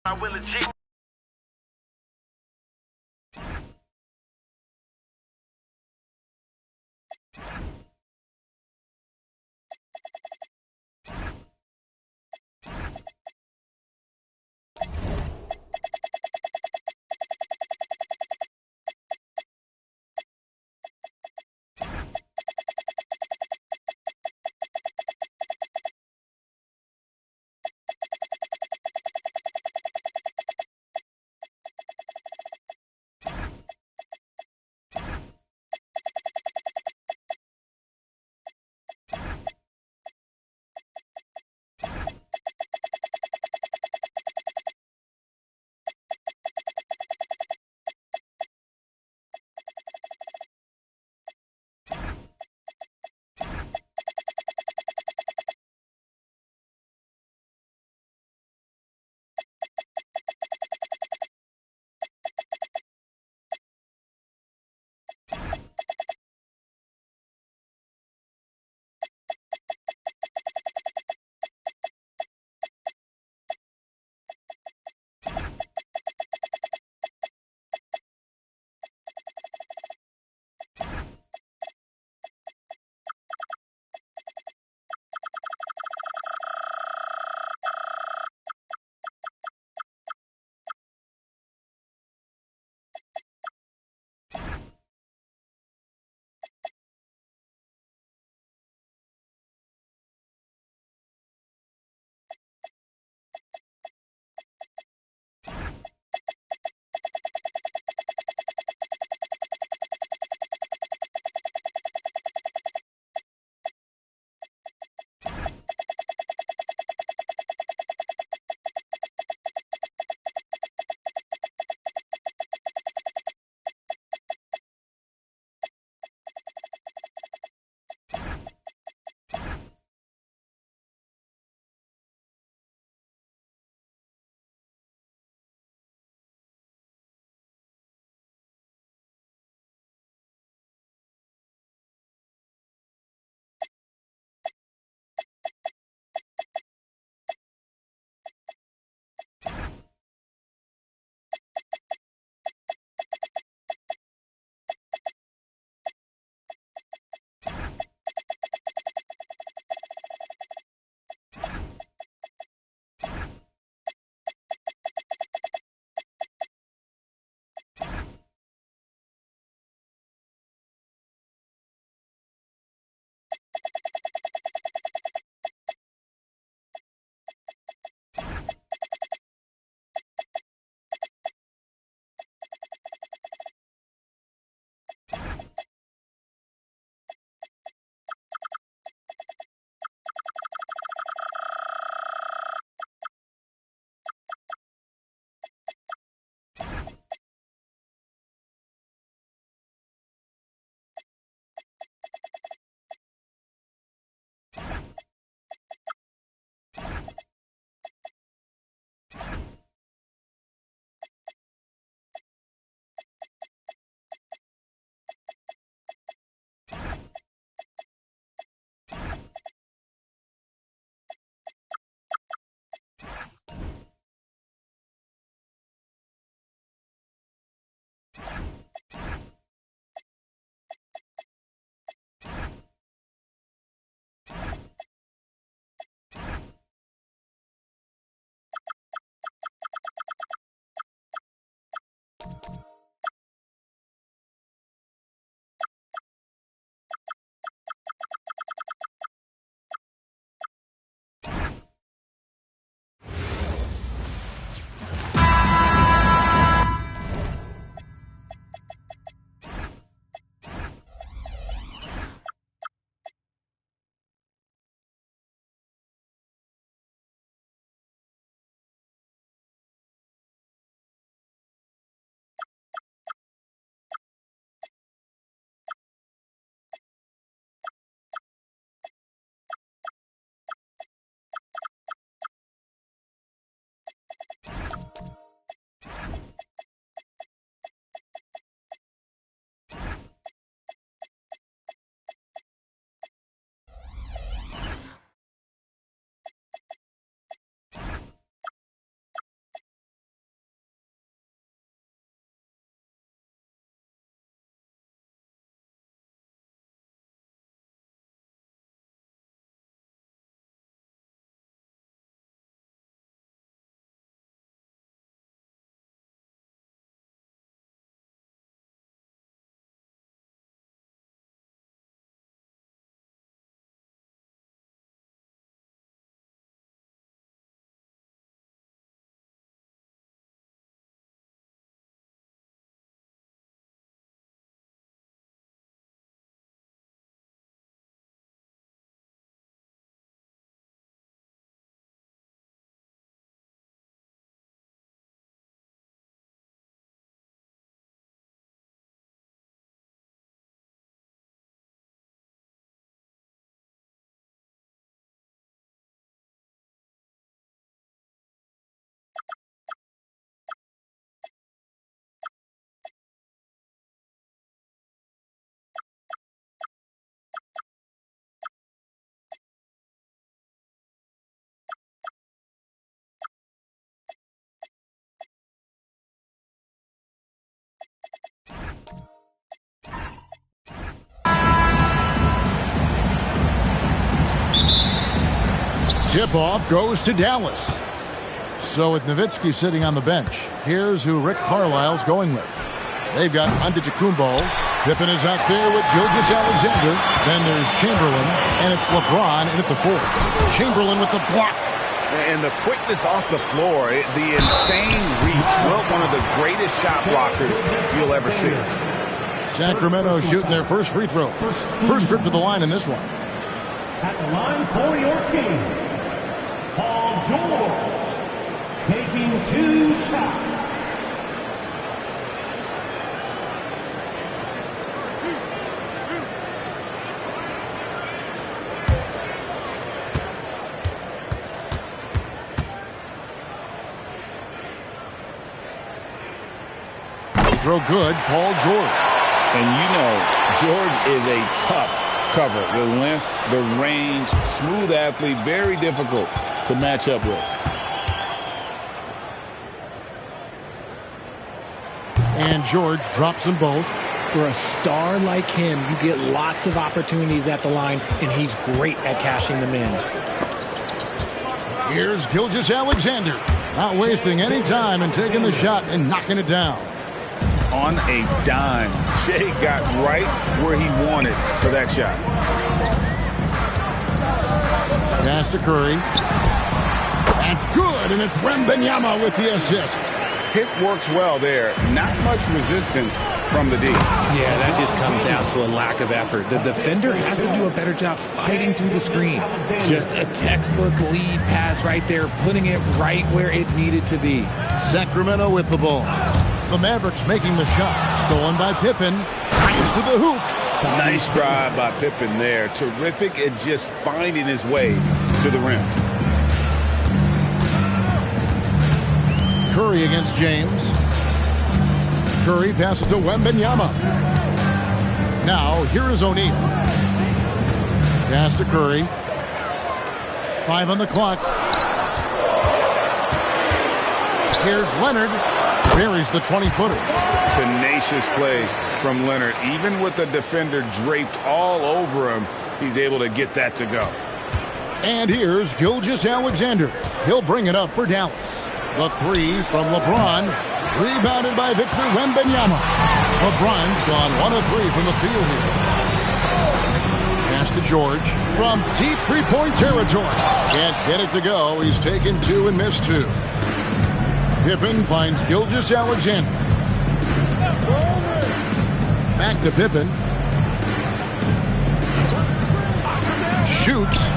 I will legit. Tip-off goes to Dallas. So with Nowitzki sitting on the bench, here's who Rick Carlisle's going with. They've got Antetokounmpo. Pippen is out there with Gilgeous-Alexander. Then there's Chamberlain, and it's LeBron in at the 4. Chamberlain with the block. And the quickness off the floor, the insane reach. Well, one of the greatest shot blockers you'll ever see. Sacramento shooting their first free throw. First trip to the line in this one. At the line for your Kings, Paul George, taking 2 shots. Throw good, Paul George. And you know, George is a tough cover. The length, the range, smooth athlete, very difficult to match up with. And George drops them both. For a star like him, you get lots of opportunities at the line, and he's great at cashing them in. Here's Gilgeous-Alexander. Not wasting any time and taking the shot and knocking it down. On a dime, Shea got right where he wanted for that shot. Pass to Curry. That's good, and it's Wembanyama with the assist. Hit works well there. Not much resistance from the D. Yeah, that just comes down to a lack of effort. The defender has to do a better job fighting through the screen. Just a textbook lead pass right there, putting it right where it needed to be. Sacramento with the ball. The Mavericks making the shot. Stolen by Pippen. Drives to the hoop. Nice drive by Pippen there. Terrific at just finding his way to the rim. Curry against James. Curry passes to Wembanyama. Now, here is O'Neal. Pass to Curry. 5 on the clock. Here's Leonard. Buries the 20-footer. Tenacious play from Leonard. Even with the defender draped all over him, he's able to get that to go. And here's Gilgeous-Alexander. He'll bring it up for Dallas. The 3 from LeBron. Rebounded by Victor Wembanyama. LeBron's gone 1 of 3 from the field here. Pass to George from deep three-point territory. Can't get it to go. He's taken 2 and missed 2. Pippen finds Gilgeous-Alexander. Back to Pippen. Shoots.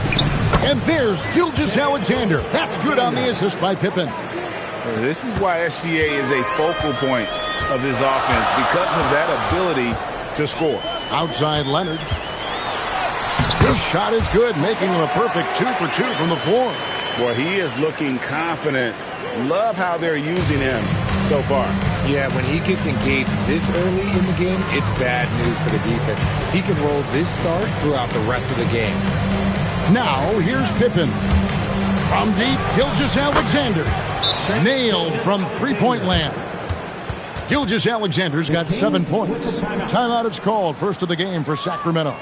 And there's Gilgeous-Alexander. That's good on the assist by Pippen. This is why SGA is a focal point of this offense, because of that ability to score. Outside Leonard. His shot is good, making him a perfect 2 for 2 from the floor. Boy, he is looking confident. Love how they're using him so far. Yeah, when he gets engaged this early in the game, it's bad news for the defense. He can roll this start throughout the rest of the game. Now, here's Pippen. From deep, Gilgeous-Alexander. Nailed from three-point land. Gilgeous-Alexander's got 7 points. Timeout is called. First of the game for Sacramento.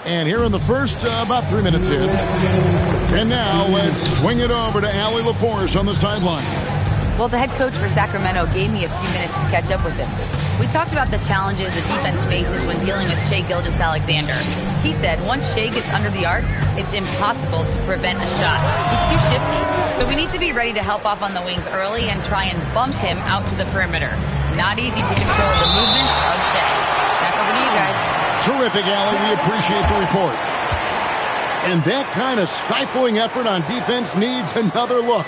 And here in the first, about 3 minutes in. And now let's swing it over to Allie LaForce on the sideline. Well, the head coach for Sacramento gave me a few minutes to catch up with him. We talked about the challenges the defense faces when dealing with Shai Gilgeous-Alexander. He said once Shai gets under the arc, it's impossible to prevent a shot. He's too shifty, so we need to be ready to help off on the wings early and try and bump him out to the perimeter. Not easy to control the movements of Shai. Back over to you guys. Terrific, Allie. We appreciate the report. And that kind of stifling effort on defense needs another look.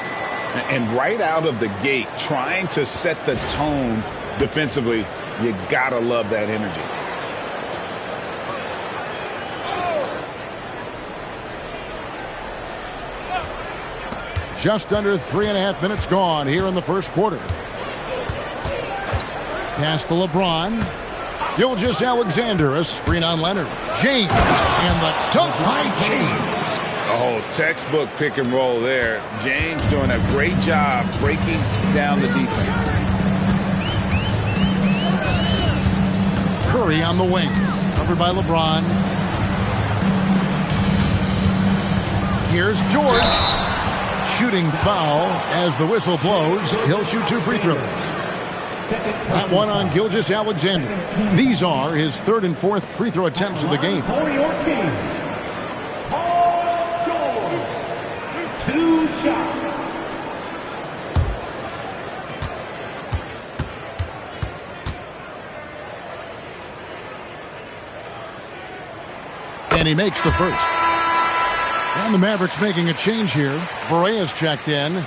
And right out of the gate, trying to set the tone defensively, you gotta love that energy. Just under 3.5 minutes gone here in the first quarter. Pass to LeBron. Gilgeous-Alexander, a screen on Leonard. James, and the dunk by James. Oh, textbook pick and roll there. James doing a great job breaking down the defense. Curry on the wing, covered by LeBron. Here's George. Shooting foul as the whistle blows. He'll shoot 2 free throws. That one on Gilgeous-Alexander. These are his 3rd and 4th free throw attempts of the game. For your Kings, Paul George. 2 shots. And he makes the first. And the Mavericks making a change here. Borea's checked in.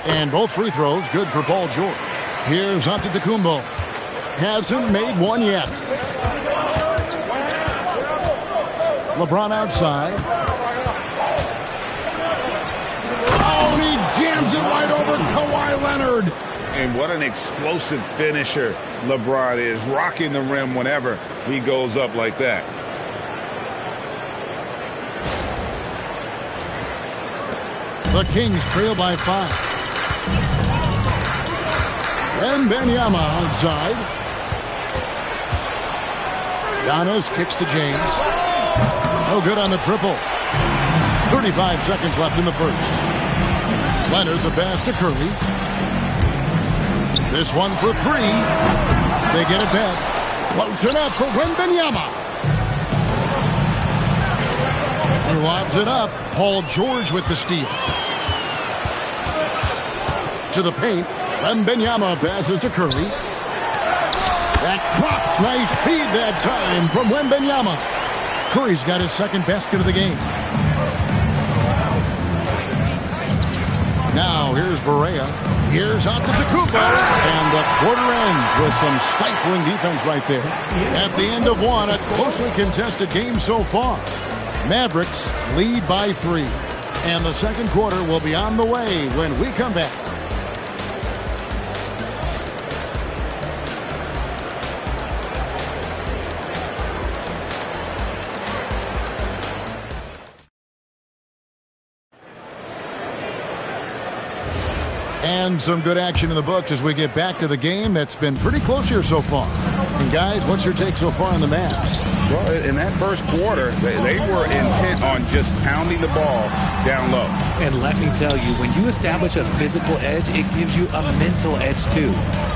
And both free throws good for Paul George. Here's Antetokounmpo. Hasn't made one yet. LeBron outside. Oh, and he jams it right over Kawhi Leonard. And what an explosive finisher LeBron is, rocking the rim whenever he goes up like that. The Kings trail by 5. Wembanyama outside. Giannis kicks to James. No good on the triple. 35 seconds left in the first. Leonard the pass to Curry. This one for 3. They get it back. Floats it up for Wembanyama. He lobs it up. Paul George with the steal. To the paint. Wembanyama passes to Curry. That drops. Nice feed that time from Wembanyama. Curry's got his 2nd basket of the game. Now here's Barea. Here's Antetokounmpo. And the quarter ends with some stifling defense right there. At the end of one, a closely contested game so far. Mavericks lead by 3. And the second quarter will be on the way when we come back. And some good action in the books as we get back to the game that's been pretty close here so far. And guys, what's your take so far on the Mavs? Well, in that first quarter, they were intent on just pounding the ball down low. And let me tell you, when you establish a physical edge, it gives you a mental edge too.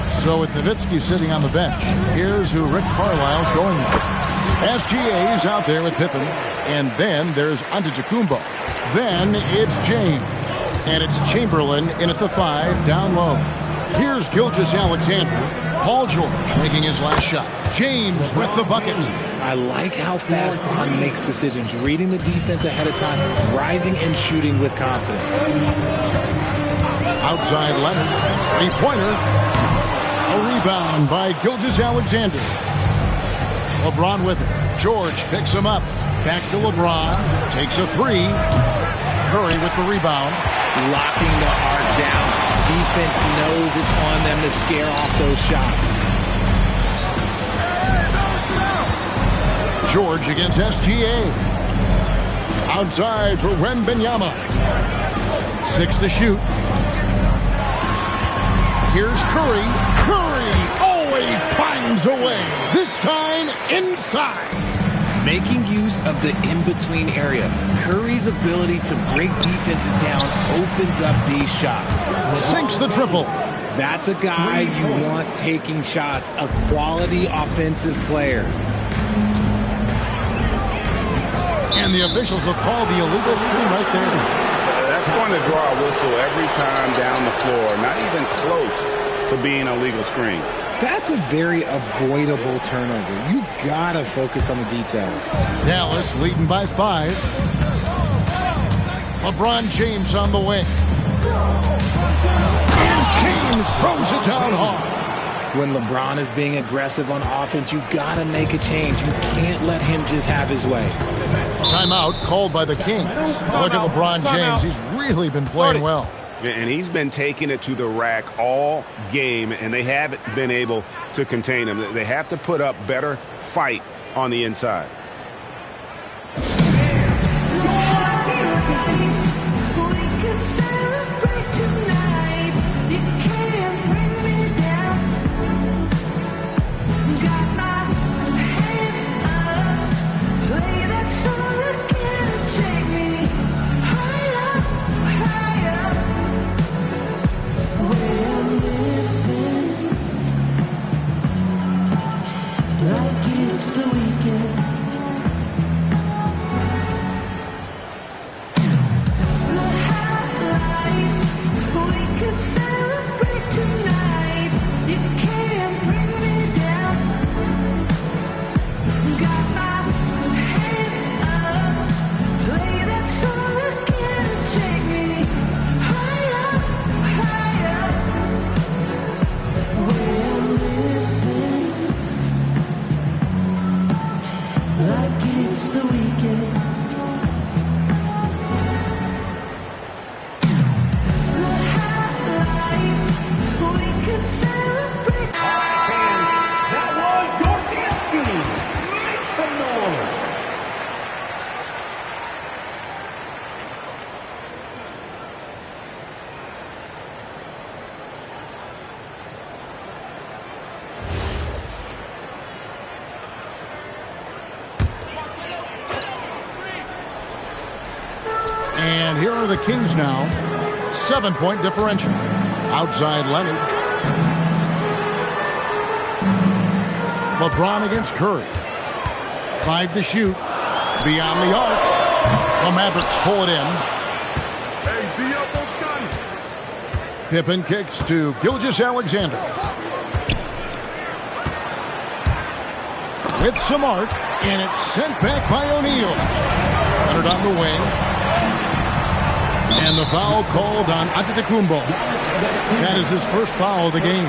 So with Nowitzki sitting on the bench, here's who Rick Carlisle's going with. SGA's out there with Pippen. And then there's Antetokounmpo. Then it's James. And it's Chamberlain in at the 5, down low. Here's Gilgeous-Alexander. Paul George making his last shot. James with the bucket. I like how fast Bron makes decisions, reading the defense ahead of time, rising and shooting with confidence. Outside Leonard. 3-pointer. A rebound by Gilgeous-Alexander. LeBron with it. George picks him up. Back to LeBron. Takes a 3. Curry with the rebound. Locking the arc down. Defense knows it's on them to scare off those shots. George against SGA. Outside for Wembanyama. 6 to shoot. Here's Curry. Curry always finds a way. This time inside. Making use of the in-between area. Curry's ability to break defenses down opens up these shots. Sinks the triple. That's a guy you want taking shots, a quality offensive player. And the officials will call the illegal screen right there. That's going to draw a whistle every time down the floor. Not even close to being a legal screen. That's a very avoidable turnover. You gotta focus on the details. Dallas leading by 5. LeBron James on the wing. And James throws it down hard. When LeBron is being aggressive on offense, you gotta make a change. You can't let him just have his way. Timeout called by the Kings. Look at LeBron James. He's really been playing well. And he's been taking it to the rack all game, and they haven't been able to contain him. They have to put up better fight on the inside. And here are the Kings now. 7-point differential. Outside Leonard. LeBron against Curry. 5 to shoot. Beyond the arc. The Mavericks pull it in. Pippen kicks to Gilgeous-Alexander. With some arc. And it's sent back by O'Neal. Leonard on the wing. And the foul called on Antetokounmpo. That is his first foul of the game.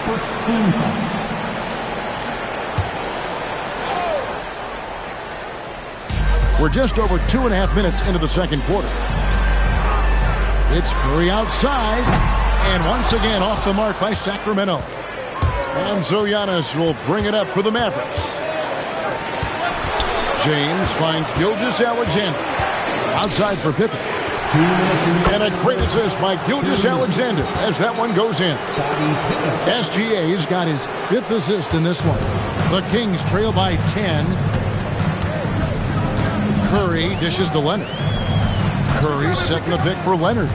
First team foul. We're just over 2.5 minutes into the second quarter. It's Curry outside. And once again off the mark by Sacramento. And Giannis will bring it up for the Mavericks. James finds Gilgeous-Alexander. Outside for Pippen. And a great assist by Gilgeous-Alexander as that one goes in. SGA's got his 5th assist in this one. The Kings trail by 10. Curry dishes to Leonard. Curry setting the pick for Leonard.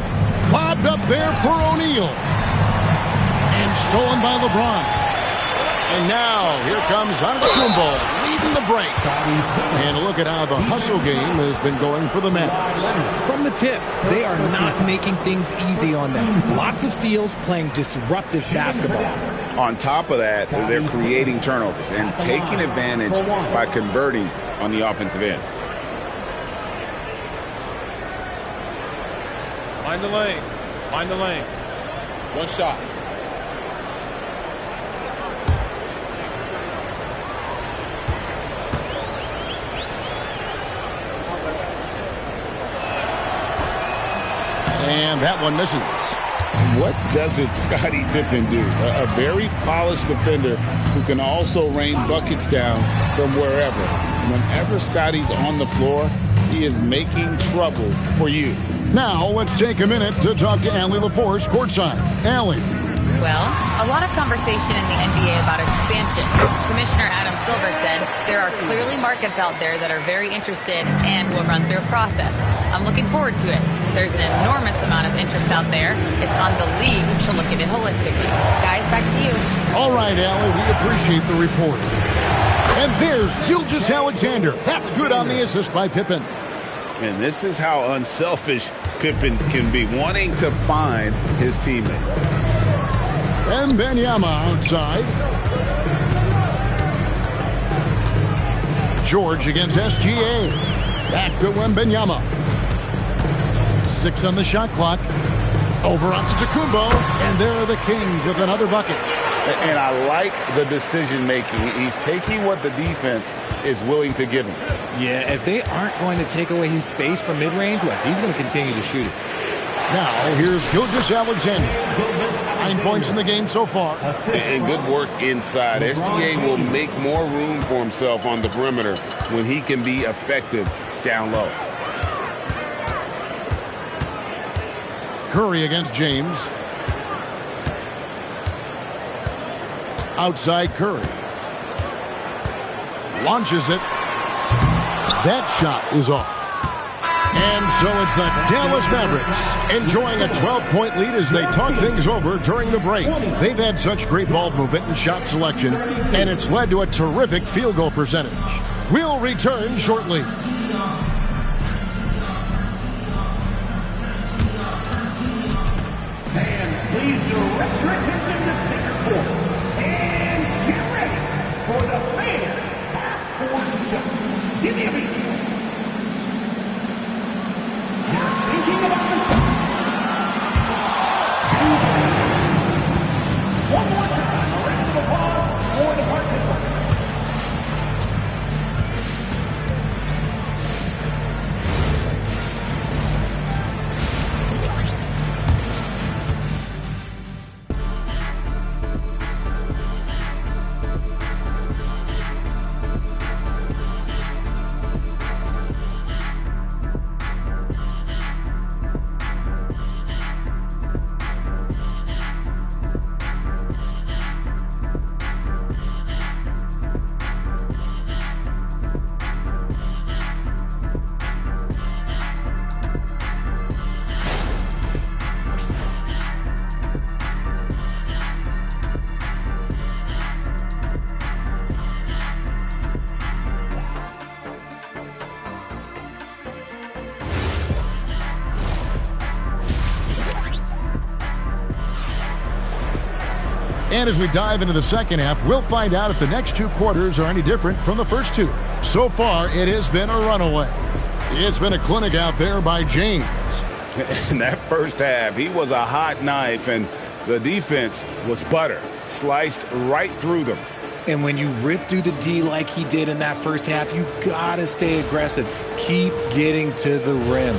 Lobbed up there for O'Neal. And stolen by LeBron. And now, here comes Antetokounmpo leading the break. And look at how the hustle game has been going for the Mavericks. From the tip, they are not making things easy on them. Lots of steals, playing disruptive basketball. On top of that, they're creating turnovers and taking advantage by converting on the offensive end. Mind the lanes. Mind the lanes. One shot. And that one misses. What doesn't Scottie Pippen do? A very polished defender who can also rain buckets down from wherever. Whenever Scottie's on the floor, He is making trouble for you. Now, let's take a minute to talk to Allie LaForce courtside. Allie. Well, a lot of conversation in the NBA about expansion. Commissioner Adam Silver said there are clearly markets out there that are very interested and will run through a process. I'm looking forward to it. There's an enormous amount of interest out there. It's on the league to look at it holistically. Guys, back to you. All right, Allie, we appreciate the report. And there's Gilgeous-Alexander. That's good on the assist by Pippen. And this is how unselfish Pippen can be, wanting to find his teammate. Wembanyama outside. George against SGA. Back to Wembanyama. 6 on the shot clock. Over onto Antetokounmpo. And there are the Kings with another bucket. And I like the decision-making. He's taking what the defense is willing to give him. Yeah, if they aren't going to take away his space from mid-range, look, he's going to continue to shoot it. Now, here's Gilgeous-Alexander. 9 points in the game so far. And good work inside. SGA will make more room for himself on the perimeter when he can be effective down low. Curry against James. Outside Curry. Launches it. That shot is off. And so it's the Dallas Mavericks enjoying a 12-point lead as they talk things over during the break. They've had such great ball movement and shot selection, and it's led to a terrific field goal percentage. We'll return shortly. Fans, please direct your attention to center court. And get ready for the fan half-court show. Give me a beat. Thinking about the shot. One more time, a round of applause for the participants. And as we dive into the second half, we'll find out if the next 2 quarters are any different from the first 2. So far, it has been a runaway. It's been a clinic out there by James. In that first half, he was a hot knife, and the defense was butter, sliced right through them. And when you rip through the D like he did in that first half, you got to stay aggressive. Keep getting to the rim.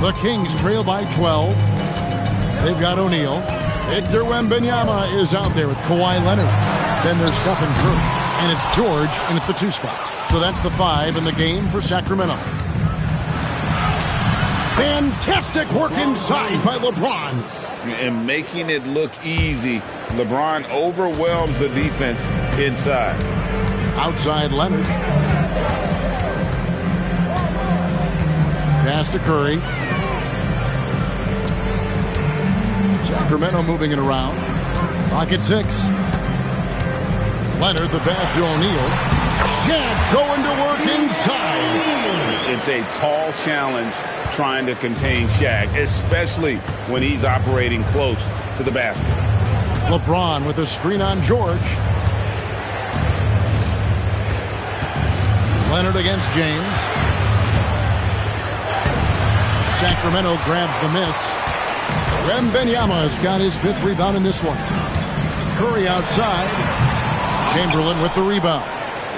The Kings trail by 12. They've got O'Neal. Victor Wembanyama is out there with Kawhi Leonard. Then there's Stephen Curry. And it's George in at the 2 spot. So that's the 5 in the game for Sacramento. Fantastic work inside by LeBron. And making it look easy, LeBron overwhelms the defense inside. Outside Leonard. Pass to Curry. Sacramento moving it around. Pocket 6. Leonard, the pass to O'Neal. Shaq going to work inside. It's a tall challenge trying to contain Shaq, especially when he's operating close to the basket. LeBron with a screen on George. Leonard against James. Sacramento grabs the miss. Wembanyama has got his 5th rebound in this one. Curry outside. Chamberlain with the rebound.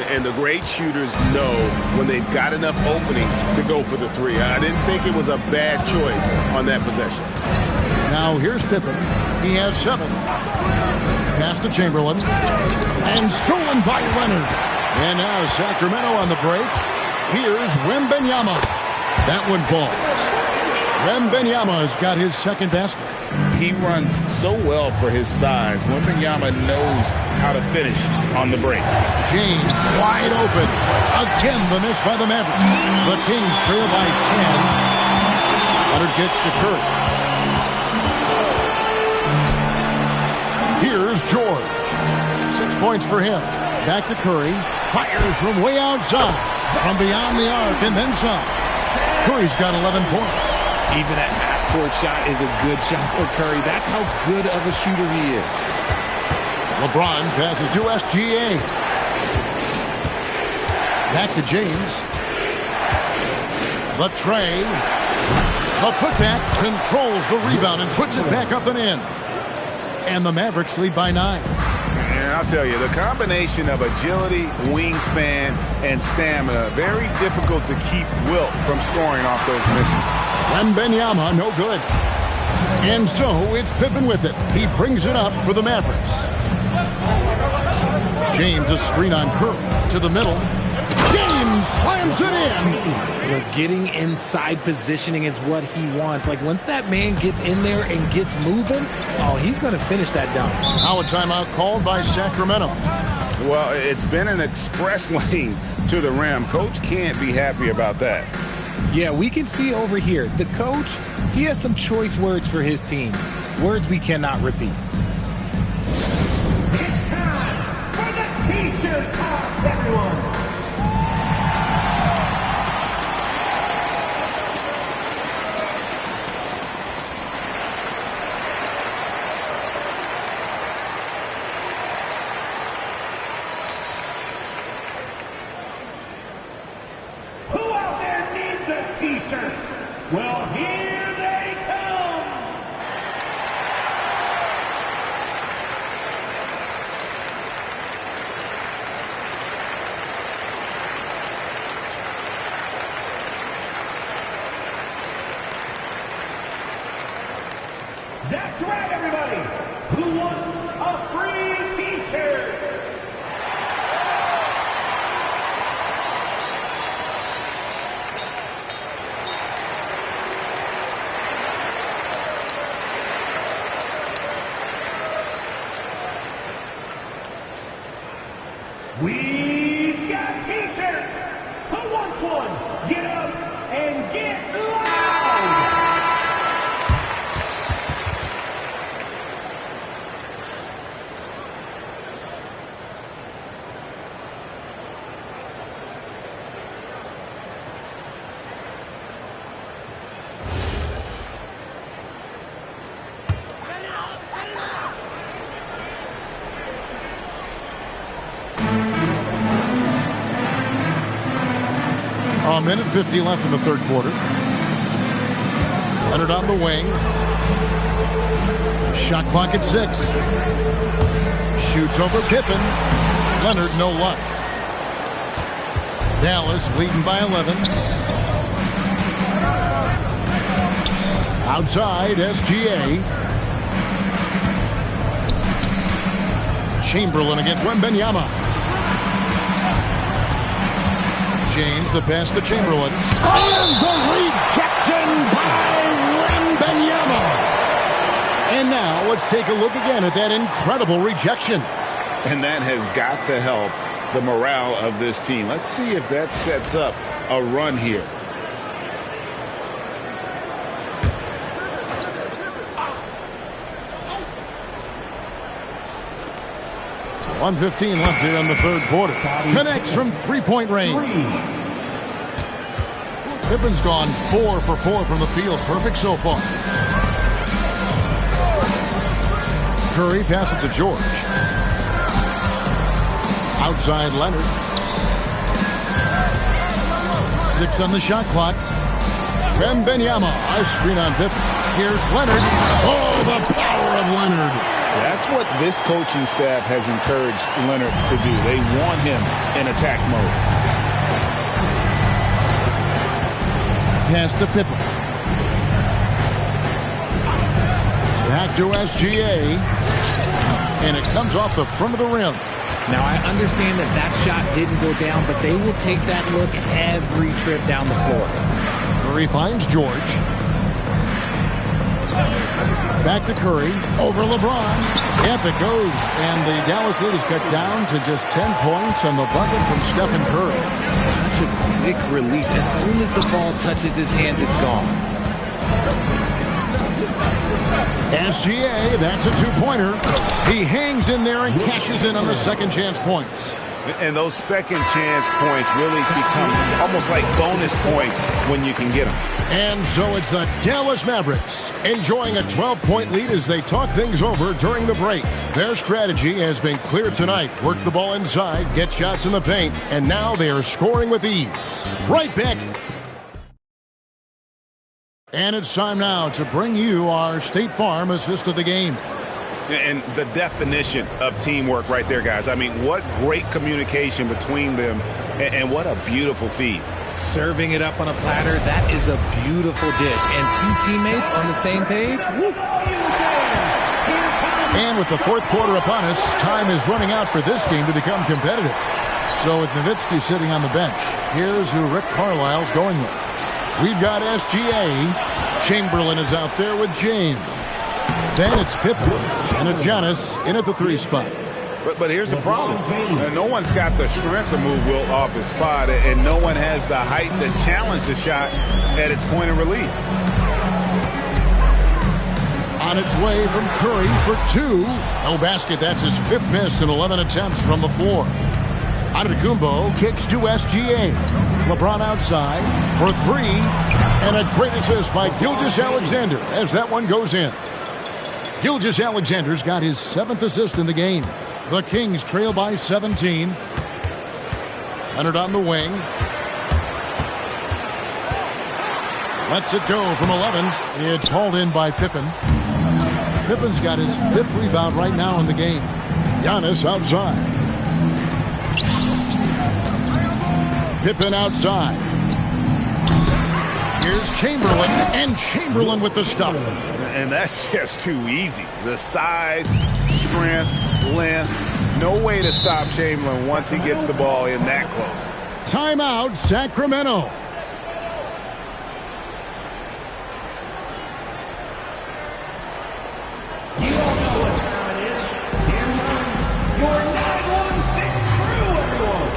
And the great shooters know when they've got enough opening to go for the 3. I didn't think it was a bad choice on that possession. Now here's Pippen. He has 7. Pass to Chamberlain. And stolen by Leonard. And now Sacramento on the break. Here's Wembanyama. That one falls. Wembanyama has got his second basket. He runs so well for his size. Wembanyama knows how to finish on the break. James wide open. Again, the miss by the Mavericks. The Kings trail by 10. Leonard gets to Curry. Here's George. 6 points for him. Back to Curry. Fires from way outside. From beyond the arc and then some. Curry's got 11 points. Even a half-court shot is a good shot for Curry. That's how good of a shooter he is. LeBron passes to SGA. Back to James. The tray. The putback controls the rebound and puts it back up and in. And the Mavericks lead by 9. And I'll tell you, the combination of agility, wingspan, and stamina, very difficult to keep Wilt from scoring off those misses. Wembanyama, no good. And so it's Pippen with it. He brings it up for the Mavericks. James, a screen on Curry to the middle. James slams it in. Well, getting inside positioning is what he wants. Like, once that man gets in there and gets moving, oh, he's going to finish that down. Now a timeout called by Sacramento. Well, it's been an express lane to the rim. Coach can't be happy about that. Yeah, we can see over here. The coach, he has some choice words for his team. Words we cannot repeat. It's time for the T-shirt toss, everyone. T-shirts. Well, here they come. That's right, everybody. Who wants a free T-shirt? We've got T-shirts. Who wants one? Get up and get loud. A minute 50 left in the third quarter. Leonard on the wing. Shot clock at 6. Shoots over Pippen. Leonard, no luck. Dallas leading by 11. Outside, SGA. Chamberlain against Wembanyama. James, the pass to Chamberlain. And the rejection by Wembanyama. And now let's take a look again at that incredible rejection. And that has got to help the morale of this team. Let's see if that sets up a run here. .115 left here in the third quarter. Connects from three-point range. Pippen's gone 4 for 4 from the field. Perfect so far. Curry passes to George. Outside Leonard. 6 on the shot clock. Wembanyama, a screen on Pippen. Here's Leonard. Oh, the power of Leonard. That's what this coaching staff has encouraged Leonard to do. They want him in attack mode. Pass to Pippen. Back to SGA. And it comes off the front of the rim. Now, I understand that that shot didn't go down, but they will take that look every trip down the floor. Curry finds George. Back to Curry. Over LeBron. Yep, it goes. And the Dallas lead is cut down to just 10 points on the bucket from Stephen Curry. Such a quick release. As soon as the ball touches his hands, it's gone. SGA, that's a two-pointer. He hangs in there and cashes in on the second chance points. And those second chance points really become almost like bonus points when you can get them. And so it's the Dallas Mavericks enjoying a 12-point lead as they talk things over during the break. Their strategy has been clear tonight. Work the ball inside, get shots in the paint, and now they are scoring with ease. Right back. And it's time now to bring you our State Farm assist of the game. And the definition of teamwork right there, guys. I mean, what great communication between them, and what a beautiful feed. Serving it up on a platter, that is a beautiful dish. And two teammates on the same page. Woo. And with the fourth quarter upon us, time is running out for this game to become competitive. So with Nowitzki sitting on the bench, here's who Rick Carlisle's going with. We've got SGA. Chamberlain is out there with James. Then it's Pippen, and it's Giannis in at the 3 spot. But here's the problem. No one's got the strength to move Wilt off his spot, and no one has the height to challenge the shot at its point of release. On its way from Curry for 2. No basket. That's his 5th miss in 11 attempts from the floor. Antetokounmpo kicks to SGA. LeBron outside for 3. And a great assist by Gilgeous-Alexander as that one goes in. Gilgeous-Alexander's got his 7th assist in the game. The Kings trail by 17. Leonard on the wing. Lets it go from 11. It's hauled in by Pippen. Pippen's got his 5th rebound right now in the game. Giannis outside. Pippen outside. Here's Chamberlain, and Chamberlain with the stuff. And that's just too easy. The size, strength, length, no way to stop Chamberlain once he gets the ball in that close. Timeout, Sacramento. You all know what time it is. Here comes your 916 crew, everyone.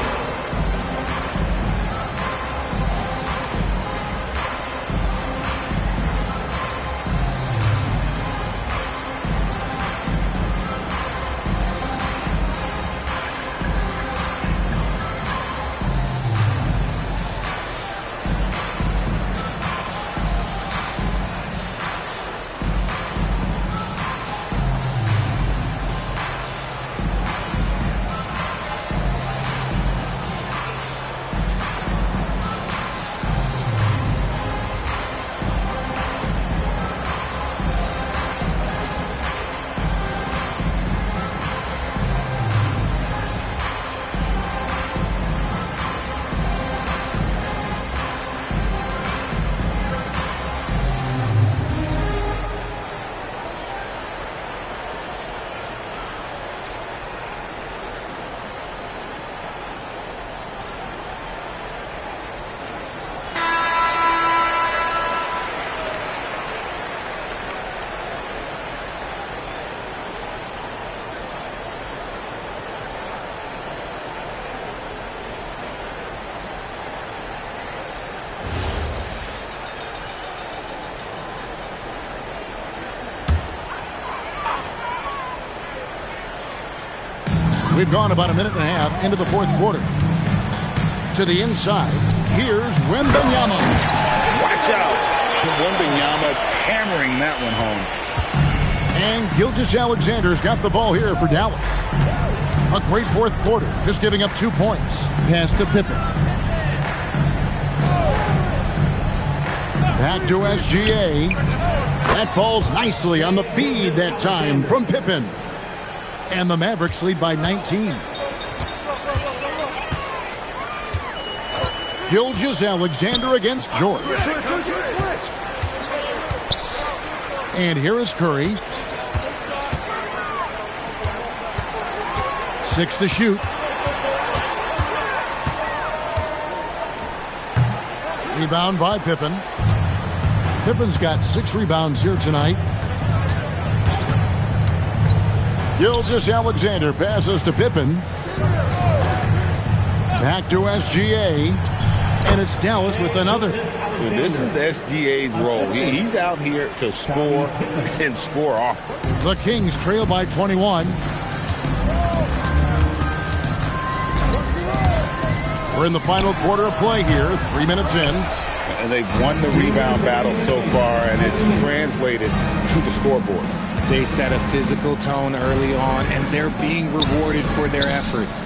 We've gone about a minute and a half into the 4th quarter. To the inside, here's Wembanyama. Watch out. Wembanyama hammering that one home. And Gilgeous-Alexander's got the ball here for Dallas. A great 4th quarter, just giving up 2 points. Pass to Pippen. Back to SGA. That falls nicely on the feed that time from Pippen. And the Mavericks lead by 19. Gilgeous-Alexander against George. And here is Curry. 6 to shoot. Rebound by Pippen. Pippen's got 6 rebounds here tonight. Gilgeous-Alexander passes to Pippen. Back to SGA. And it's Dallas with another. This is SGA's role. He's out here to score and score often. The Kings trail by 21. We're in the final quarter of play here, 3 minutes in. And they've won the rebound battle so far, and it's translated to the scoreboard. They set a physical tone early on, and they're being rewarded for their efforts.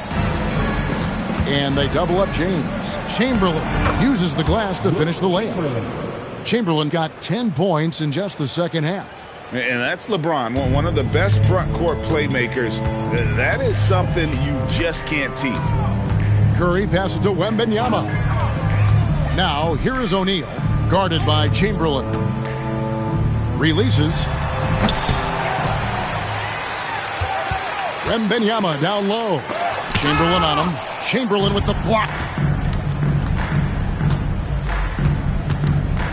And they double up James. Chamberlain uses the glass to finish the layup. Chamberlain got 10 points in just the second half. And that's LeBron, one of the best front court playmakers. That is something you just can't teach. Curry passes to Wembanyama. Now, here is O'Neal, guarded by Chamberlain. Releases. Wembanyama down low. Chamberlain on him. Chamberlain with the block.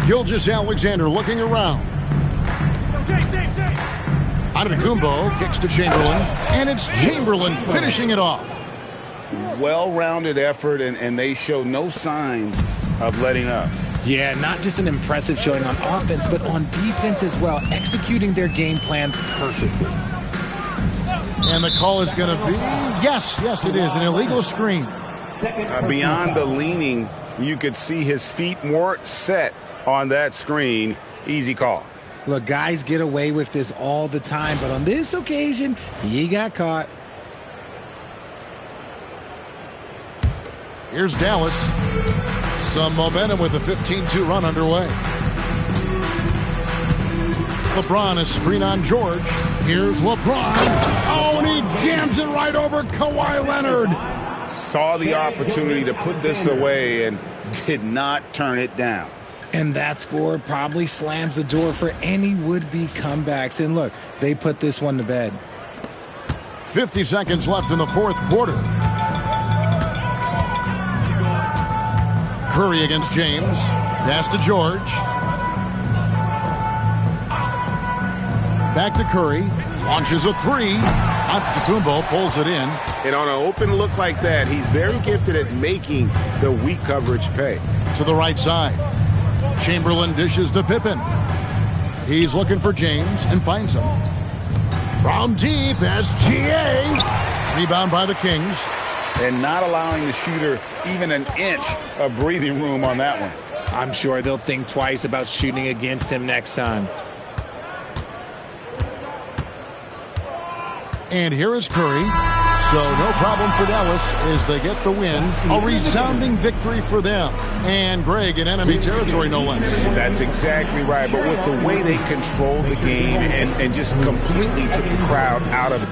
Gilgeous-Alexander looking around. Antetokounmpo kicks to Chamberlain, and it's Chamberlain finishing it off. Well-rounded effort, and they show no signs of letting up. Yeah, not just an impressive showing on offense, but on defense as well, executing their game plan perfectly. And the call is going to be, yes, it is, an illegal screen. Beyond the leaning, you could see his feet weren't set on that screen. Easy call. Look, guys get away with this all the time, but on this occasion, he got caught. Here's Dallas. Some momentum with a 15-2 run underway. LeBron is screen on George. Here's LeBron. Oh, and he jams it right over Kawhi Leonard. Saw the opportunity to put this away and did not turn it down. And that score probably slams the door for any would-be comebacks. And look, they put this one to bed. 50 seconds left in the fourth quarter. Curry against James. Pass to George. Back to Curry. Launches a three. Antetokounmpo pulls it in. And on an open look like that, he's very gifted at making the weak coverage pay. To the right side. Chamberlain dishes to Pippen. He's looking for James and finds him. From deep, SGA. Rebound by the Kings. And not allowing the shooter even an inch of breathing room on that one. I'm sure they'll think twice about shooting against him next time. And here is Curry. So no problem for Dallas as they get the win. A resounding victory for them. And Greg in enemy territory, no less. That's exactly right. But with the way they controlled the game and just completely took the crowd out of it.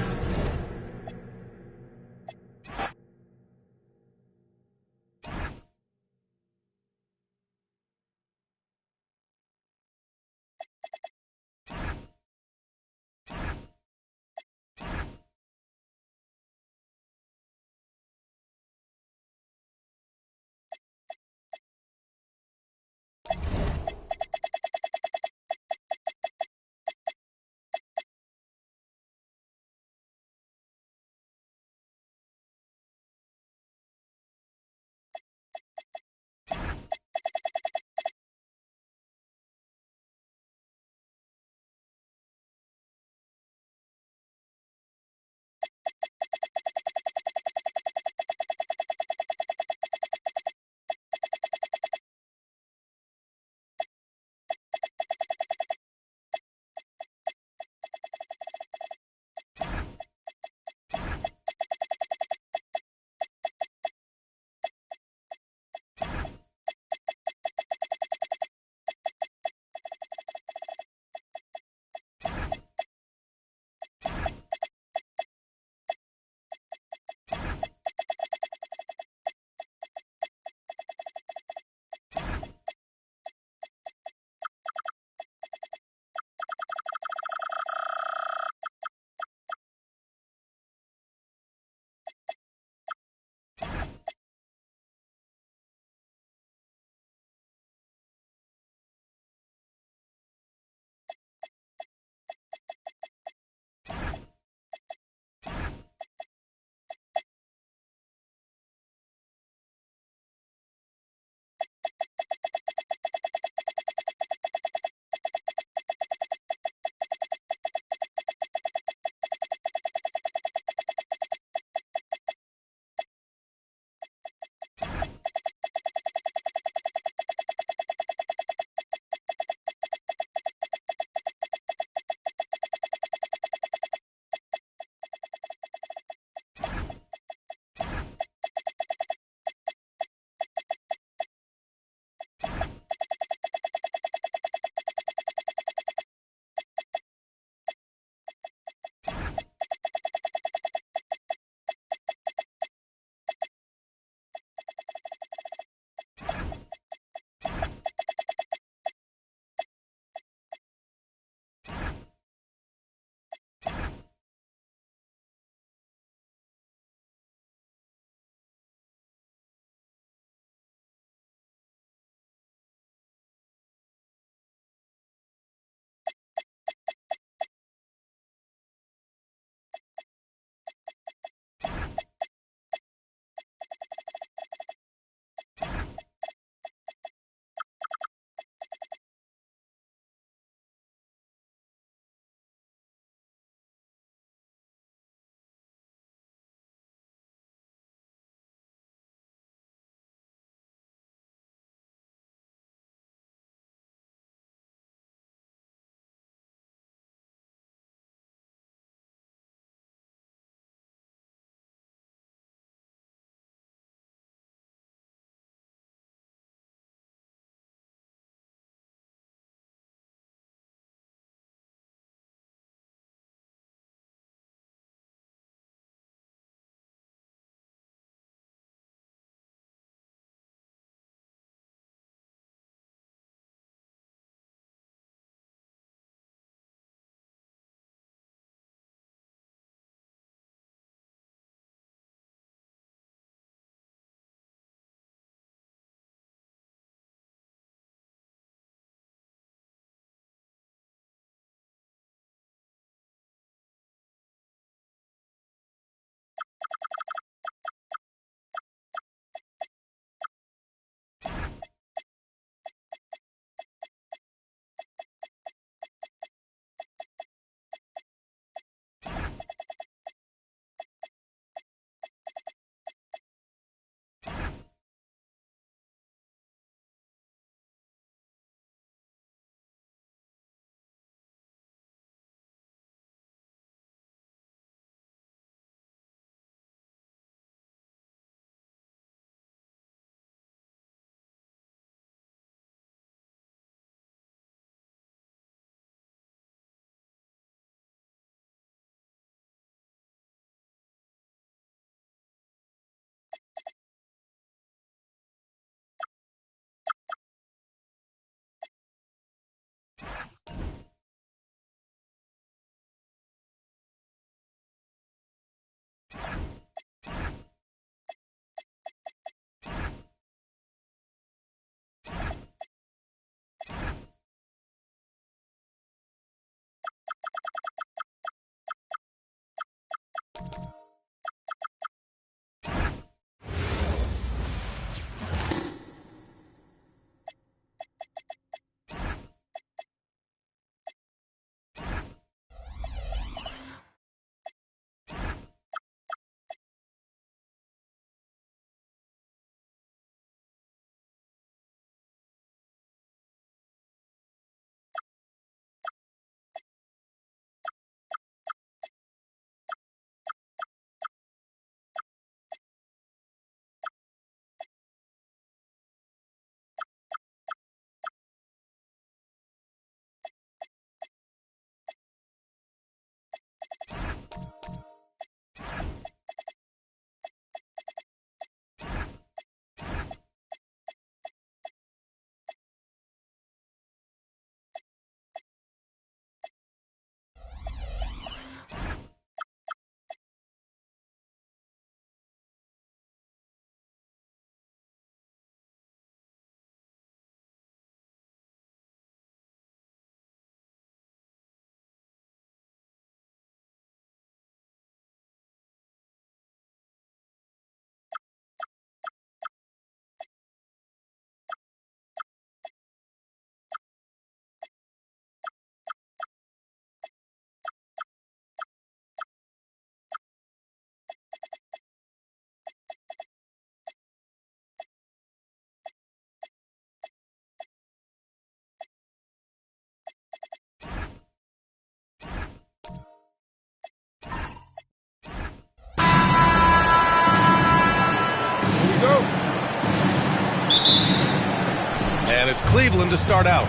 Here's Cleveland to start out.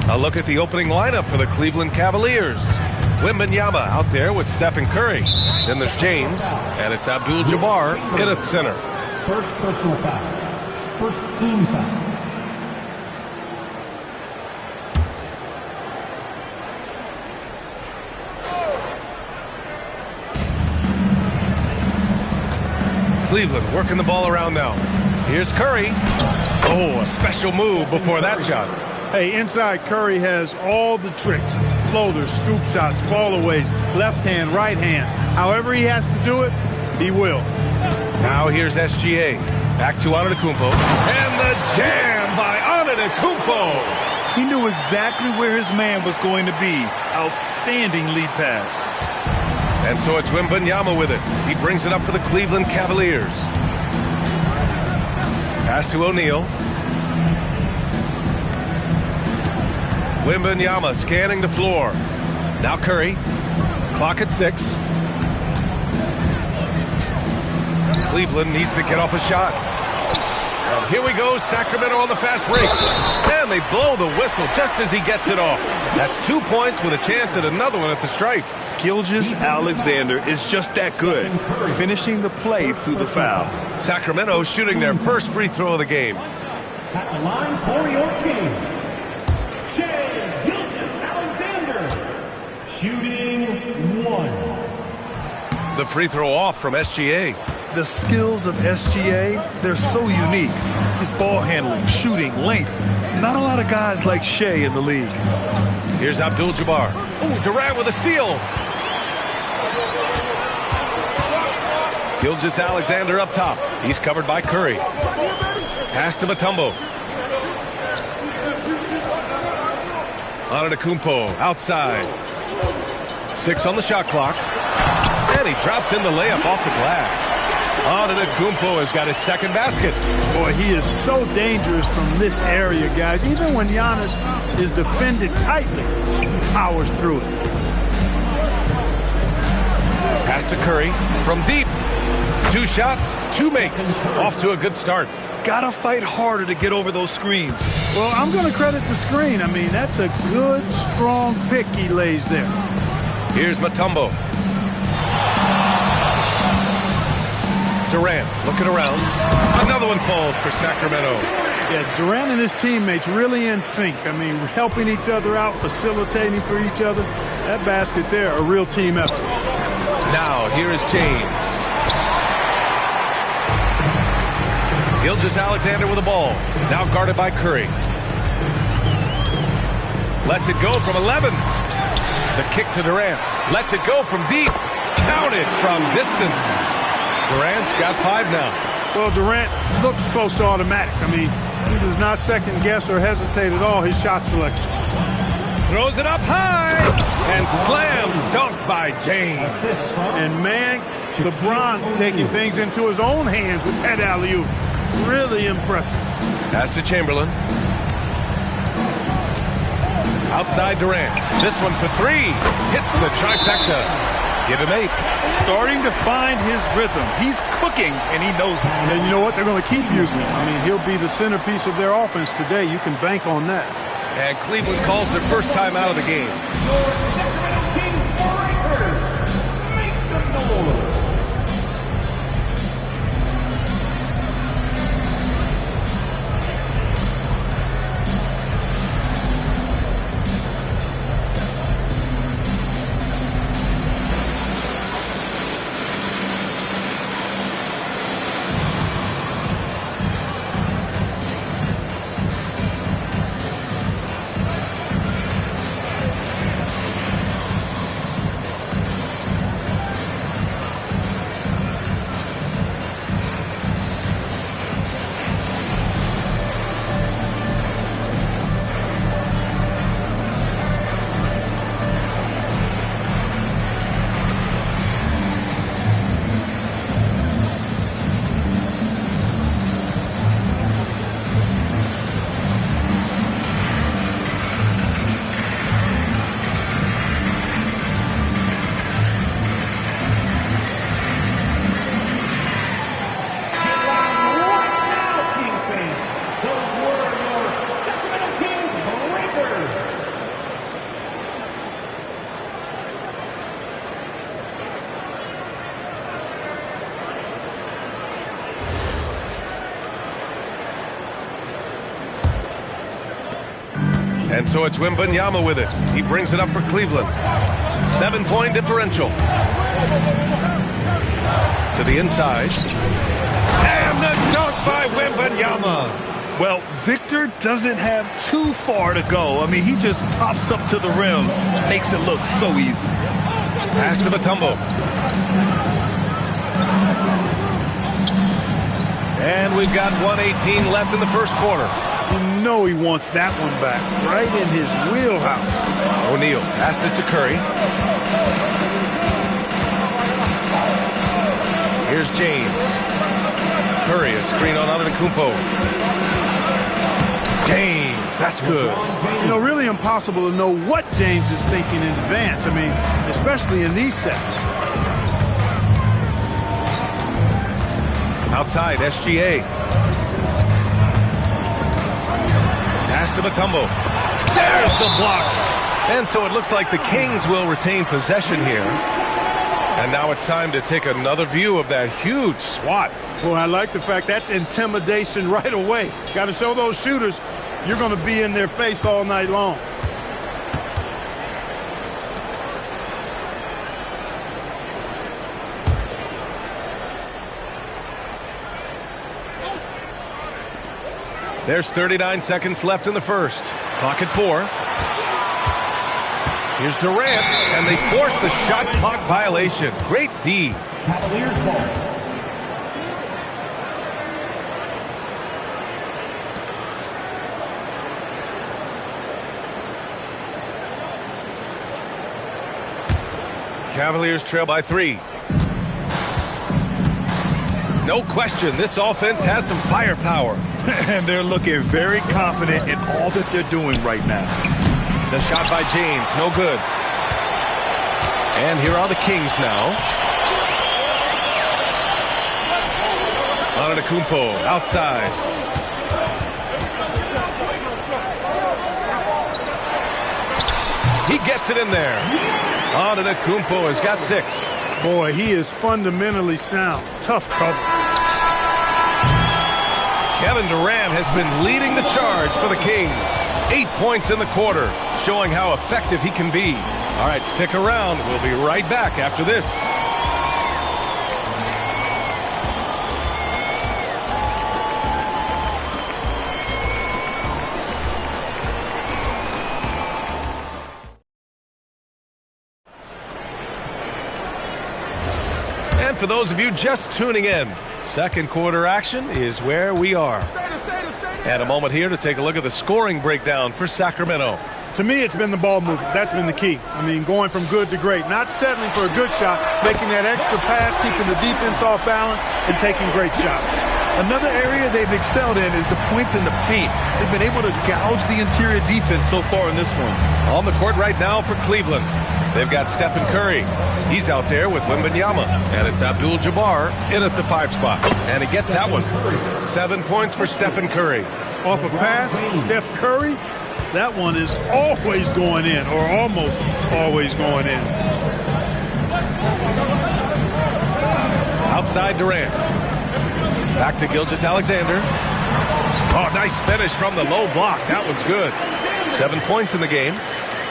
A look at the opening lineup for the Cleveland Cavaliers. Wembanyama out there with Stephen Curry. Then there's James, and it's Abdul-Jabbar in at center. First personal foul. First team foul. Cleveland working the ball around now. Here's Curry. Oh, a special move before that shot. Hey, inside Curry has all the tricks. Floaters, scoop shots, fallaways, left hand, right hand. However he has to do it, he will. Now here's SGA. Back to Antetokounmpo. And the jam by Antetokounmpo. He knew exactly where his man was going to be. Outstanding lead pass. And so it's Wembanyama with it. He brings it up for the Cleveland Cavaliers. Pass to O'Neal. Wembanyama scanning the floor. Now Curry. Clock at 6. Cleveland needs to get off a shot. And here we go, Sacramento on the fast break. And they blow the whistle just as he gets it off. That's 2 points with a chance at another one at the stripe. Gilgeous-Alexander is just that good, finishing the play through the foul. Sacramento shooting their first free throw of the game. At the line for your Kings, Shai Gilgeous-Alexander, shooting 1. The free throw off from SGA. The skills of SGA, they're so unique. His ball handling, shooting, length. Not a lot of guys like Shai in the league. Here's Abdul-Jabbar. Oh, Durant with a steal. Gilgeous-Alexander up top. He's covered by Curry. Pass to Mutombo. Antetokounmpo outside. 6 on the shot clock. And he drops in the layup off the glass. Antetokounmpo has got his second basket. Boy, he is so dangerous from this area, guys. Even when Giannis is defended tightly, he powers through it. Pass to Curry from deep. 2 shots, 2 makes. Off to a good start. Gotta fight harder to get over those screens. Well, I'm going to credit the screen. I mean, that's a good, strong pick he lays there. Here's Mutombo. Durant looking around. Another one falls for Sacramento. Yeah, Durant and his teammates really in sync. I mean, helping each other out, facilitating for each other. That basket there, a real team effort. Now, here is James. Gilgeous-Alexander with the ball. Now guarded by Curry. Lets it go from 11. The kick to Durant. Lets it go from deep. Counted from distance. Durant's got 5 now. Well, Durant looks close to automatic. I mean, he does not second guess or hesitate at all his shot selection. Throws it up high. And slam dunk by James. And man, LeBron's taking things into his own hands with that alley-oop. Really impressive. Pass to Chamberlain. Outside Durant. This one for 3. Hits the trifecta. Give him 8. Starting to find his rhythm. He's cooking, and he knows it. And you know what? They're going to keep using him. I mean, he'll be the centerpiece of their offense today. You can bank on that. And Cleveland calls their first time out of the game. Your Sacramento Kings Breakers, make some noise. And so it's Wembanyama with it. He brings it up for Cleveland. 7-point differential. To the inside. And the dunk by Wembanyama. Well, Victor doesn't have too far to go. I mean, he just pops up to the rim. Makes it look so easy. Pass to Mutombo. And we've got 1:18 left in the first quarter. You know he wants that one back. Right in his wheelhouse. O'Neal passes to Curry. Here's James. Curry, a screen on Antetokounmpo. James, that's good. You know, really impossible to know what James is thinking in advance. I mean, especially in these sets. Outside, SGA. Pass to Mutombo. There's the block. And so it looks like the Kings will retain possession here. And now it's time to take another view of that huge swat. Well, I like the fact that's intimidation right away. Got to show those shooters you're going to be in their face all night long. There's 39 seconds left in the first. Clock at 4. Here's Durant, and they force the shot clock violation. Great D. Cavaliers ball. Cavaliers trail by 3. No question, this offense has some firepower. And they're looking very confident in all that they're doing right now. The shot by James, no good. And here are the Kings now. Antetokounmpo outside. He gets it in there. Antetokounmpo has got 6. Boy, he is fundamentally sound. Tough cover. Kevin Durant has been leading the charge for the Kings. 8 points in the quarter, showing how effective he can be. All right, stick around. We'll be right back after this. And for those of you just tuning in, second quarter action is where we are. And a moment here to take a look at the scoring breakdown for Sacramento. To me, it's been the ball movement. That's been the key. I mean, going from good to great. Not settling for a good shot, making that extra pass, keeping the defense off balance, and taking great shots. Another area they've excelled in is the points in the paint. They've been able to gouge the interior defense so far in this one. On the court right now for Cleveland, they've got Stephen Curry. He's out there with Wembanyama. And it's Abdul-Jabbar in at the 5 spot. And he gets that one. 7 points for Stephen Curry. Off a pass, Steph Curry, that one is always going in, or almost always going in. Outside Durant. Back to Gilgeous-Alexander. Oh, nice finish from the low block. That one's good. 7 points in the game.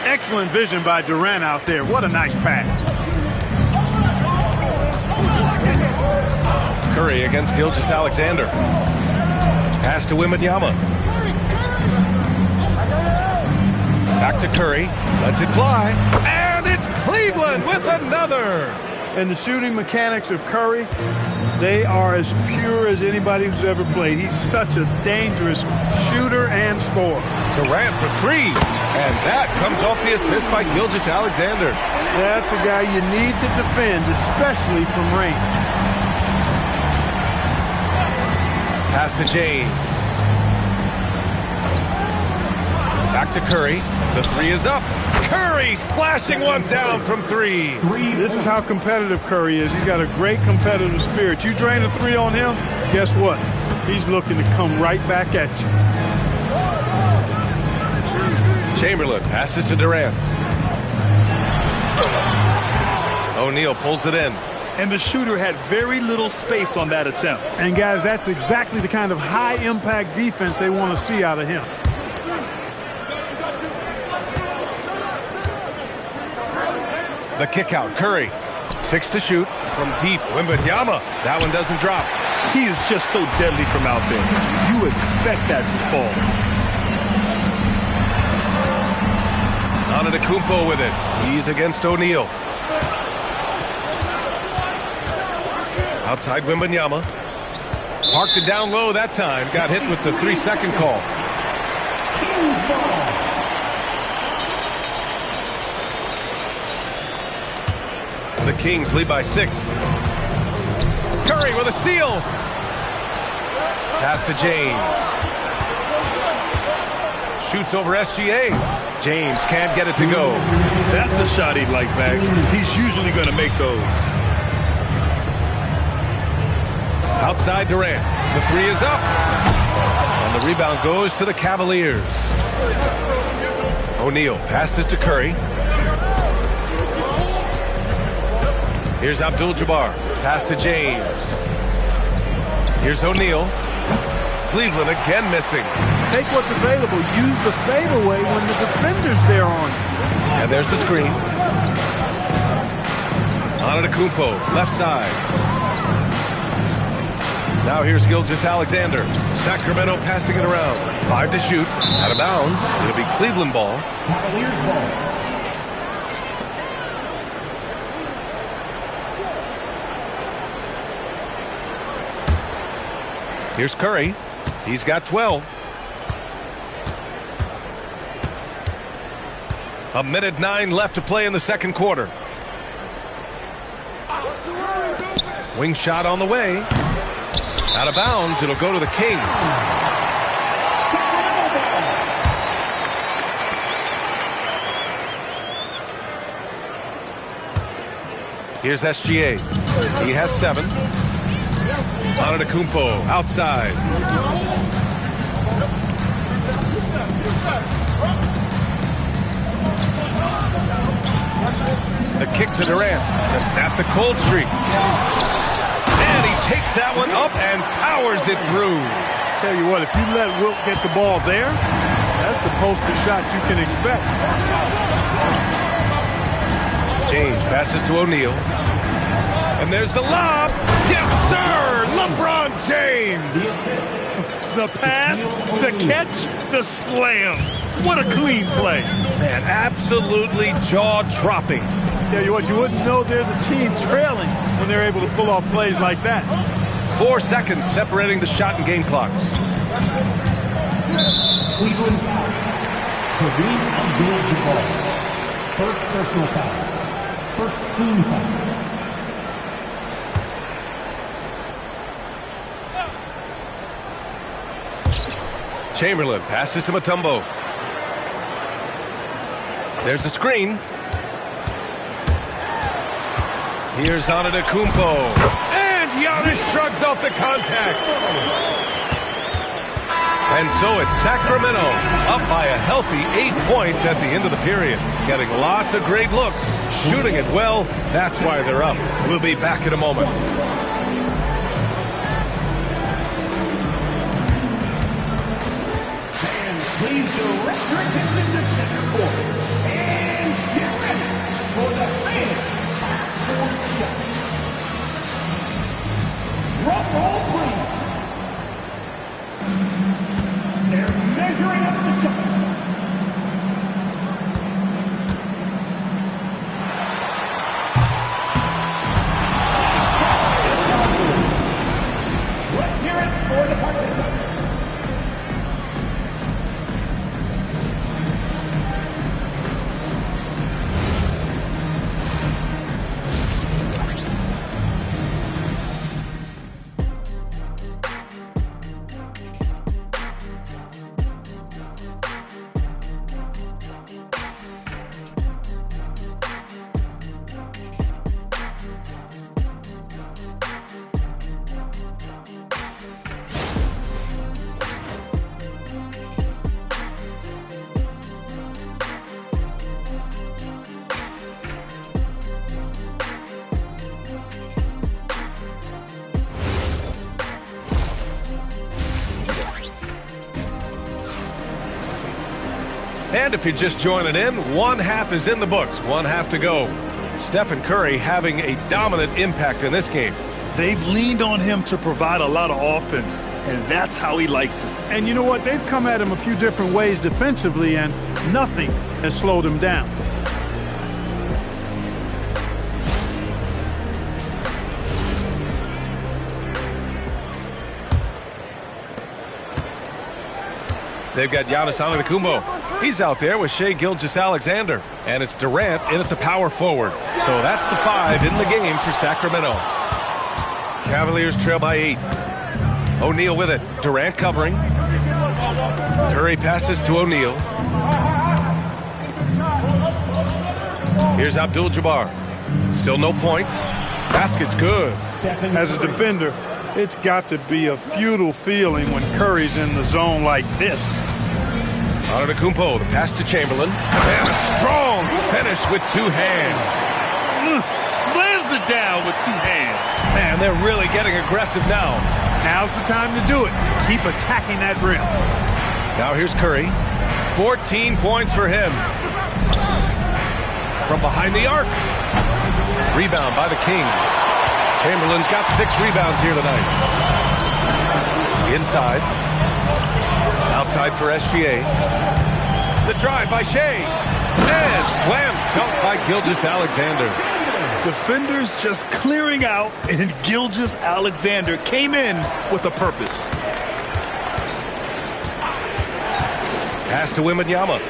Excellent vision by Durant out there. What a nice pass. Curry against Gilgeous-Alexander. Pass to Wembanyama. Back to Curry. Lets it fly. And it's Cleveland with another. And the shooting mechanics of Curry, they are as pure as anybody who's ever played. He's such a dangerous shooter and scorer. Durant for 3. And that comes off the assist by Gilgeous-Alexander. That's a guy you need to defend, especially from range. Pass to James. Back to Curry. The 3 is up. Curry splashing one down from 3. This is how competitive Curry is. He's got a great competitive spirit. You drain a 3 on him, guess what? He's looking to come right back at you. Chamberlain passes to Durant. O'Neal pulls it in. And the shooter had very little space on that attempt. And guys, that's exactly the kind of high-impact defense they want to see out of him. The kick out, Curry. 6 to shoot from deep. Wembanyama. That one doesn't drop. He is just so deadly from out there. You expect that to fall. Antetokounmpo with it. He's against O'Neal. Outside Wembanyama. Parked it down low that time. Got hit with the 3-second call. The Kings lead by 6. Curry with a steal. Pass to James. Shoots over SGA. James can't get it to go. That's a shot he'd like back. He's usually going to make those. Outside Durant. The 3 is up. And the rebound goes to the Cavaliers. O'Neal passes to Curry. Here's Abdul-Jabbar. Pass to James. Here's O'Neal. Cleveland again missing. Take what's available. Use the fadeaway when the defender's there on you. And there's the screen. Antetokounmpo, left side. Now here's Gilgeous-Alexander. Sacramento passing it around. 5 to shoot. Out of bounds. It'll be Cleveland ball. Cavaliers ball. Here's Curry. He's got 12. 1:09 left to play in the second quarter. Wing shot on the way. Out of bounds. It'll go to the Kings. Here's SGA. He has 7. Antetokounmpo outside. The kick to Durant to snap the cold streak. And he takes that one up and powers it through. Tell you what, if you let Wilt get the ball there, that's the poster shot you can expect. James passes to O'Neal. And there's the lob. Yes, sir! LeBron James! The pass, the catch, the slam. What a clean play. Man, absolutely jaw-dropping. Tell you what, you wouldn't know they're the team trailing when they're able to pull off plays like that. 4 seconds separating the shot and game clocks. Cleveland foul. Kareem Abdul-Jabbar. First personal foul. First team foul. Chamberlain passes to Mutombo. There's the screen. Here's Antetokounmpo. And Giannis shrugs off the contact. And so it's Sacramento up by a healthy 8 points at the end of the period. Getting lots of great looks. Shooting it well. That's why they're up. We'll be back in a moment. Please direct your attention to center court. And get ready for the fan half-court shot. Drum roll, please. They're measuring up the shot. Let's hear it for the participants. And if you're just joining in, one half is in the books. One half to go. Stephen Curry having a dominant impact in this game. They've leaned on him to provide a lot of offense, and that's how he likes it. And you know what? They've come at him a few different ways defensively, and nothing has slowed him down. They've got Giannis Antetokounmpo. He's out there with Shai Gilgeous-Alexander. And it's Durant in at the power forward. So that's the 5 in the game for Sacramento. Cavaliers trail by 8. O'Neal with it. Durant covering. Curry passes to O'Neal. Here's Abdul-Jabbar. Still no points. Basket's good. As a defender, it's got to be a futile feeling when Curry's in the zone like this. Antetokounmpo, the pass to Chamberlain. And a strong finish with 2 hands. Slams it down with 2 hands. Man, they're really getting aggressive now. Now's the time to do it. Keep attacking that rim. Now here's Curry. 14 points for him. From behind the arc. Rebound by the Kings. Chamberlain's got 6 rebounds here tonight. Inside. Outside for SGA. The drive by Shai. And slam dunk by Gilgeous-Alexander. Defenders just clearing out, and Gilgeous-Alexander came in with a purpose. Pass to Wembanyama.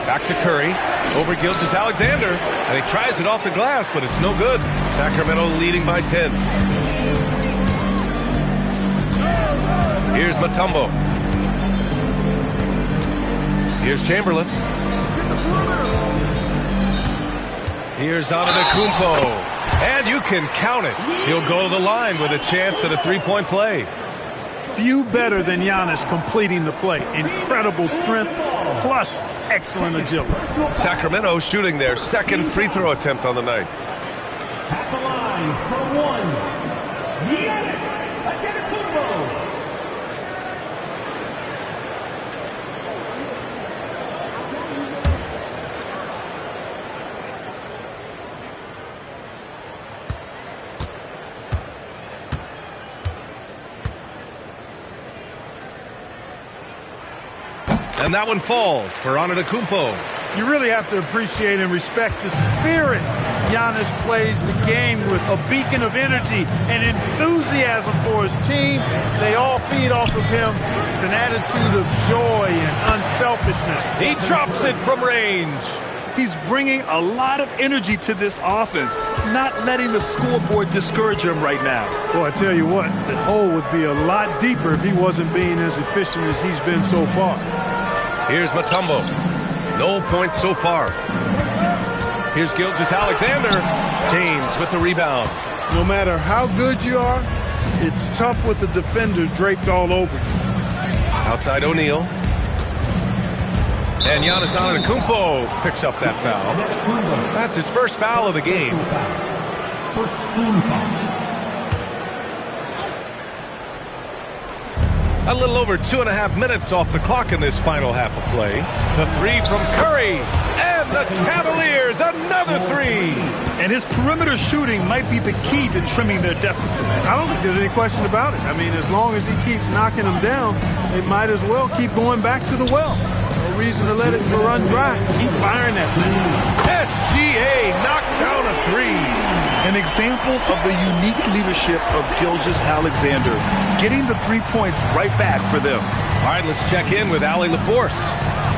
Back to Curry. Over Gilgeous-Alexander. And he tries it off the glass, but it's no good. Sacramento leading by 10. Here's Mutombo. Here's Chamberlain. Here's Antetokounmpo. And you can count it. He'll go to the line with a chance at a 3-point play. Few better than Giannis completing the play. Incredible strength, plus excellent agility. Sacramento shooting their 2nd free throw attempt on the night. At the line for 1, Giannis Antetokounmpo. And that one falls for Antetokounmpo. You really have to appreciate and respect the spirit Giannis plays the game with, a beacon of energy and enthusiasm for his team. They all feed off of him with an attitude of joy and unselfishness. He drops it from range. He's bringing a lot of energy to this offense, not letting the scoreboard discourage him right now. Well, I tell you what, the hole would be a lot deeper if he wasn't being as efficient as he's been so far. Here's Mutombo. No points so far. Here's Gilgeous-Alexander. James with the rebound. No matter how good you are, it's tough with the defender draped all over you. Outside O'Neal. And Giannis Antetokounmpo picks up that foul. That's his first foul of the game. First team foul. A little over 2.5 minutes off the clock in this final half of play. The 3 from Curry. And the Cavaliers, another 3. And his perimeter shooting might be the key to trimming their deficit. I don't think there's any question about it. I mean, as long as he keeps knocking them down, they might as well keep going back to the well. No reason to let it run dry. Keep firing that thing. SGA knocks down a 3. An example of the unique leadership of Gilgeous-Alexander, getting the 3 points right back for them. All right, let's check in with Allie LaForce.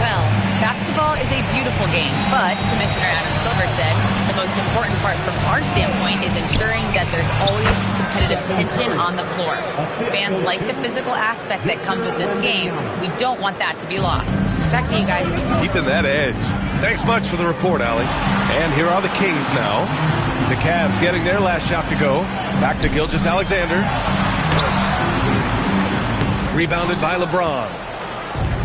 Well, basketball is a beautiful game, but Commissioner Adam Silver said the most important part from our standpoint is ensuring that there's always competitive tension on the floor. Fans like the physical aspect that comes with this game. We don't want that to be lost. Back to you guys. Keeping that edge. Thanks much for the report, Allie. And here are the Kings now. The Cavs getting their last shot to go. Back to Gilgeous-Alexander. Rebounded by LeBron.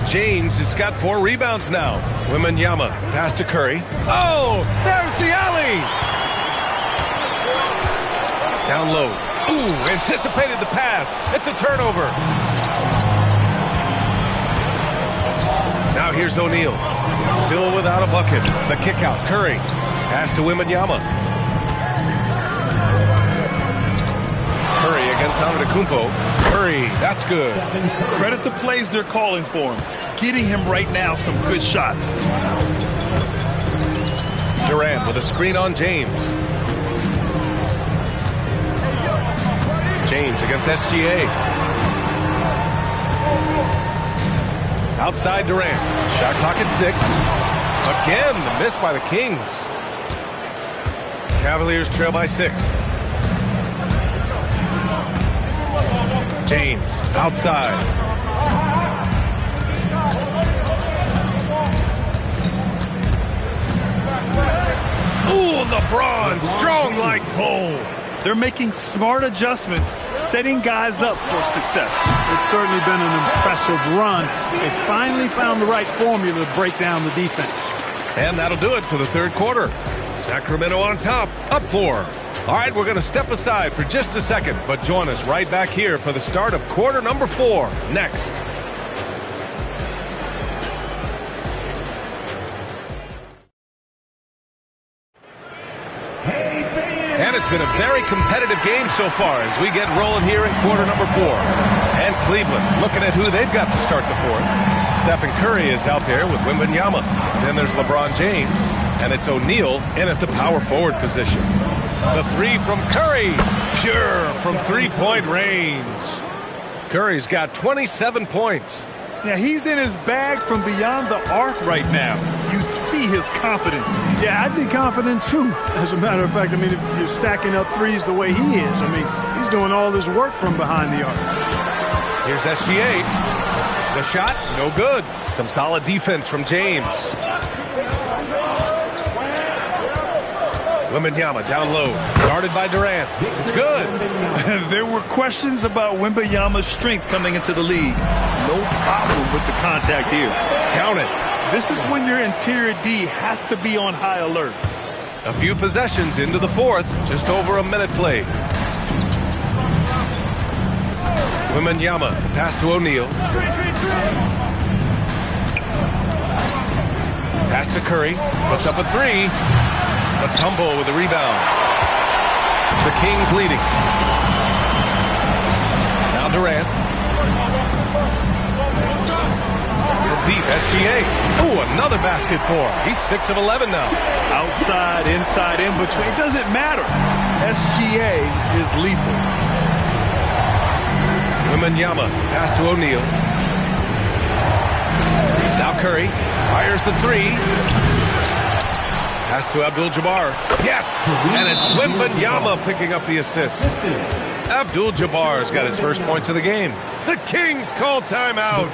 James has got 4 rebounds now. Wembanyama, pass to Curry. Oh, there's the alley! Down low. Ooh, anticipated the pass. It's a turnover. Now here's O'Neal. Still without a bucket. The kick out. Curry. Pass to Wembanyama. Curry against Antetokounmpo. Curry. That's good. Credit the plays they're calling for him. Getting him right now some good shots. Durant with a screen on James. James against SGA. Outside Durant. Shot clock at 6. Again, the miss by the Kings. Cavaliers trail by 6. James outside. Ooh, LeBron, strong like bull. They're making smart adjustments, setting guys up for success. It's certainly been an impressive run. They finally found the right formula to break down the defense. And that'll do it for the third quarter. Sacramento on top, up 4. All right, we're going to step aside for just a second, but join us right back here for the start of quarter number 4 next. And it's been a very competitive game so far as we get rolling here in quarter number 4. And Cleveland looking at who they've got to start the 4th. Stephen Curry is out there with Wembanyama. Then there's LeBron James. And it's O'Neal in at the power forward position. The 3 from Curry. Pure from three-point range. Curry's got 27 points. Yeah, he's in his bag from beyond the arc right now. You see his confidence. Yeah, I'd be confident too. As a matter of fact, I mean, if you're stacking up threes the way he is, I mean, he's doing all this work from behind the arc. Here's SGA. The shot, no good. Some solid defense from James. Wembanyama down low, guarded by Durant. It's good. There were questions about Wembanyama's strength coming into the league. No problem with the contact here. Count it. This is when your interior D has to be on high alert. A few possessions into the 4th, just over a minute played. Wembanyama, pass to O'Neal. Pass to Curry, puts up a 3. A tumble with the rebound. The Kings leading. Now Durant. Deep SGA. Ooh, another basket for him. He's 6 of 11 now. Outside, inside, in between. It doesn't matter. SGA is lethal. Wembanyama, pass to O'Neal. Now Curry fires the 3. Pass to Abdul-Jabbar. Yes! And it's Wembanyama picking up the assist. Abdul-Jabbar's got his first points of the game. The Kings call timeout.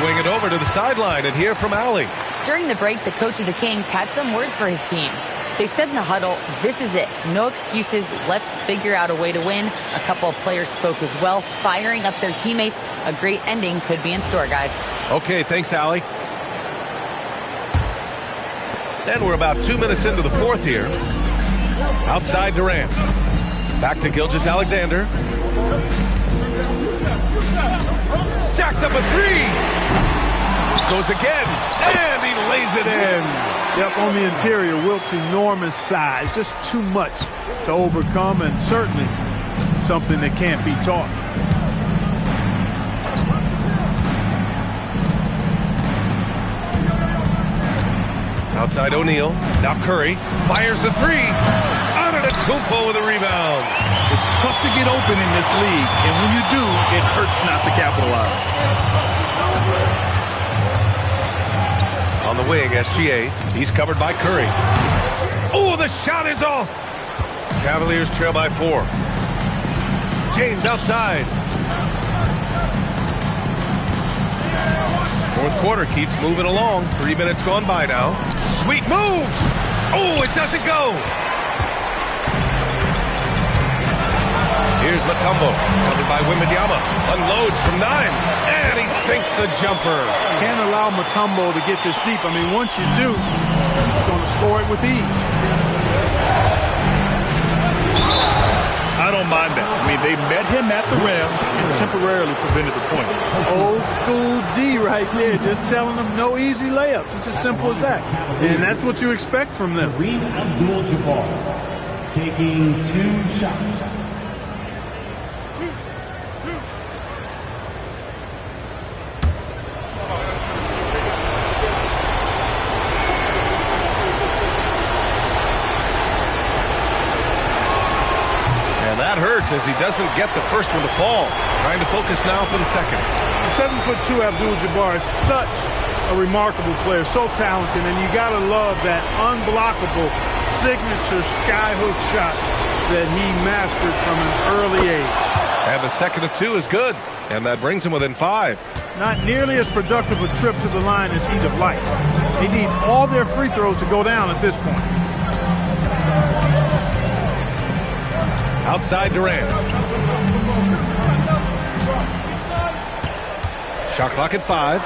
Swing it over to the sideline and hear from Allie. During the break, the coach of the Kings had some words for his team. They said in the huddle, this is it. No excuses. Let's figure out a way to win. A couple of players spoke as well, firing up their teammates. A great ending could be in store, guys. Okay, thanks, Allie. And we're about 2 minutes into the 4th here. Outside Durant. Back to Gilgeous-Alexander. Jacks up a 3. Goes again, and he lays it in. Yep, on the interior, Wilt's enormous size. Just too much to overcome, and certainly something that can't be taught. Outside O'Neal. Now Curry fires the three. Antetokounmpo with a rebound. It's tough to get open in this league, and when you do, it hurts not to capitalize. On the wing, SGA. He's covered by Curry. Oh, the shot is off. Cavaliers trail by 4. James outside. Fourth quarter keeps moving along. 3 minutes gone by now. Sweet move. Oh, it doesn't go. Here's Mutombo, covered by Wembanyama. Unloads from 9, and he sinks the jumper. Can't allow Mutombo to get this deep. I mean, once you do, he's going to score it with ease. I don't mind that. I mean, they met him at the rim and temporarily prevented the point. Old school D right there, just telling them no easy layups. It's as simple as that. And that's what you expect from them. Kareem Abdul-Jabbar taking 2 shots. As he doesn't get the first one to fall. Trying to focus now for the second. 7'2" Abdul-Jabbar is such a remarkable player, so talented, and you gotta love that unblockable signature skyhook shot that he mastered from an early age. And the second of 2 is good, and that brings him within 5. Not nearly as productive a trip to the line as he'd have liked. They need all their free throws to go down at this point. Outside Durant. Shot clock at 5.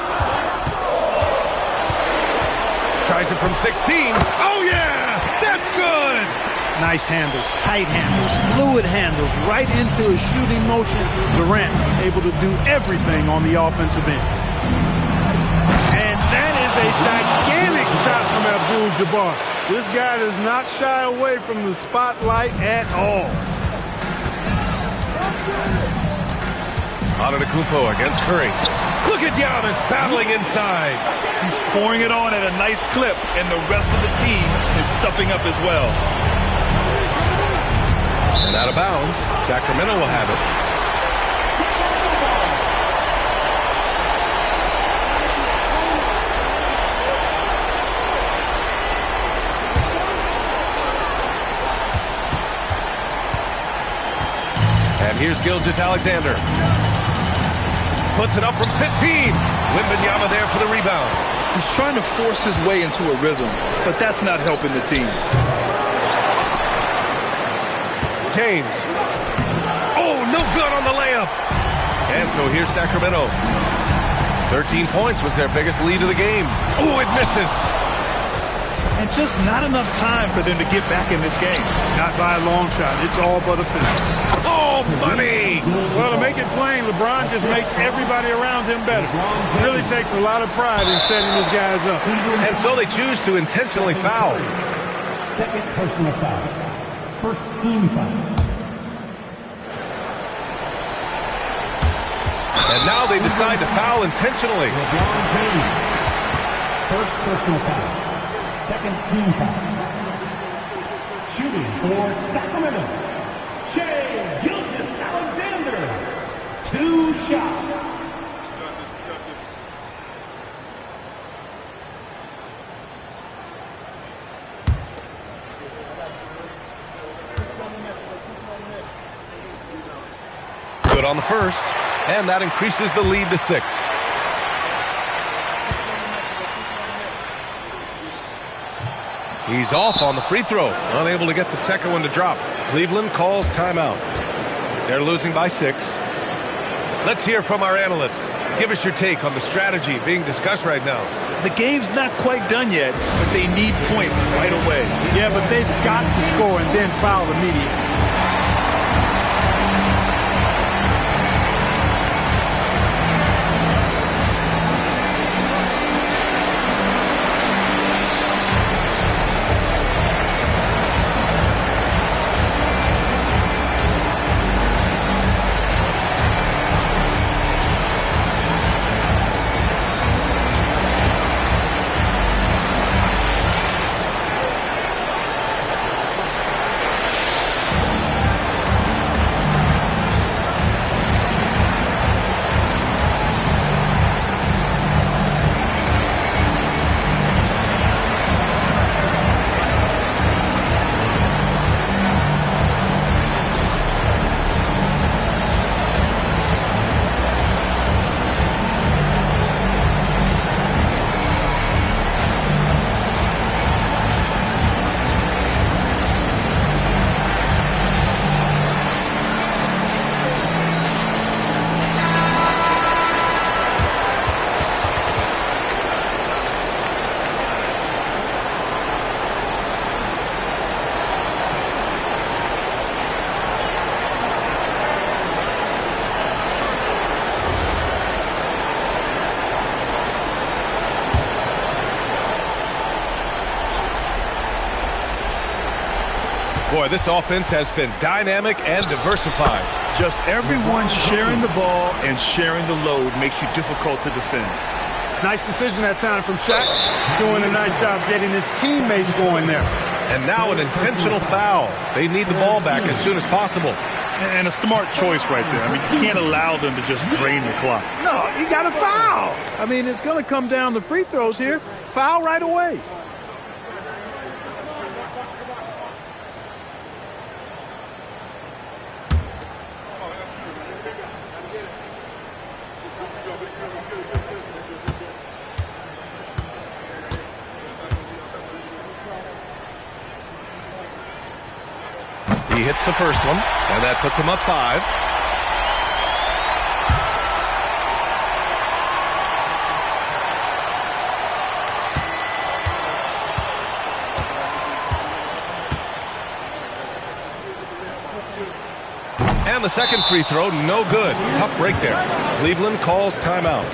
Tries it from 16. Oh, yeah! That's good! Nice handles, tight handles, fluid handles, right into a shooting motion. Durant able to do everything on the offensive end. And that is a gigantic shot from Abdul-Jabbar. This guy does not shy away from the spotlight at all. Antetokounmpo against Curry. Look at Giannis battling inside. He's pouring it on at a nice clip, and the rest of the team is stepping up as well. And out of bounds, Sacramento will have it. And here's Gilgeous-Alexander. Puts it up from 15. Wembanyama there for the rebound. He's trying to force his way into a rhythm, but that's not helping the team. James. Oh, no good on the layup. And so here's Sacramento. 13 points was their biggest lead of the game. Oh, it misses. And just not enough time for them to get back in this game. Not by a long shot. It's all but a finish. Oh, money! Well, to make it plain, LeBron just makes everybody around him better. Really takes a lot of pride in setting his guys up. And so they choose to intentionally foul. Second personal foul. First team foul. And now they decide to foul intentionally. LeBron James. First personal foul. Second team foul. Shooting for Sacramento, Shai Gilgeous-Alexander. 2 shots. Good on the first, and that increases the lead to 6. He's off on the free throw, unable to get the second one to drop. Cleveland calls timeout. They're losing by 6. Let's hear from our analyst. Give us your take on the strategy being discussed right now. The game's not quite done yet, but they need points right away. Yeah, but they've got to score and then foul immediately. Boy, this offense has been dynamic and diversified. Just everyone sharing the ball and sharing the load makes you difficult to defend. Nice decision that time from Shaq. Doing a nice job getting his teammates going there. And now an intentional foul. They need the ball back as soon as possible. And a smart choice right there. I mean, you can't allow them to just drain the clock. No, you got to foul. I mean, it's going to come down to free throws here. Foul right away. He hits the first one, and that puts him up 5. And the second free throw, no good. Tough break there. Cleveland calls timeout.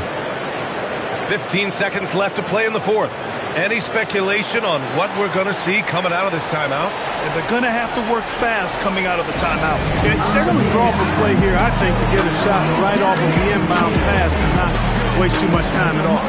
15 seconds left to play in the fourth. Any speculation on what we're going to see coming out of this timeout? And they're going to have to work fast coming out of the timeout. They're going to draw up a play here, I think, to get a shot right off of the inbound pass and not waste too much time at all.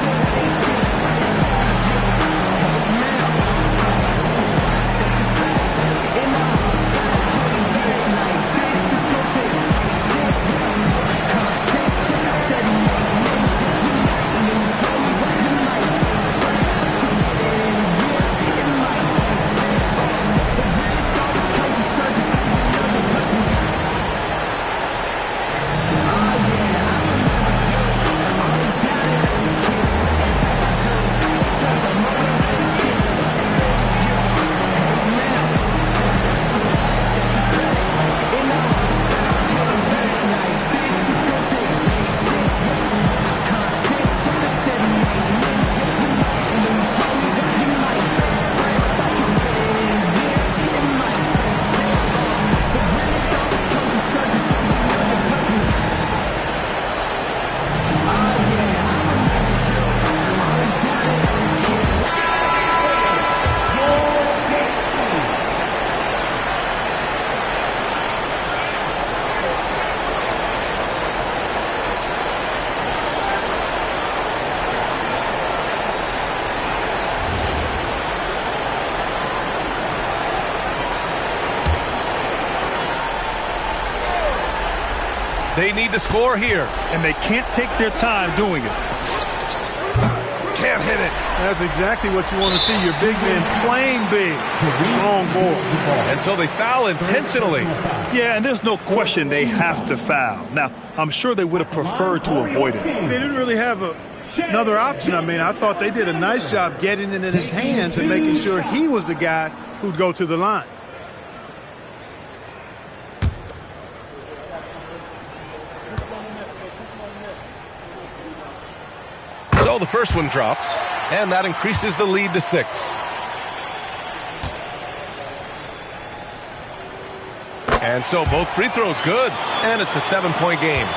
They need to score here. And they can't take their time doing it. Can't hit it. That's exactly what you want to see. Your big men playing big. Wrong ball. And so they foul intentionally. Yeah, and there's no question they have to foul. Now, I'm sure they would have preferred to avoid it. They didn't really have another option. I mean, I thought they did a nice job getting it in his hands and making sure he was the guy who'd go to the line. So the first one drops, and that increases the lead to 6. And so both free throws good, and it's a 7-point game.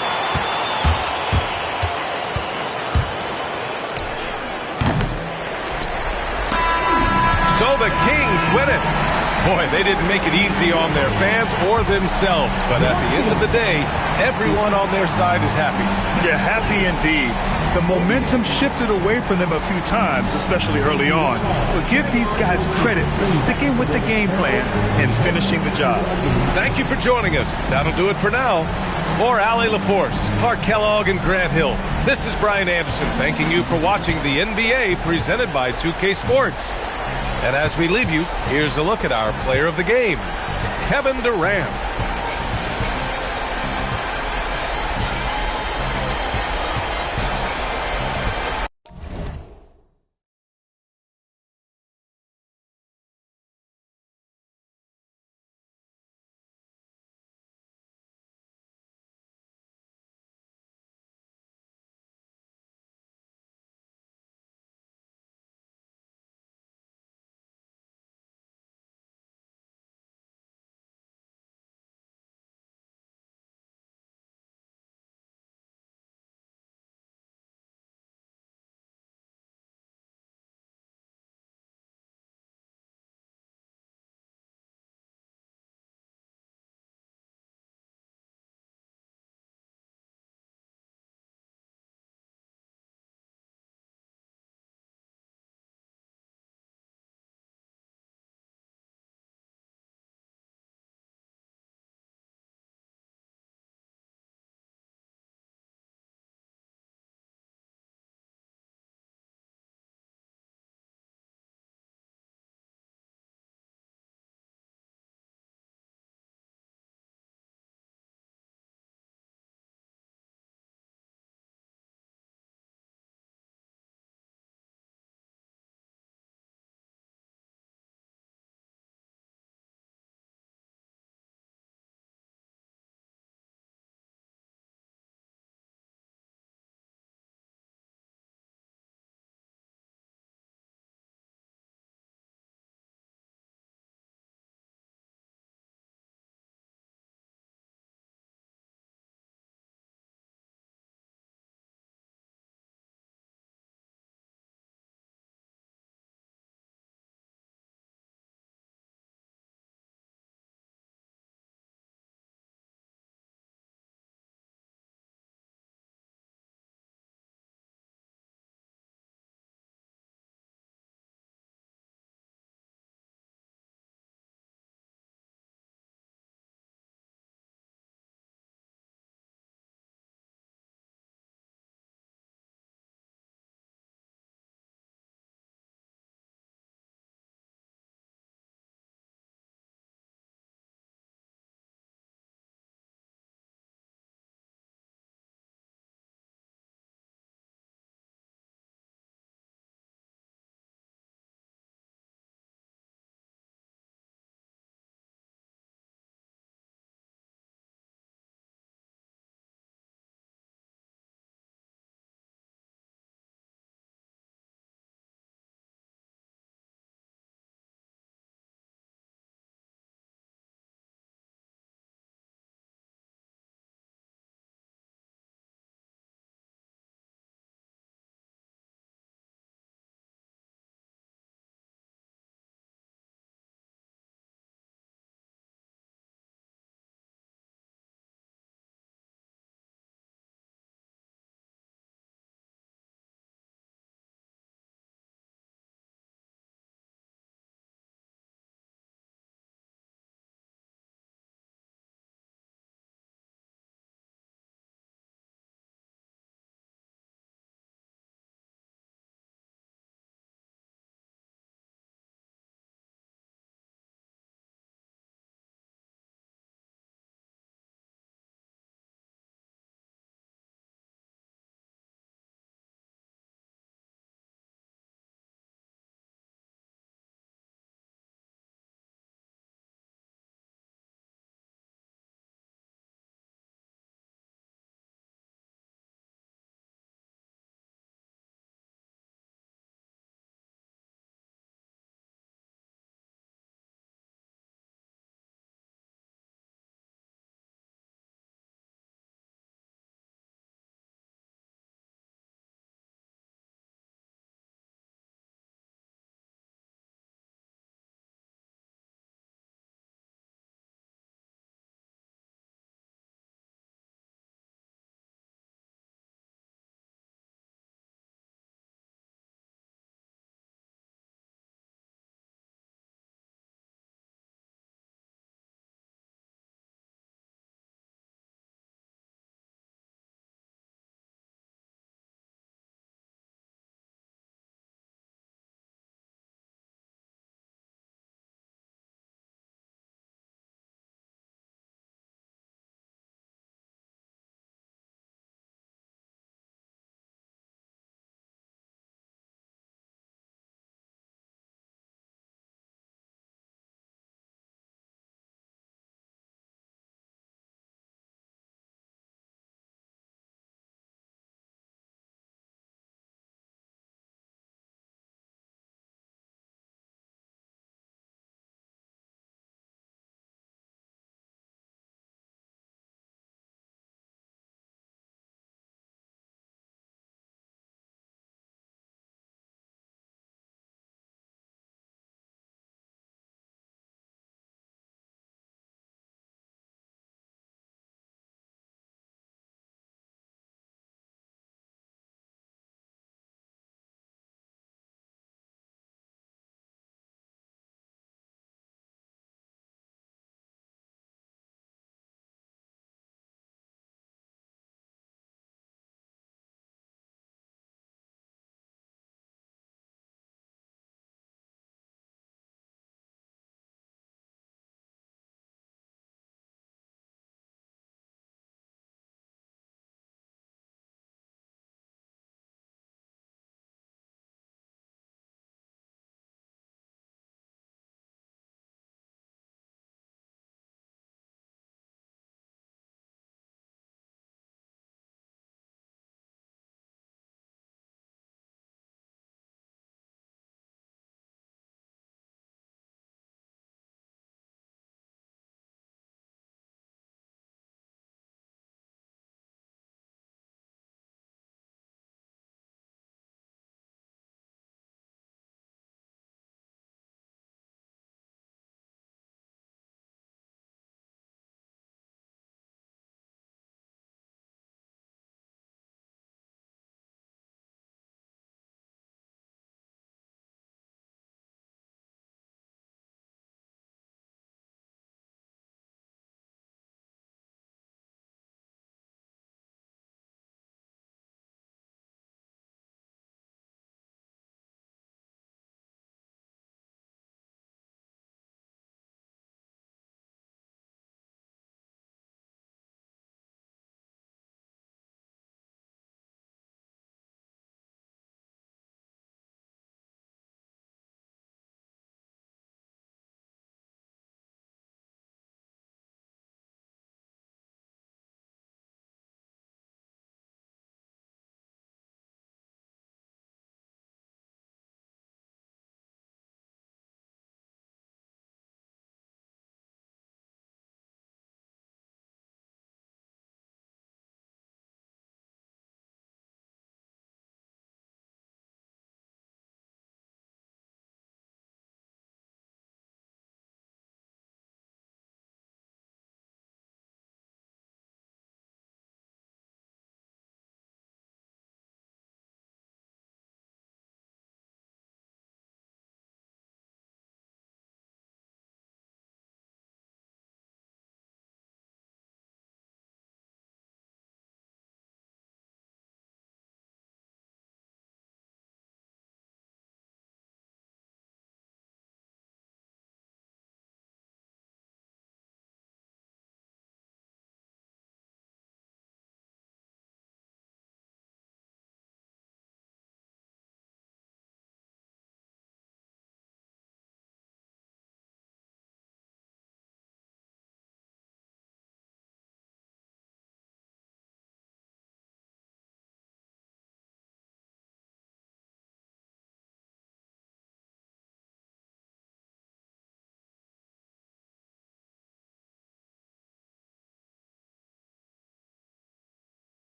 So the Kings win it. Boy, they didn't make it easy on their fans or themselves, but at the end of the day, everyone on their side is happy. Yeah, happy indeed. The momentum shifted away from them a few times, especially early on. But give these guys credit for sticking with the game plan and finishing the job. Thank you for joining us. That'll do it for now. For Allie LaForce, Clark Kellogg, and Grant Hill, this is Brian Anderson thanking you for watching the NBA presented by 2K Sports. And as we leave you, here's a look at our player of the game, Kevin Durant.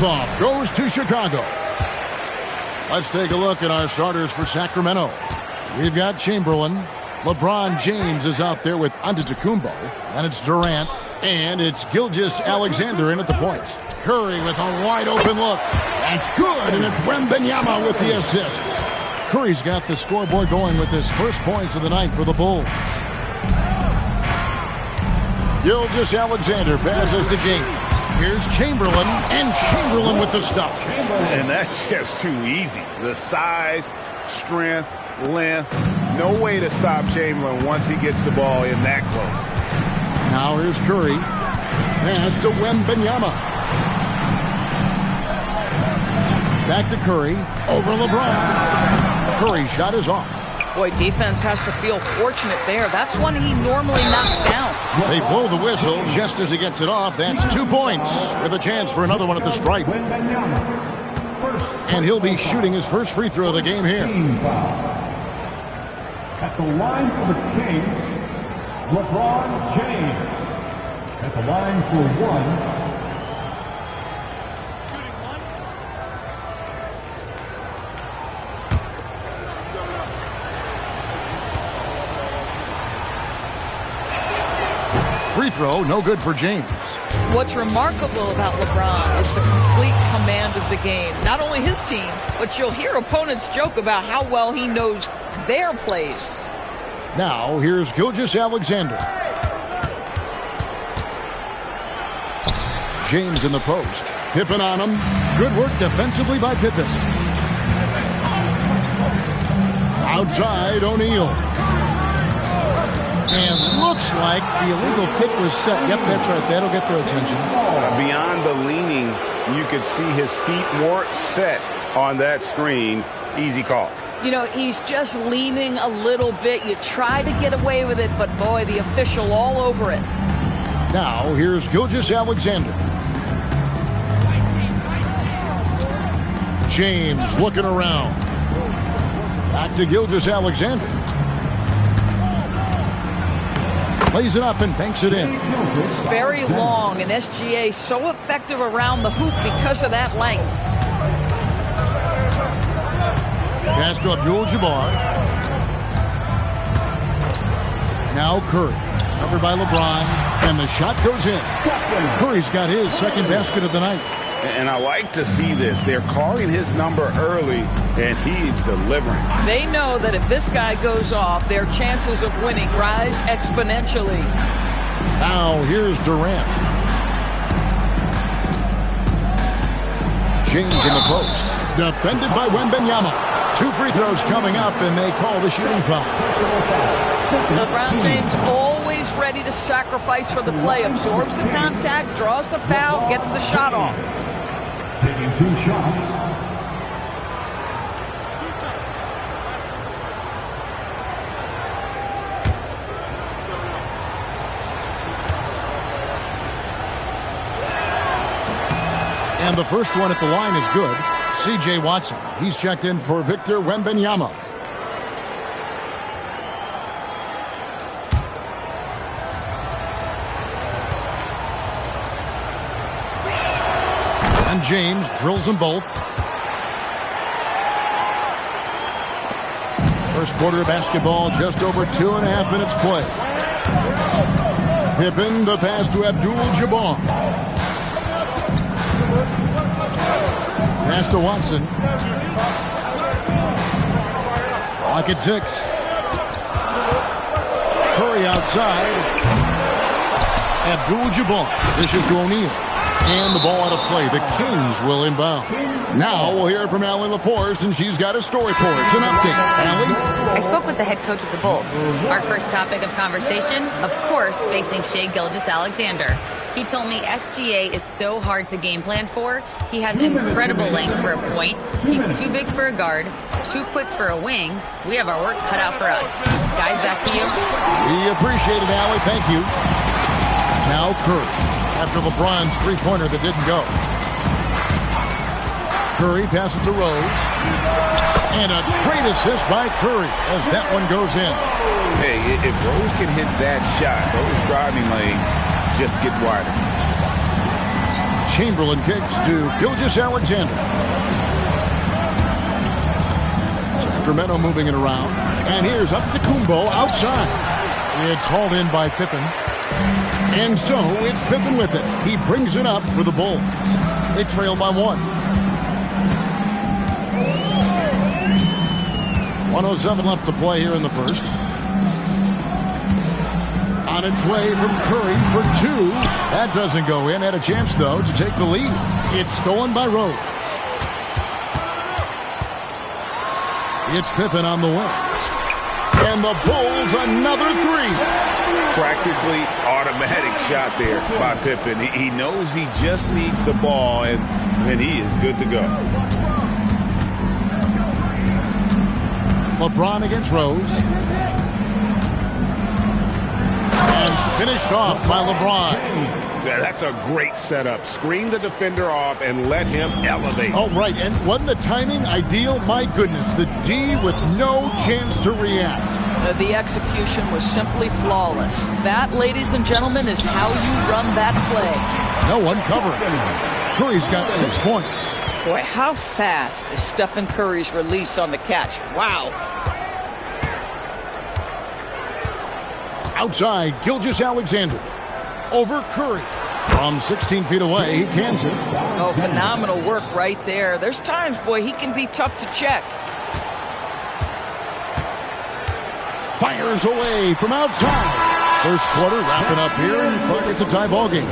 tip-off goes to Chicago. Let's take a look at our starters for Sacramento. We've got Chamberlain. LeBron James is out there with Antetokounmpo. And it's Durant. And it's Gilgeous-Alexander in at the point. Curry with a wide-open look. That's good, and it's Wembanyama with the assist. Curry's got the scoreboard going with his first points of the night for the Bulls. Gilgeous-Alexander passes to James. Here's Chamberlain, and Chamberlain with the stuff. And that's just too easy. The size, strength, length, no way to stop Chamberlain once he gets the ball in that close. Now here's Curry. Pass to Wembanyama. Back to Curry. Over LeBron. Curry's shot is off. Boy, defense has to feel fortunate there. That's one he normally knocks down. They blow the whistle just as he gets it off. That's 2 points with a chance for another one at the stripe. And he'll be shooting his first free throw of the game here. At the line for the Kings, LeBron James. At the line for one. Free throw, no good for James. What's remarkable about LeBron is the complete command of the game. Not only his team, but you'll hear opponents joke about how well he knows their plays. Now, here's Gilgeous-Alexander. James in the post. Pippen on him. Good work defensively by Pippen. Outside, O'Neal. And looks like the illegal kick was set. Yep, that's right. That'll get their attention. Beyond the leaning, you could see his feet more set on that screen. Easy call. You know, he's just leaning a little bit. You try to get away with it, but boy, the official all over it. Now, here's Gilgeous-Alexander. James looking around. Back to Gilgeous-Alexander. Plays it up and banks it in. It's very long, and SGA so effective around the hoop because of that length. Pass to Abdul-Jabbar. Now Curry. Covered by LeBron. And the shot goes in. Curry's got his second basket of the night. And I like to see this. They're calling his number early, and he's delivering. They know that if this guy goes off, their chances of winning rise exponentially. Now here's Durant. James in the post. Defended by Wembanyama. 2 free throws coming up, and they call the shooting foul. LeBron James always ready to sacrifice for the play. Absorbs the contact, draws the foul, gets the shot off. Taking 2 shots. And the first one at the line is good. C.J. Watson. He's checked in for Victor Wembanyama. And James drills them both. First quarter of basketball, just over 2.5 minutes play. Pippen, the pass to Abdul-Jabbar. Pass to Watson. Clock at 6. Curry outside. Abdul-Jabbar. Dishes to O'Neal. And the ball out of play. The Kings will inbound. Now we'll hear from Allie LaForce, and she's got a story for us. An update. Allie? I spoke with the head coach of the Bulls. Our first topic of conversation, of course, facing Shai Gilgeous-Alexander. He told me SGA is so hard to game plan for. He has incredible length for a point. He's too big for a guard, too quick for a wing. We have our work cut out for us. Guys, back to you. We appreciate it, Allie. Thank you. Now Curry, after LeBron's three-pointer that didn't go. Curry passes to Rose. And a great assist by Curry as that one goes in. Hey, if Rose can hit that shot, those driving lanes just get wider. Chamberlain kicks to Gilgeous-Alexander. Sacramento moving it around. And here's Antetokounmpo outside. It's hauled in by Pippen. And so it's Pippen with it. He brings it up for the Bulls. They trail by 1. 1:07 left to play here in the first. On its way from Curry for 2. That doesn't go in. Had a chance, though, to take the lead. It's stolen by Rose. It's Pippen on the wing. And the Bulls another 3. Practically automatic shot there by Pippen. He knows he just needs the ball, and he is good to go. LeBron against Rose. And finished off by LeBron. Yeah, that's a great setup. Screen the defender off and let him elevate. Oh, right. And wasn't the timing ideal? My goodness. The D with no chance to react. The execution was simply flawless. That, ladies and gentlemen, is how you run that play. No one covering. Curry's got 6 points. Boy, how fast is Stephen Curry's release on the catch? Wow. Outside, Gilgeous-Alexander. Over Curry. From 16 feet away, he cans it. Oh, phenomenal work right there. There's times, boy, he can be tough to check. Fires away from outside. First quarter wrapping up here, and Clark, it's a tie ball game.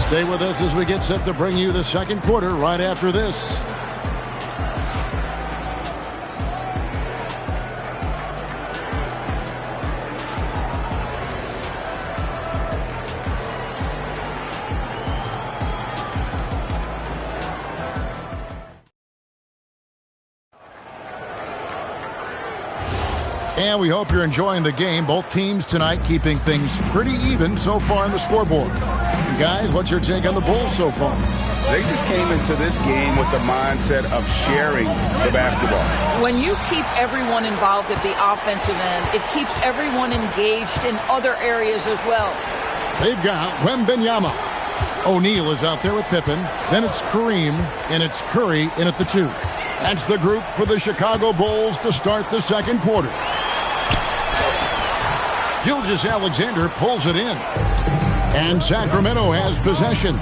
Stay with us as we get set to bring you the second quarter right after this. And we hope you're enjoying the game. Both teams tonight keeping things pretty even so far on the scoreboard. Guys, what's your take on the Bulls so far? They just came into this game with the mindset of sharing the basketball. When you keep everyone involved at the offensive end, it keeps everyone engaged in other areas as well. They've got Wembanyama. O'Neal is out there with Pippen. Then it's Kareem, and it's Curry in at the 2. That's the group for the Chicago Bulls to start the second quarter. Gilgeous-Alexander pulls it in. And Sacramento has possession.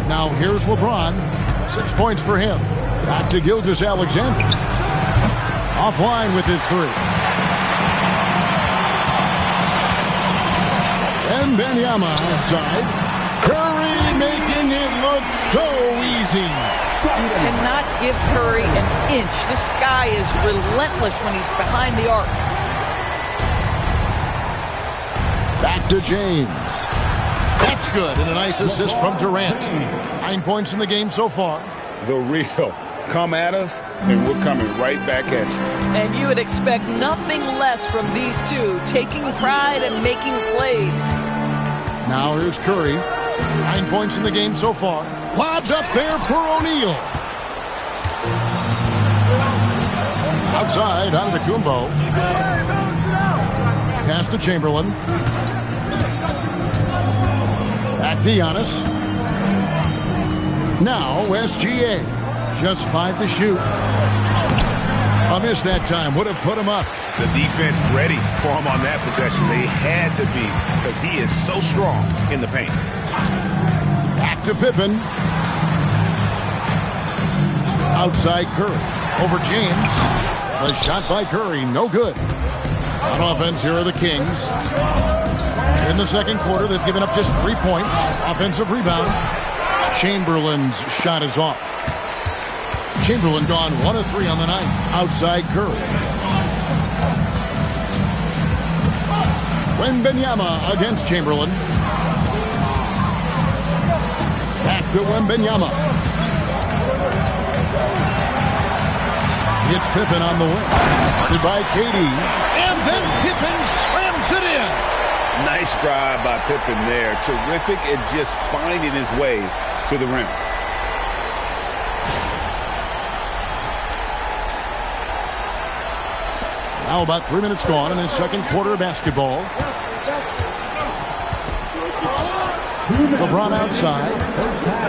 Now here's LeBron. 6 points for him. Back to Gilgeous-Alexander. Offline with his 3. And Wembanyama outside. Curry making it look so easy. You cannot give Curry an inch. This guy is relentless when he's behind the arc. Back to James. That's good. And a nice assist from Durant. 9 points in the game so far. The real. Come at us, and we're coming right back at you. And you would expect nothing less from these two, taking pride and making plays. Now here's Curry. 9 points in the game so far. Lobbed up there for O'Neal. Outside, Antetokounmpo. Pass to Chamberlain. Back to Giannis. Now SGA. Just 5 to shoot. A miss that time. Would have put him up. The defense ready for him on that possession. They had to be because he is so strong in the paint. Back to Pippen. Outside Curry. Over James. The shot by Curry. No good. On offense, here are the Kings. In the second quarter, they've given up just 3 points. Offensive rebound. Chamberlain's shot is off. Chamberlain gone 1 of 3 on the night. Outside Curry. Wembanyama against Chamberlain. Back to Wembanyama. It's Pippen on the wing. Guarded by KD. And then Pippen slams it in. Nice drive by Pippen there. Terrific at just finding his way to the rim. Now about 3 minutes gone in his second quarter of basketball. LeBron outside.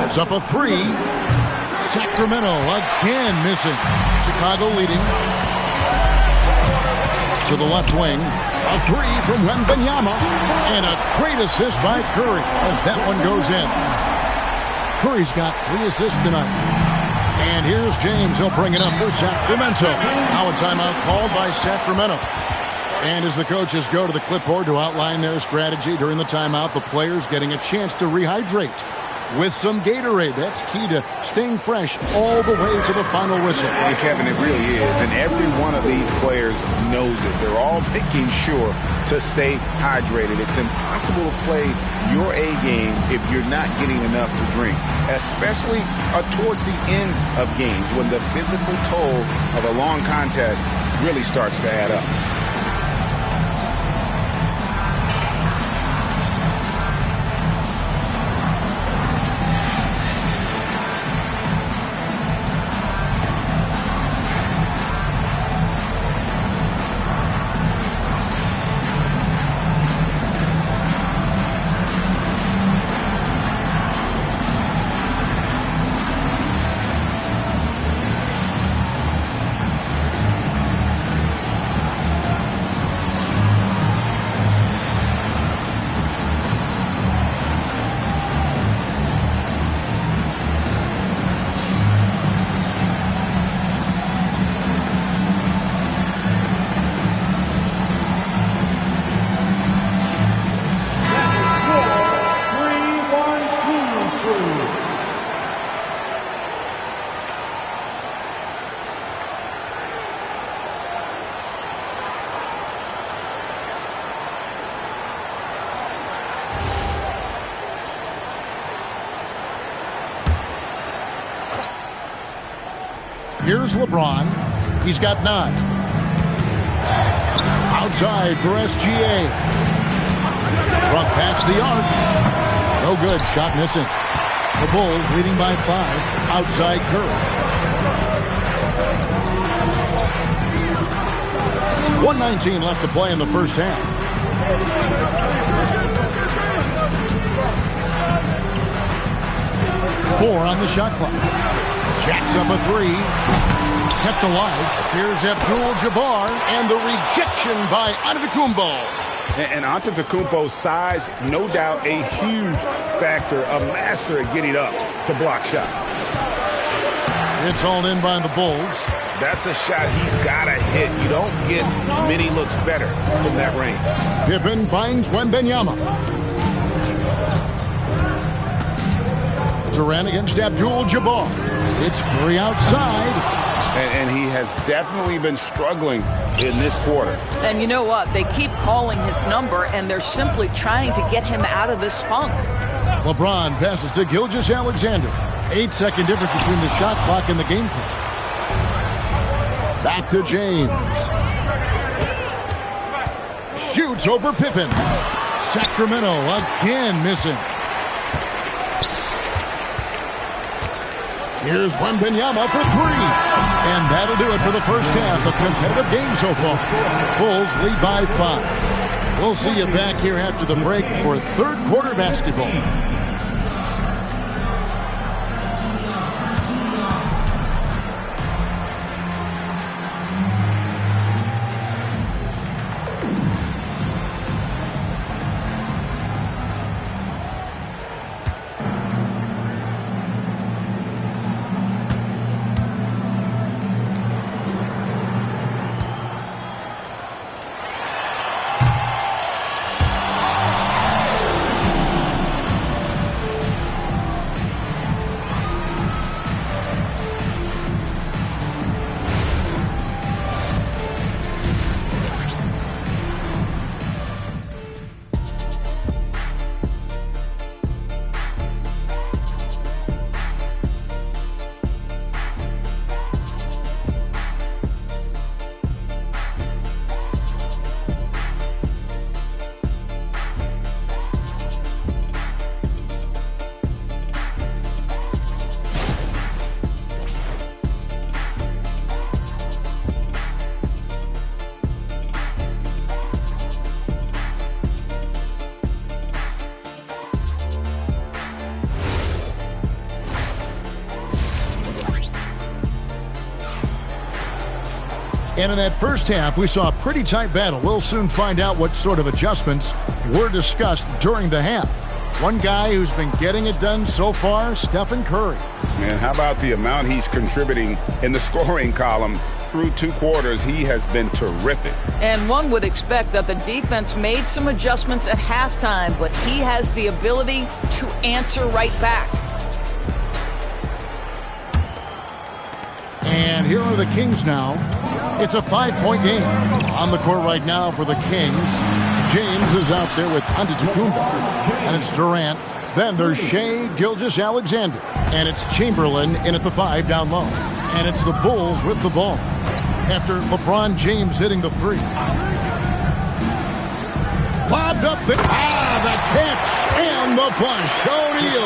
It's up a three. Sacramento again missing. Chicago leading. To the left wing. A three from Wembanyama. And a great assist by Curry as that one goes in. Curry's got 3 assists tonight. And here's James. He'll bring it up for Sacramento. Now a timeout called by Sacramento. And as the coaches go to the clipboard to outline their strategy during the timeout, the players getting a chance to rehydrate with some Gatorade. That's key to staying fresh all the way to the final whistle. And Kevin, it really is. And every one of these players knows it. They're all making sure to stay hydrated. It's impossible to play your A game if you're not getting enough to drink, especially towards the end of games when the physical toll of a long contest really starts to add up. Here's LeBron. He's got 9. Outside for SGA. Front past the arc. No good. Shot missing. The Bulls leading by 5. Outside Curry. 1:19 left to play in the first half. Four on the shot clock. Jacks up a 3. Kept alive. Here's Abdul-Jabbar. And the rejection by Antetokounmpo. And Antetokounmpo's size, no doubt a huge factor, a master at getting up to block shots. It's hauled in by the Bulls. That's a shot he's got to hit. You don't get many looks better from that range. Pippen finds Wembanyama. Durant against Abdul-Jabbar. It's Curry outside. And he has definitely been struggling in this quarter. And you know what? They keep calling his number, and they're simply trying to get him out of this funk. LeBron passes to Gilgeous-Alexander. 8-second difference between the shot clock and the game clock. Back to James. Shoots over Pippen. Sacramento again missing. Here's Wembanyama for 3. And that'll do it for the first half. A competitive game so far. Bulls lead by 5. We'll see you back here after the break for third quarter basketball. And in that first half, we saw a pretty tight battle. We'll soon find out what sort of adjustments were discussed during the half. One guy who's been getting it done so far, Stephen Curry. Man, how about the amount he's contributing in the scoring column? Through 2 quarters, he has been terrific. And one would expect that the defense made some adjustments at halftime, but he has the ability to answer right back. And here are the Kings now. It's a 5-point game. On the court right now for the Kings, James is out there with Antetokounmpo. And it's Durant. Then there's Shai Gilgeous-Alexander. And it's Chamberlain in at the 5 down low. And it's the Bulls with the ball after LeBron James hitting the 3. Lobbed up the catch and the flush. O'Neal.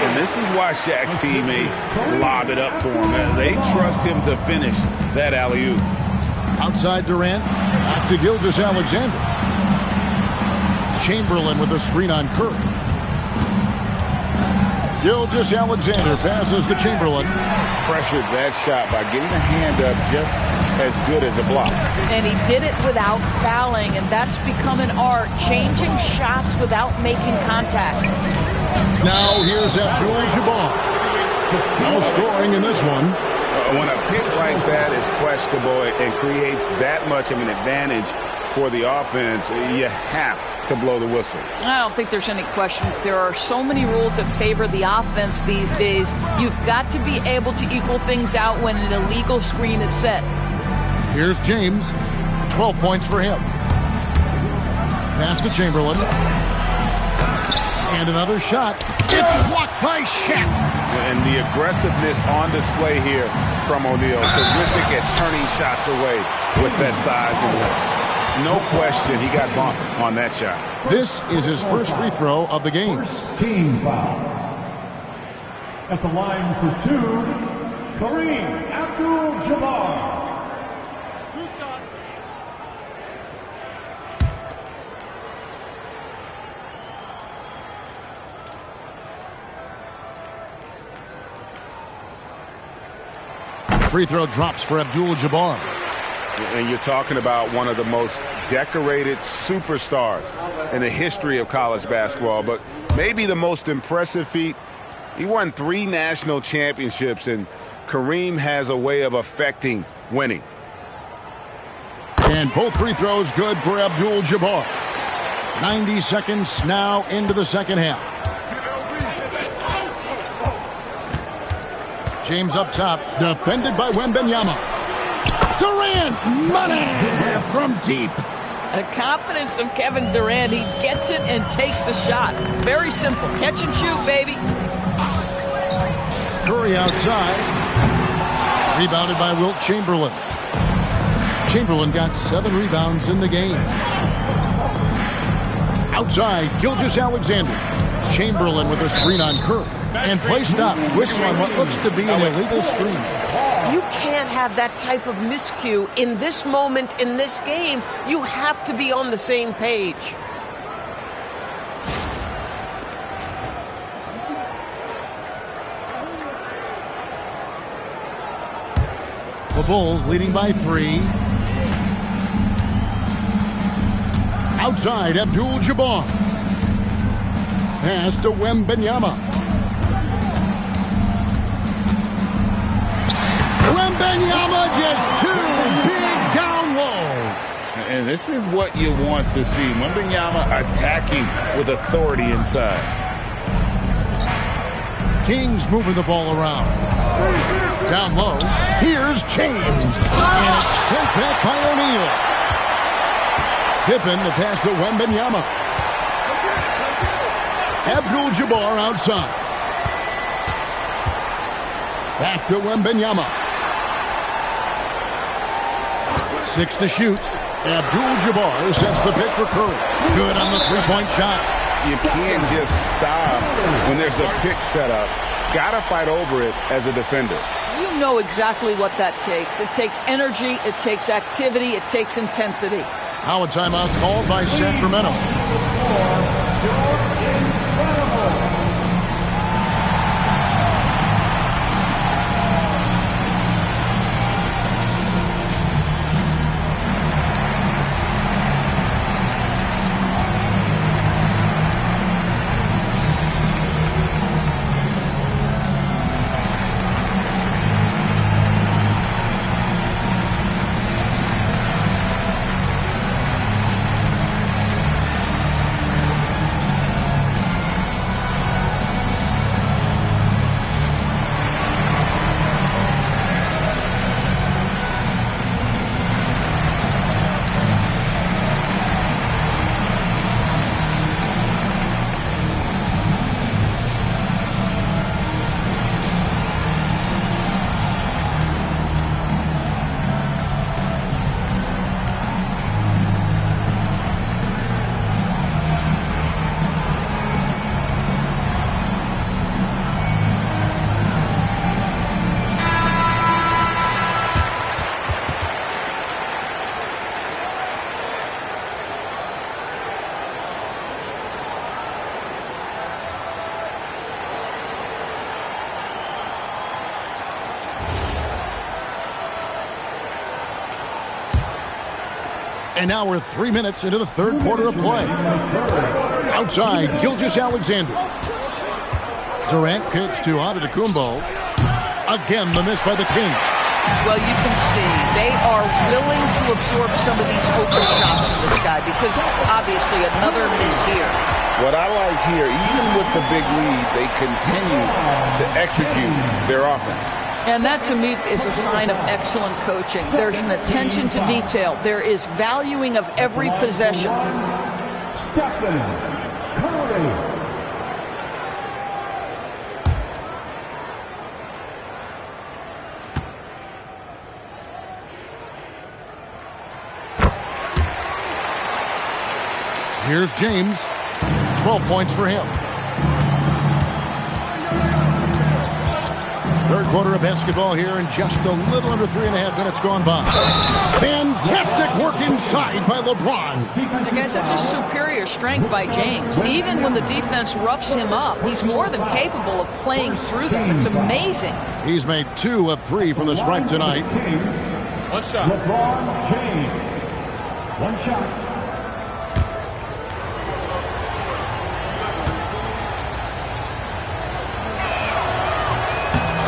And this is why Shaq's teammates lob it up for him. They trust him to finish that alley-oop. Outside Durant, back to Gilgeous-Alexander. Chamberlain with a screen on Curry. Gilgeous-Alexander passes to Chamberlain. Pressured that shot by getting a hand up just as good as a block. And he did it without fouling, and that's become an art, changing shots without making contact. Now here's Abdul-Jabbar. No scoring in this one. When a pick like that is questionable and creates that much of an advantage for the offense, you have to blow the whistle. I don't think there's any question. There are so many rules that favor the offense these days. You've got to be able to equal things out when an illegal screen is set. Here's James. 12 points for him. Pass to Chamberlain. And another shot. It's blocked by Shaq. And the aggressiveness on display here from O'Neal. Terrific at turning shots away with that size and length. No question he got bumped on that shot. This is his first free throw of the game. Team foul. At the line for 2, Kareem Abdul-Jabbar. Free throw drops for Abdul-Jabbar. And you're talking about one of the most decorated superstars in the history of college basketball, but maybe the most impressive feat. He won 3 national championships, and Kareem has a way of affecting winning. And both free throws good for Abdul-Jabbar. 90 seconds now into the second half. James up top, defended by Wembanyama. Durant, money from deep. The confidence of Kevin Durant. He gets it and takes the shot. Very simple. Catch and shoot, baby. Curry outside. Rebounded by Wilt Chamberlain. Chamberlain got 7 rebounds in the game. Outside, Gilgeous-Alexander. Chamberlain with a screen on Curry. And play stops. Whistle on what looks to be an illegal screen. You can't have that type of miscue in this moment, in this game. You have to be on the same page. The Bulls leading by 3. Outside, Abdul-Jabbar. Pass to Wembanyama. Wembanyama just too big down low. And this is what you want to see. Wembanyama attacking with authority inside. Kings moving the ball around. Down low. Here's James. And it's sent back by O'Neal. Pippen the pass to Wembanyama. Abdul-Jabbar outside. Back to Wembanyama. 6 to shoot. Abdul-Jabbar sets the pick for Curry. Good on the 3-point shot. You can't just stop when there's a pick set up. Gotta fight over it as a defender. You know exactly what that takes. It takes energy, it takes activity, it takes intensity. Now a timeout called by Sacramento. And now we're 3 minutes into the third quarter of play. Outside, Gilgeous-Alexander. Durant kicks to Antetokounmpo. Again, the miss by the Kings. Well, you can see they are willing to absorb some of these open shots from this guy because obviously another miss here. What I like here, even with the big lead, they continue to execute their offense. And that, to me, is a sign of excellent coaching. There's an attention to detail. There is valuing of every possession. Stephen Curry. Here's James. 12 points for him. Third quarter of basketball here, and just a little under 3.5 minutes gone by. Fantastic work inside by LeBron. I guess that's a superior strength by James. Even when the defense roughs him up, he's more than capable of playing through them. It's amazing. He's made 2 of 3 from the stripe tonight. One shot. LeBron James. One shot.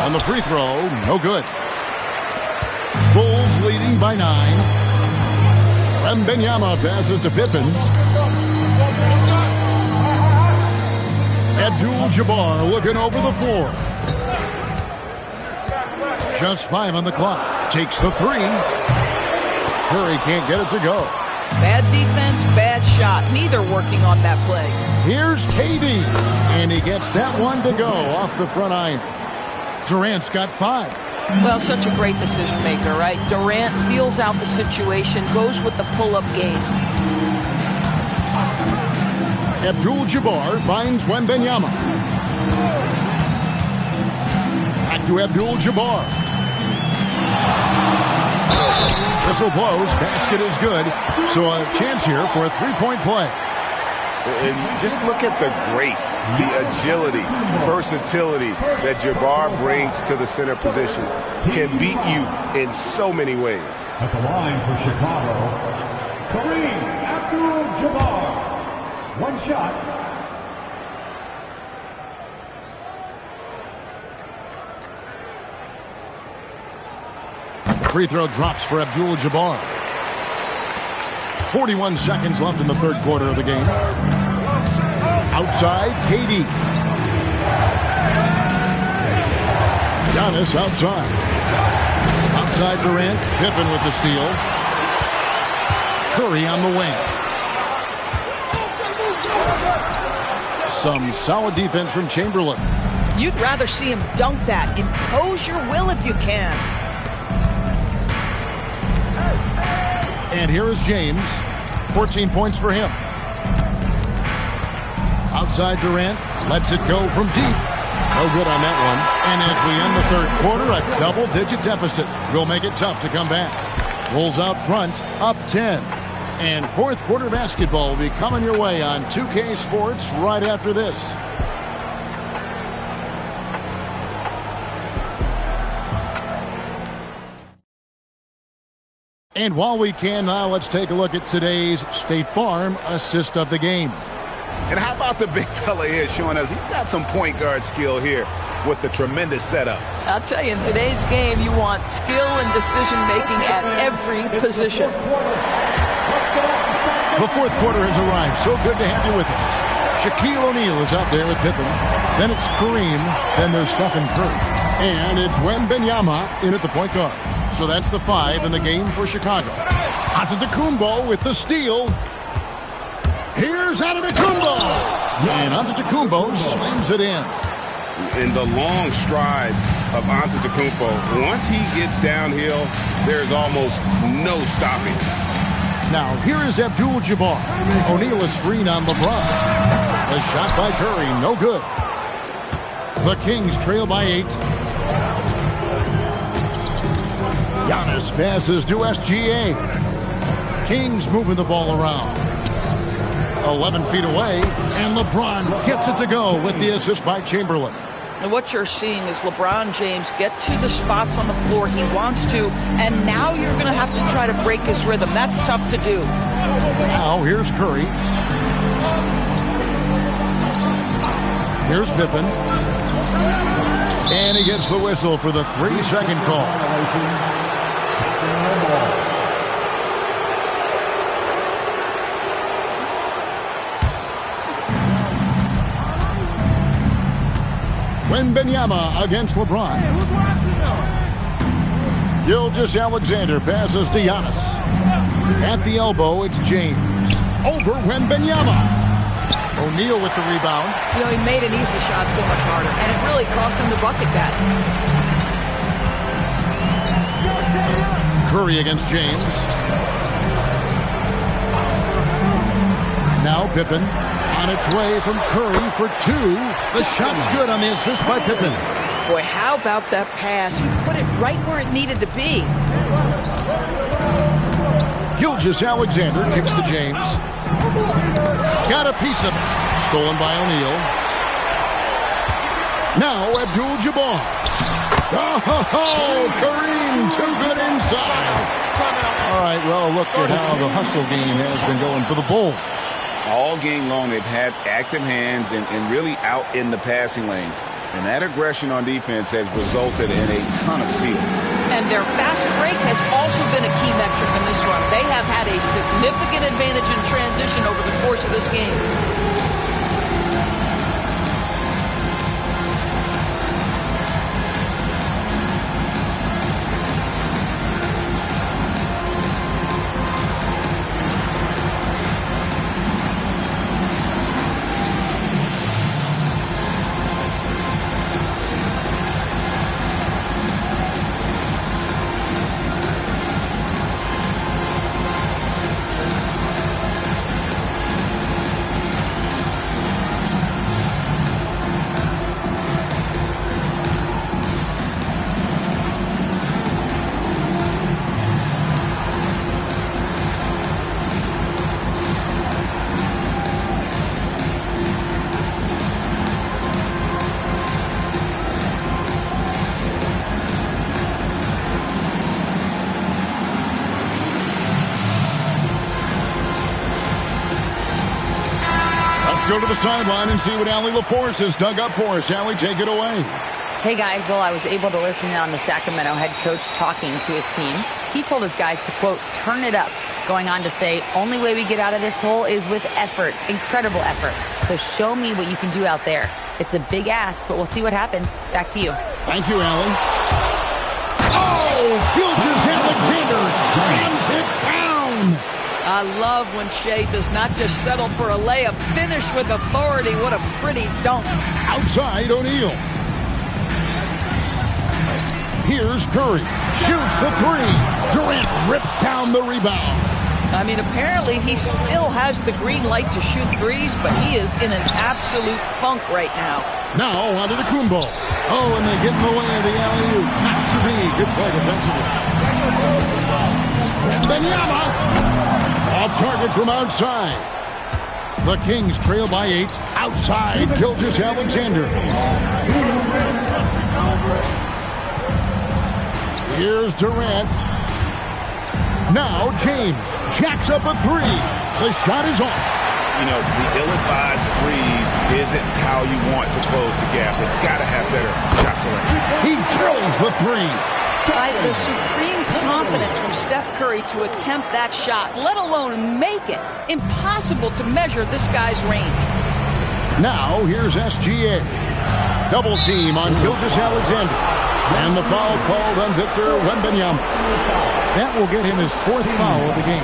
On the free throw, no good. Bulls leading by 9. Wembanyama passes to Pippen. Abdul-Jabbar looking over the floor. Just 5 on the clock. Takes the 3. Curry can't get it to go. Bad defense, bad shot. Neither working on that play. Here's KD, and he gets that one to go off the front iron. Durant's got 5. Well, such a great decision maker, right? Durant feels out the situation, goes with the pull-up game. Abdul-Jabbar finds Wembanyama. Back to Abdul-Jabbar. Whistle blows. Basket is good. So a chance here for a 3-point play. And just look at the grace, the agility, versatility that Jabbar brings to the center position. Can beat you in so many ways. At the line for Chicago, Kareem Abdul-Jabbar. One shot. The free throw drops for Abdul-Jabbar. 41 seconds left in the third quarter of the game. Outside, KD. Giannis outside. Outside Durant. Pippen with the steal. Curry on the wing. Some solid defense from Chamberlain. You'd rather see him dunk that. Impose your will if you can. And here is James. 14 points for him. Outside Durant. Lets it go from deep. No good on that one. And as we end the third quarter, a double-digit deficit will make it tough to come back. Rolls out front, up 10. And fourth quarter basketball will be coming your way on 2K Sports right after this. And while we can now, let's take a look at today's State Farm assist of the game. And how about the big fella here showing us he's got some point guard skill here with the tremendous setup. I'll tell you, in today's game, you want skill and decision-making at every position. The fourth quarter has arrived. So good to have you with us. Shaquille O'Neal is out there with Pippen. Then it's Kareem. Then there's Stephen Curry. And it's Wembanyama in at the point guard. So that's the 5 in the game for Chicago. Antetokounmpo with the steal. Here's Antetokounmpo. And Antetokounmpo slams it in. In the long strides of Antetokounmpo, once he gets downhill, there's almost no stopping. Now, here is Abdul-Jabbar. O'Neal a screen on LeBron. A shot by Curry, no good. The Kings trail by 8. Giannis passes to SGA. Kings moving the ball around. 11 feet away, and LeBron gets it to go with the assist by Chamberlain. And what you're seeing is LeBron James get to the spots on the floor he wants to, and now you're going to have to try to break his rhythm. That's tough to do. Now here's Curry. Here's Pippen. And he gets the whistle for the 3-second call. Wembanyama against LeBron. Gilgeous-Alexander passes to Giannis. At the elbow, it's James. Over Wembanyama. O'Neal with the rebound. You know, he made an easy shot so much harder, and it really cost him the bucket, guys. Curry against James. Now Pippen. On its way from Curry for 2. The shot's good on the assist by Pippen. Boy, how about that pass? He put it right where it needed to be. Gilgeous-Alexander kicks to James. Got a piece of it. Stolen by O'Neal. Now Abdul-Jabbar. Oh, Kareem, too good inside. All right, well, look at how the hustle game has been going for the Bulls. All game long, they've had active hands and really out in the passing lanes. And that aggression on defense has resulted in a ton of steals. And their fast break has also been a key metric in this run. They have had a significant advantage in transition over the course of this game. Go to the sideline and see what Allie LaForce has dug up for us. Allie, take it away. Hey guys, well, I was able to listen in on the Sacramento head coach talking to his team. He told his guys to, quote, turn it up, going on to say, only way we get out of this hole is with effort, incredible effort. So show me what you can do out there. It's a big ask, but we'll see what happens. Back to you. Thank you, Allie. Oh, Gilgeous-Alexander slams it down. I love when Shea does not just settle for a layup, finish with authority. What a pretty dunk. Outside O'Neal. Here's Curry. Shoots the 3. Durant rips down the rebound. I mean, apparently he still has the green light to shoot threes, but he is in an absolute funk right now. Now onto the Kumbo. Oh, and they get in the way of the alley-oop. Not to be. Good play defensively. Wembanyama. Off target from outside. The Kings trail by 8. Outside, Gilgeous-Alexander. Here's Durant. Now James jacks up a 3. The shot is off. You know, the ill-advised threes isn't how you want to close the gap. They've got to have better shot selection. He drills the 3. The supreme confidence from Steph Curry to attempt that shot, let alone make it. Impossible to measure this guy's range. Now here's SGA. Double team on Gilgeous-Alexander. And the foul called on Victor Wembanyama. That will get him his 4th foul of the game.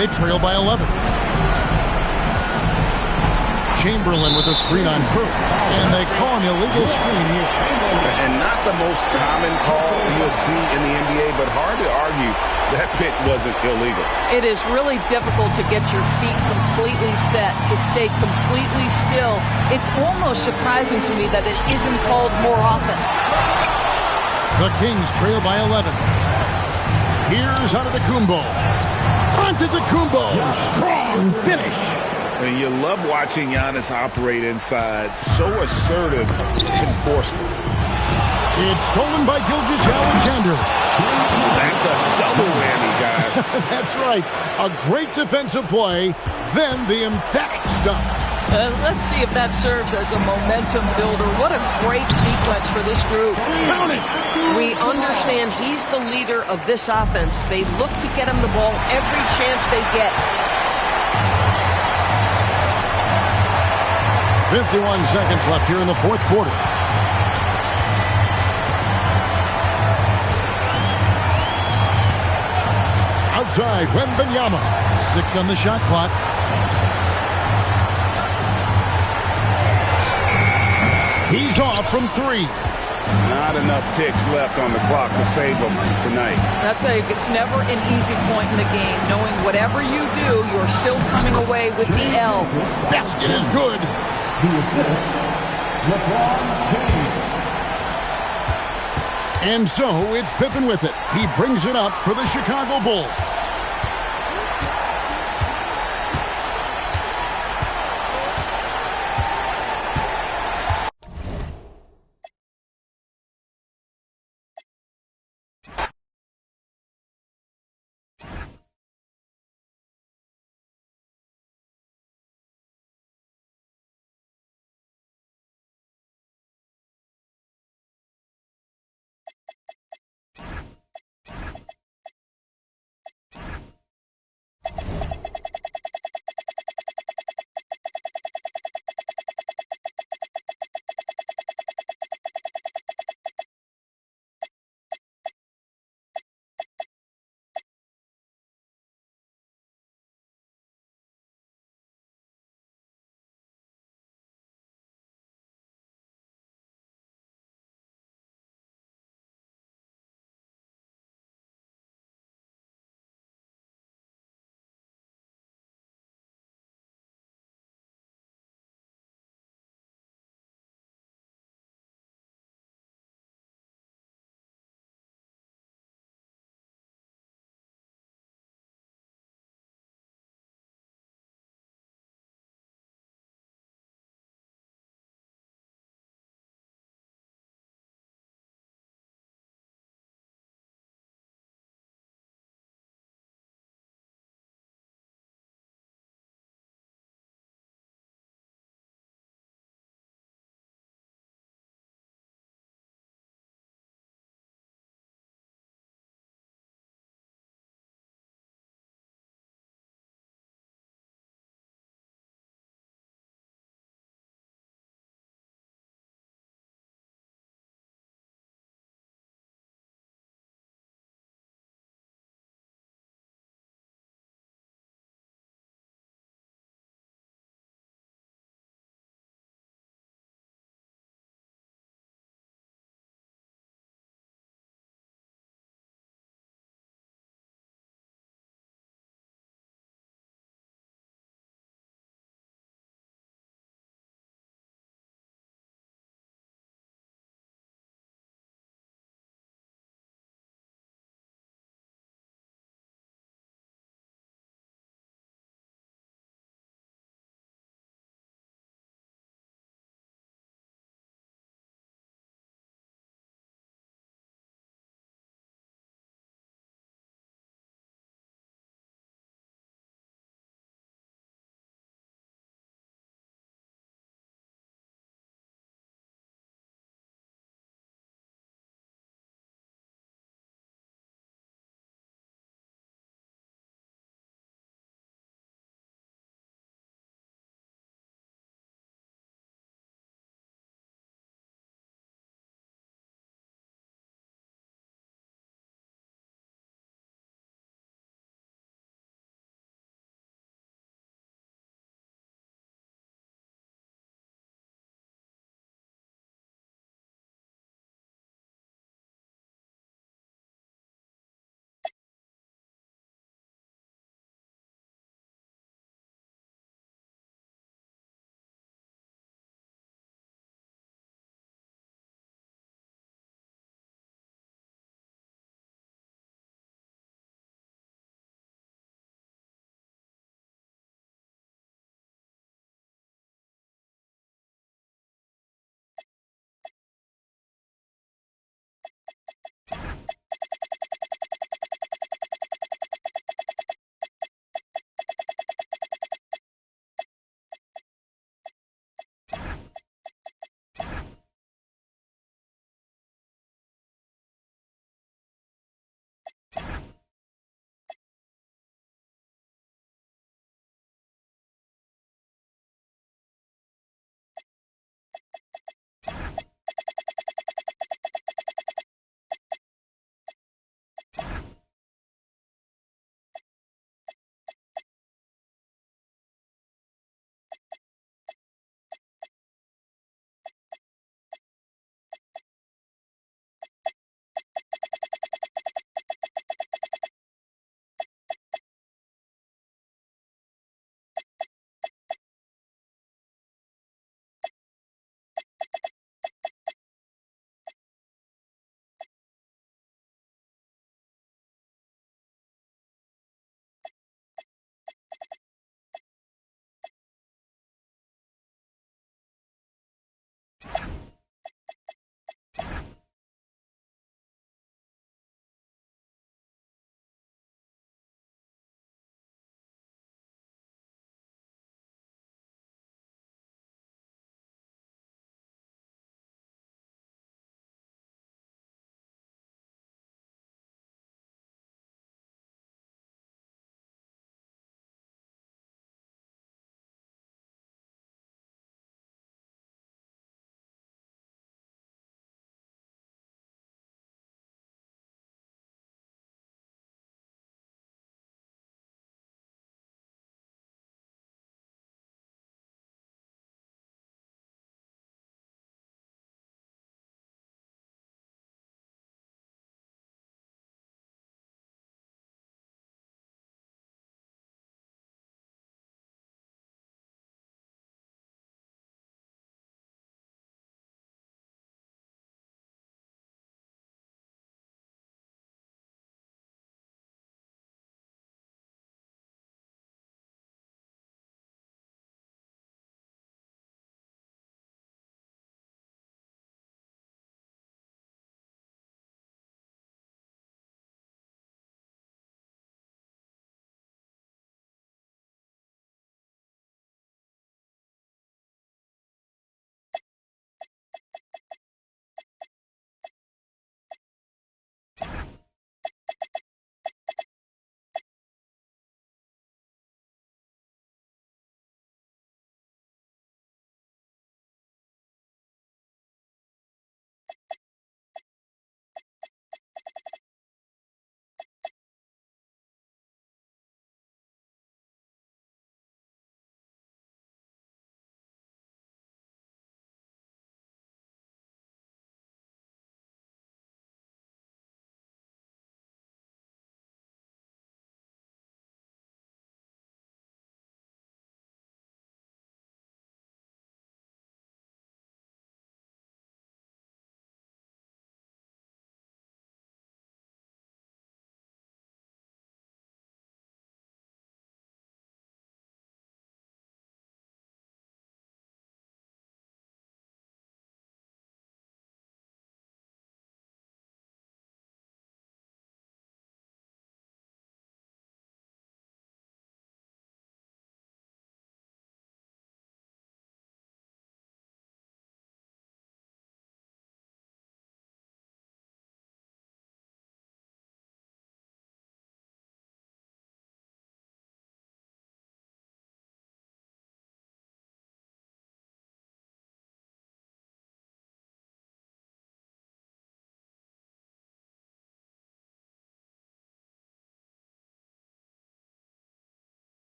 They trail by 11. Chamberlain with a screen on Curry. And they call an illegal screen here. And not the most common call you'll see in the NBA, but hard to argue that pick wasn't illegal. It is really difficult to get your feet completely set, to stay completely still. It's almost surprising to me that it isn't called more often. The Kings trail by 11. Here's Antetokounmpo. Antetokounmpo. Strong finish. And you love watching Giannis operate inside. So assertive and forceful. It's stolen by Gilgeous-Alexander. That's a double whammy, guys. That's right. A great defensive play, then the emphatic stuff. Let's see if that serves as a momentum builder. What a great sequence for this group. Count it. We understand he's the leader of this offense. They look to get him the ball every chance they get. 51 seconds left here in the fourth quarter. Outside, Wembanyama. 6 on the shot clock. He's off from 3. Not enough ticks left on the clock to save them tonight. It's never an easy point in the game. Knowing whatever you do, you're still coming away with the L. Basket is good. The assist, LeBron James. And so it's Pippen with it. He brings it up for the Chicago Bulls.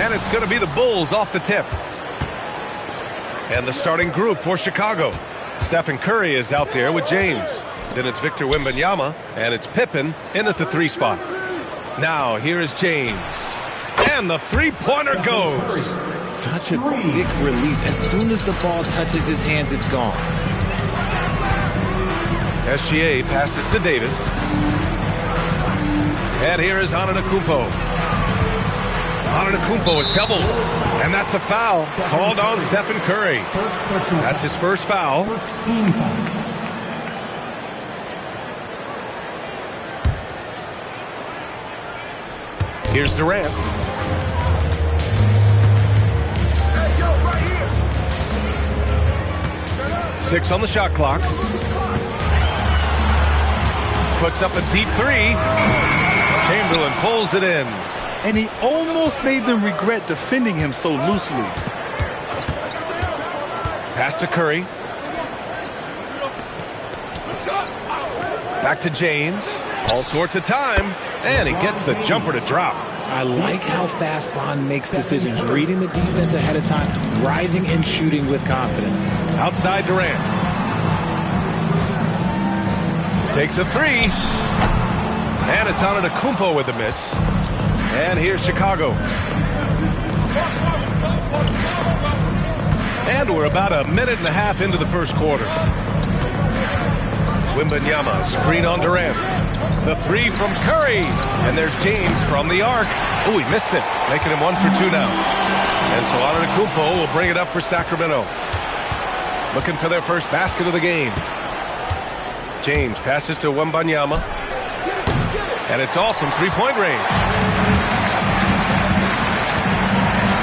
And it's going to be the Bulls off the tip. And the starting group for Chicago. Stephen Curry is out there with James. Then it's Victor Wembanyama, and it's Pippen in at the 3 spot. Now, here is James. And the three-pointer goes. Such a quick release. As soon as the ball touches his hands, it's gone. SGA passes to Davis. And here is Antetokounmpo. Antetokounmpo is doubled. And that's a foul called on Stephen Curry. That's his first foul. Here's Durant. Six on the shot clock. Puts up a deep 3. Chamberlain pulls it in. And he almost made them regret defending him so loosely. Pass to Curry. Back to James. All sorts of time. And he gets the jumper to drop. I like how fast Bron makes decisions, reading the defense ahead of time, rising and shooting with confidence. Outside Durant. Takes a 3. And it's Antetokounmpo with the miss. And here's Chicago. And we're about a minute and a half into the first quarter. Wembanyama, screen on Durant. The 3 from Curry. And there's James from the arc. Oh, he missed it, making him 1 for 2 now. And so Antetokounmpo will bring it up for Sacramento. Looking for their first basket of the game. James passes to Wembanyama. And it's off from three-point range.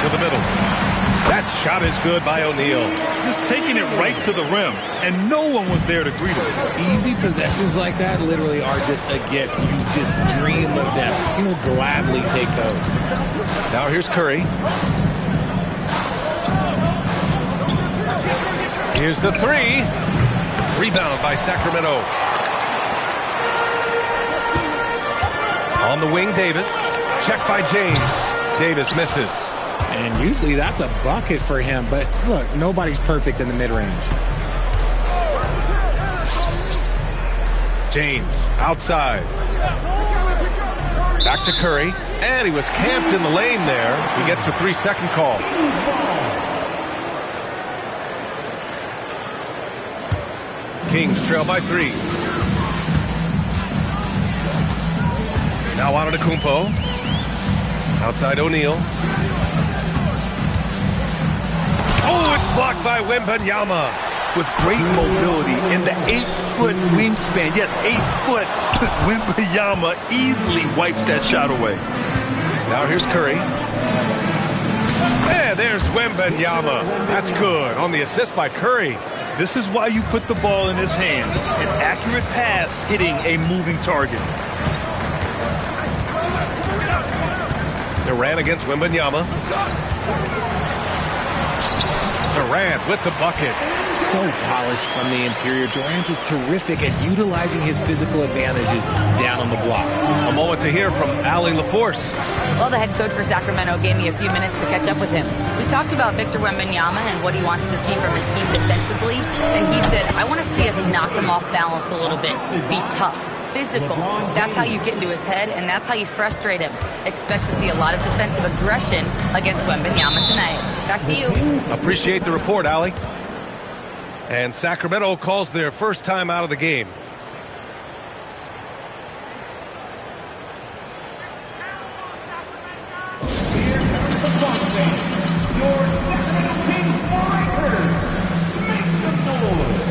To the middle. That shot is good by O'Neal. Just taking it right to the rim, and no one was there to greet him. Easy possessions like that literally are just a gift. You just dream of them. He'll gladly take those. Now here's Curry. Here's the 3. Rebound by Sacramento. On the wing, Davis. Checked by James. Davis misses. And usually that's a bucket for him. But look, nobody's perfect in the mid-range. James outside. Back to Curry. And he was camped in the lane there. He gets a 3-second call. Kings trail by 3. Now Antetokounmpo. Outside O'Neal. Oh, it's blocked by Wembanyama. With great mobility in the 8-foot wingspan. Yes, 8 foot. Wembanyama easily wipes that shot away. Now here's Curry. And there's Wembanyama. That's good on the assist by Curry. This is why you put the ball in his hands. An accurate pass hitting a moving target. Durant against Wembanyama. Durant with the bucket. So polished from the interior. Durant is terrific at utilizing his physical advantages down on the block. A moment to hear from Allie LaForce. Well, the head coach for Sacramento gave me a few minutes to catch up with him. We talked about Victor Wembanyama and what he wants to see from his team defensively. And he said, I want to see us knock him off balance a little bit. Be tough, physical. That's how you get into his head, and that's how you frustrate him. Expect to see a lot of defensive aggression against Wembanyama tonight. Back to you. Appreciate the report, Allie. And Sacramento calls their first time out of the game. Here comes the fun thing. Your Sacramento Kings Warriors. Make some noise.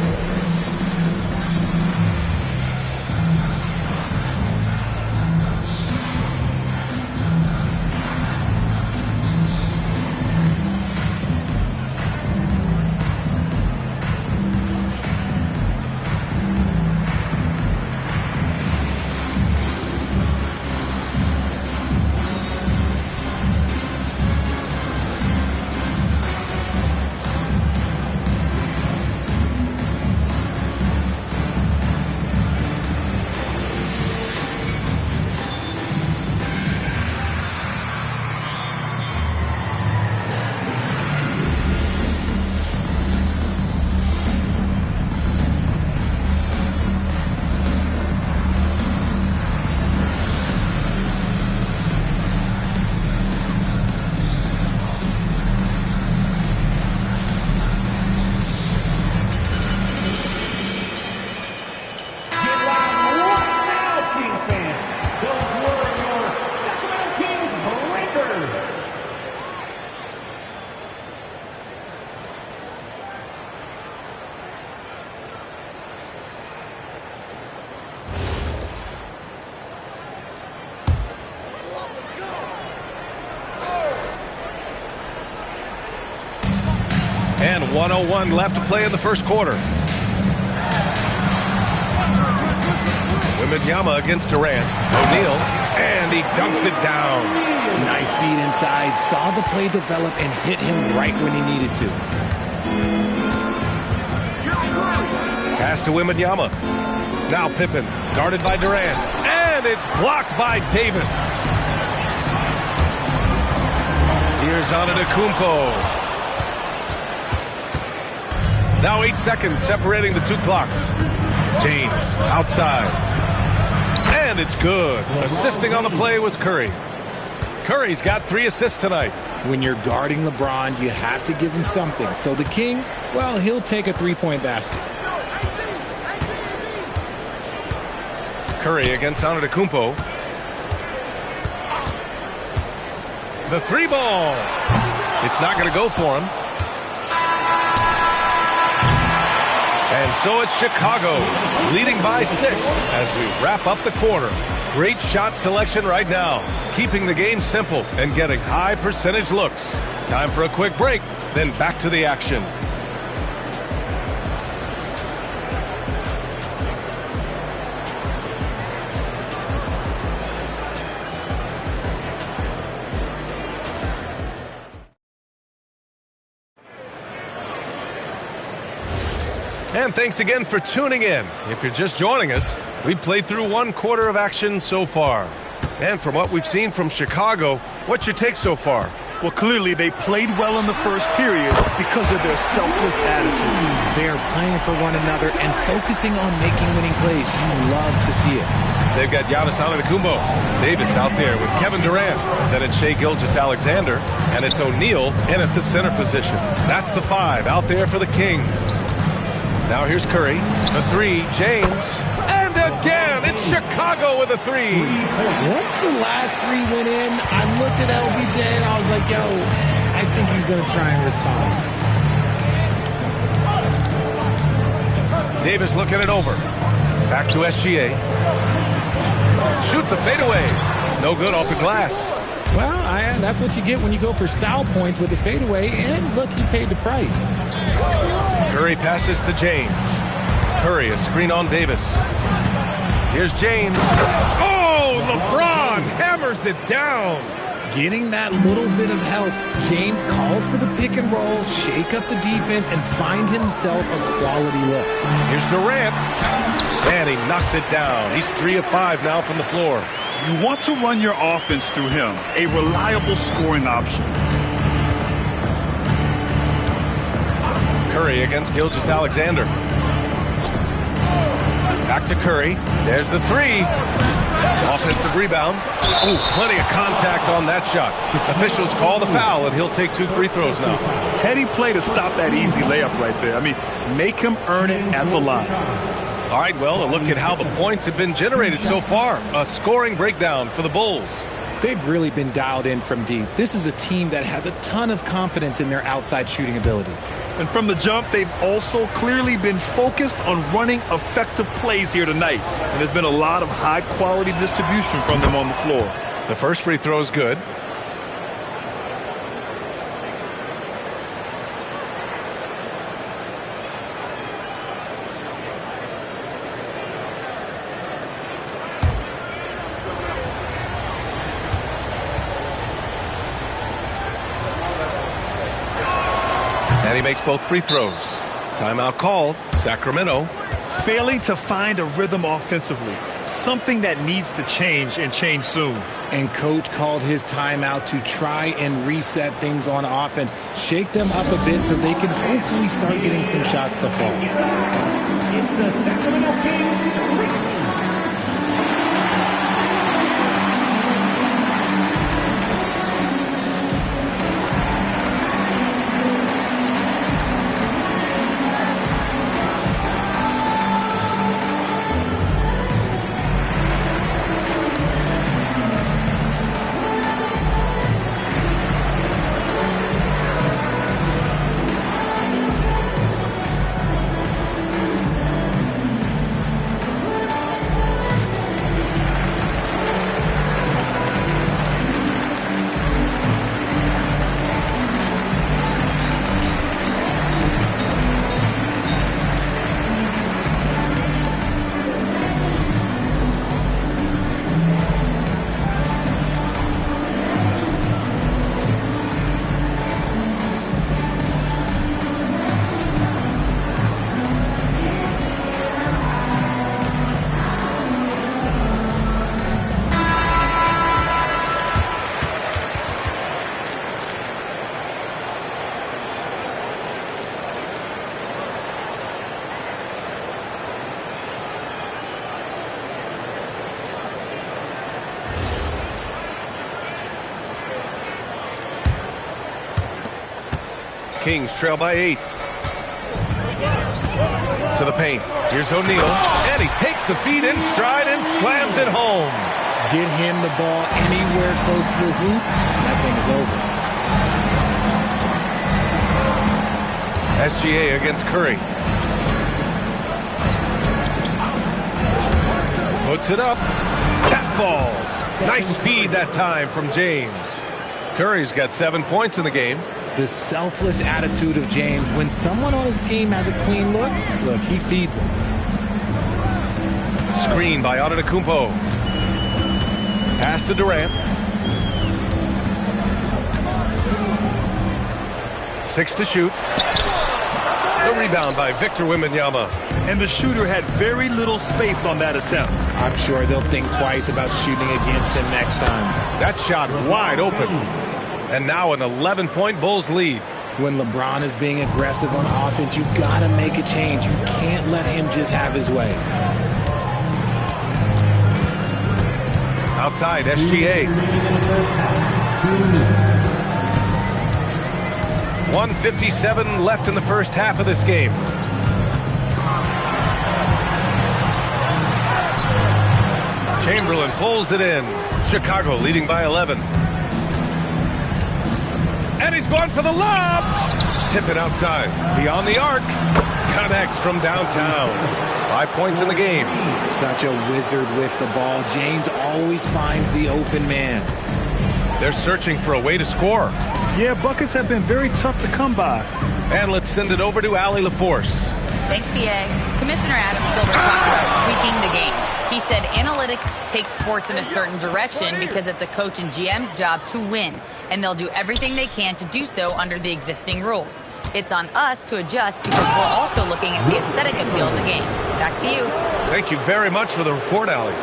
And 1:01 left to play in the first quarter. Wembanyama against Durant. O'Neal, and he dunks it down. Nice feed inside. Saw the play develop and hit him right when he needed to. Pass to Wembanyama. Now Pippen, guarded by Durant. And it's blocked by Davis. Here's Antetokounmpo. Now 8 seconds separating the two clocks. James outside. And it's good. Assisting on the play was Curry. Curry's got 3 assists tonight. When you're guarding LeBron, you have to give him something. So the King, well, he'll take a 3-point basket. Curry against Antetokounmpo. The 3 ball. It's not going to go for him. And so it's Chicago, leading by 6 as we wrap up the quarter. Great shot selection right now, keeping the game simple and getting high percentage looks. Time for a quick break, then back to the action. And thanks again for tuning in. If you're just joining us, we've played through 1 quarter of action so far. And from what we've seen from Chicago, what's your take so far? Well, clearly they played well in the first period because of their selfless attitude. They're playing for one another and focusing on making winning plays. You love to see it. They've got Giannis Antetokounmpo. Davis out there with Kevin Durant. Then it's Shai Gilgeous-Alexander. And it's O'Neal in at the center position. That's the 5 out there for the Kings. Now here's Curry, the 3, James, and again, it's Chicago with a 3. Once the last 3 went in, I looked at LBJ and I was like, yo, I think he's going to try and respond. Davis looking it over. Back to SGA. Shoots a fadeaway. No good off the glass. Well, that's what you get when you go for style points with the fadeaway, and look, he paid the price. Curry passes to James. Curry, a screen on Davis. Here's James. Oh, LeBron hammers it down. Getting that little bit of help, James calls for the pick and roll, shake up the defense, and find himself a quality look. Here's Durant. And he knocks it down. He's 3 of 5 now from the floor. You want to run your offense through him, a reliable scoring option. Curry against Gilgeous-Alexander. Back to Curry. There's the 3. Offensive rebound. Oh, plenty of contact on that shot. Officials call the foul, and he'll take 2 free throws now. Heady play to stop that easy layup right there. I mean, make him earn it at the line. All right, well, a look at how the points have been generated so far. A scoring breakdown for the Bulls. They've really been dialed in from deep. This is a team that has a ton of confidence in their outside shooting ability. And from the jump, they've also clearly been focused on running effective plays here tonight. And there's been a lot of high-quality distribution from them on the floor. The first free throw is good. And he makes both free throws. Timeout called. Sacramento. Failing to find a rhythm offensively. Something that needs to change and change soon. And coach called his timeout to try and reset things on offense. Shake them up a bit so they can hopefully start getting some shots to fall. It's the Sacramento Kings streak team. Kings trail by 8. To the paint. Here's O'Neal. And he takes the feed in stride and slams it home. Get him the ball anywhere close to the hoop, that thing is over. SGA against Curry. Puts it up. That falls. Nice feed that time from James. Curry's got 7 points in the game. The selfless attitude of James. When someone on his team has a clean look, he feeds him. Screen by Antetokounmpo. Pass to Durant. 6 to shoot. The rebound by Victor Wembanyama. And the shooter had very little space on that attempt. I'm sure they'll think twice about shooting against him next time. That shot wide open. And now an 11-point Bulls lead. When LeBron is being aggressive on offense, you gotta make a change. You can't let him just have his way. Outside, SGA. 1:57 left in the first half of this game. Chamberlain pulls it in. Chicago leading by 11. And he's going for the lob. Tip it outside. Beyond the arc. Connects from downtown. 5 points in the game. Such a wizard with the ball. James always finds the open man. They're searching for a way to score. Yeah, buckets have been very tough to come by. And let's send it over to Allie LaForce. Thanks, BA. Commissioner Adam Silver talked about tweaking the game. He said analytics takes sports in a certain direction because it's a coach and GM's job to win, and they'll do everything they can to do so under the existing rules. It's on us to adjust because we're also looking at the aesthetic appeal of the game. Back to you. Thank you very much for the report, Allie.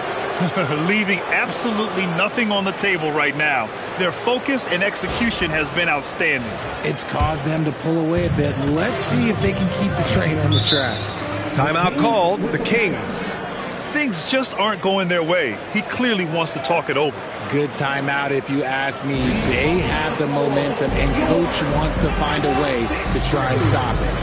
Leaving absolutely nothing on the table right now. Their focus and execution has been outstanding. It's caused them to pull away a bit. Let's see if they can keep the train on the tracks. Timeout called. The Kings. Things just aren't going their way. He clearly wants to talk it over. Good timeout if you ask me. They have the momentum, and coach wants to find a way to try and stop it.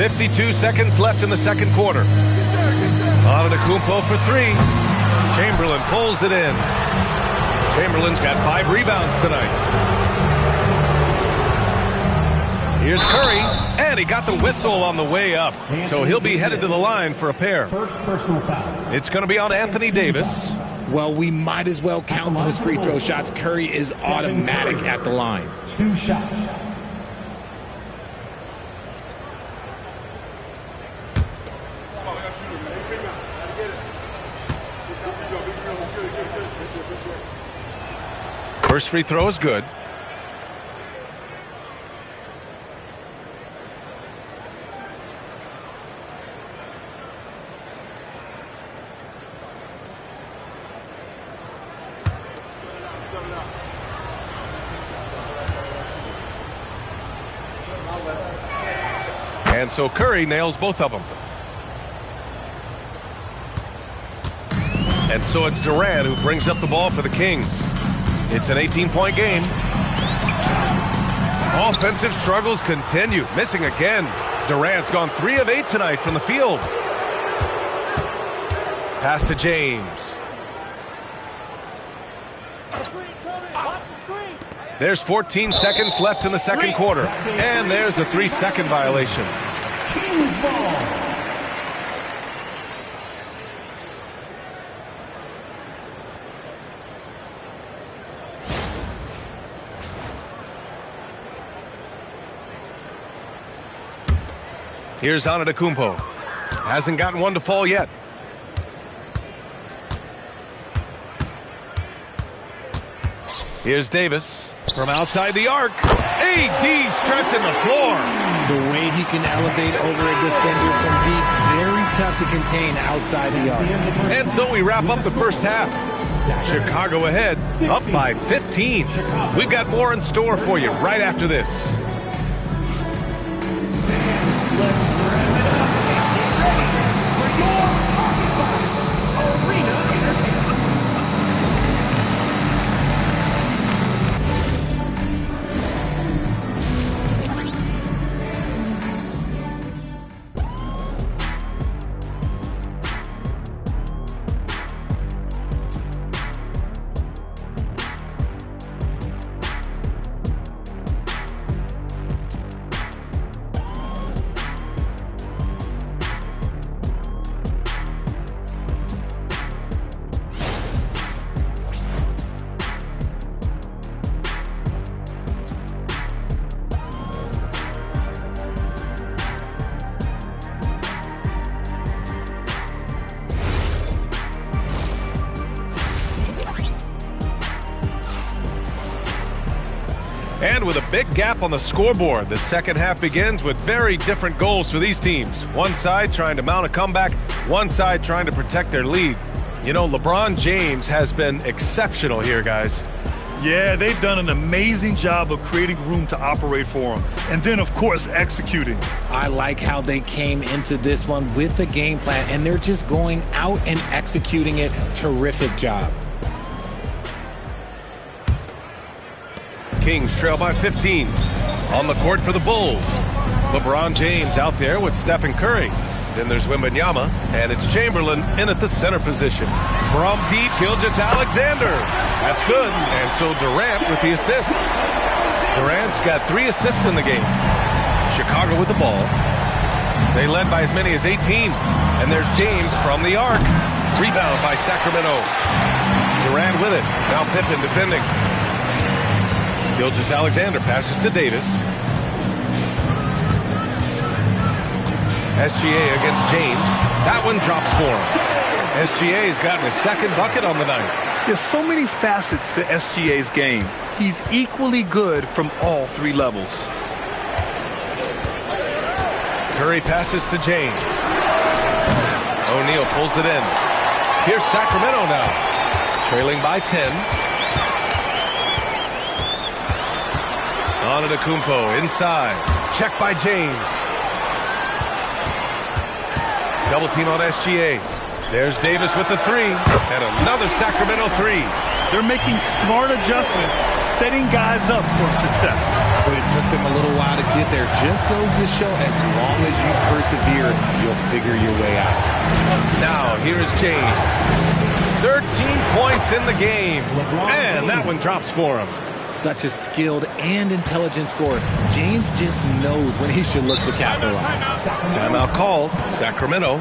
.52 seconds left in the second quarter. Antetokounmpo for 3. Chamberlain pulls it in. Chamberlain's got 5 rebounds tonight. Here's Curry, and he got the whistle on the way up. So he'll be headed to the line for a pair. First personal foul. It's going to be on Anthony Davis. Well, we might as well count those free throw shots. Curry is automatic at the line. 2 shots. First free throw is good. And so Curry nails both of them. And so it's Durant who brings up the ball for the Kings. It's an 18-point game. Offensive struggles continue. Missing again. Durant's gone 3 of 8 tonight from the field. Pass to James. There's 14 seconds left in the second quarter. And there's a 3-second violation. Kings ball. Here's Antetokounmpo. Hasn't gotten one to fall yet. Here's Davis from outside the arc. AD stretching the floor. The way he can elevate over a defender from deep, very tough to contain outside the arc. And so we wrap up the first half. Chicago ahead, up by 15. We've got more in store for you right after this. And with a big gap on the scoreboard, the second half begins with very different goals for these teams. One side trying to mount a comeback, one side trying to protect their lead. You know, LeBron James has been exceptional here, guys. Yeah, they've done an amazing job of creating room to operate for him. And then, of course, executing. I like how they came into this one with a game plan, and they're just going out and executing it. Terrific job. Kings trail by 15. On the court for the Bulls. LeBron James out there with Stephen Curry. Then there's Wembanyama, and it's Chamberlain in at the center position. From deep, Gilgeous-Alexander. That's good, and so Durant with the assist. Durant's got 3 assists in the game. Chicago with the ball. They led by as many as 18. And there's James from the arc. Rebound by Sacramento. Durant with it. Now Pippen defending. Gilgeous-Alexander passes to Davis. SGA against James. That one drops for him. SGA's gotten his second bucket on the night. There's so many facets to SGA's game. He's equally good from all 3 levels. Curry passes to James. O'Neal pulls it in. Here's Sacramento now. Trailing by 10. Antetokounmpo inside. Check by James. Double team on SGA. There's Davis with the 3. And another Sacramento 3. They're making smart adjustments, setting guys up for success. But it took them a little while to get there. Just goes to show as long as you persevere, you'll figure your way out. Now, here's James. 13 points in the game. And that one drops for him. Such a skilled and intelligent scorer. James just knows when he should look to capitalize. Timeout called. Sacramento.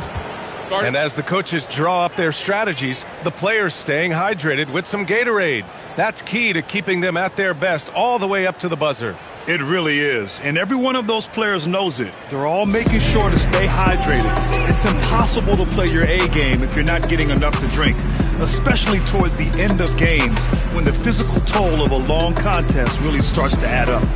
And as the coaches draw up their strategies, the players staying hydrated with some Gatorade. That's key to keeping them at their best all the way up to the buzzer. It really is. And every one of those players knows it. They're all making sure to stay hydrated. It's impossible to play your A game if you're not getting enough to drink, especially towards the end of games when the physical toll of a long contest really starts to add up.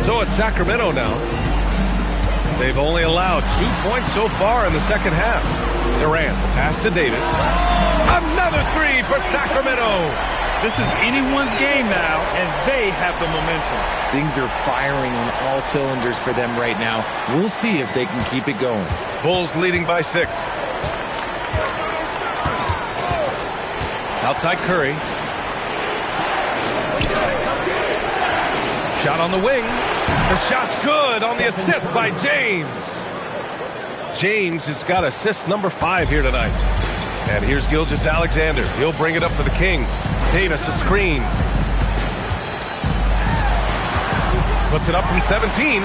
So it's Sacramento now. They've only allowed 2 points so far in the second half. Durant, the pass to Davis. Another three for Sacramento. This is anyone's game now, and they have the momentum. Things are firing on all cylinders for them right now. We'll see if they can keep it going. Bulls leading by 6. Outside Curry. Shot on the wing. The shot's good on the assist by James. James has got assist number 5 here tonight. And here's Gilgeous-Alexander. He'll bring it up for the Kings. Davis a screen. Puts it up from 17.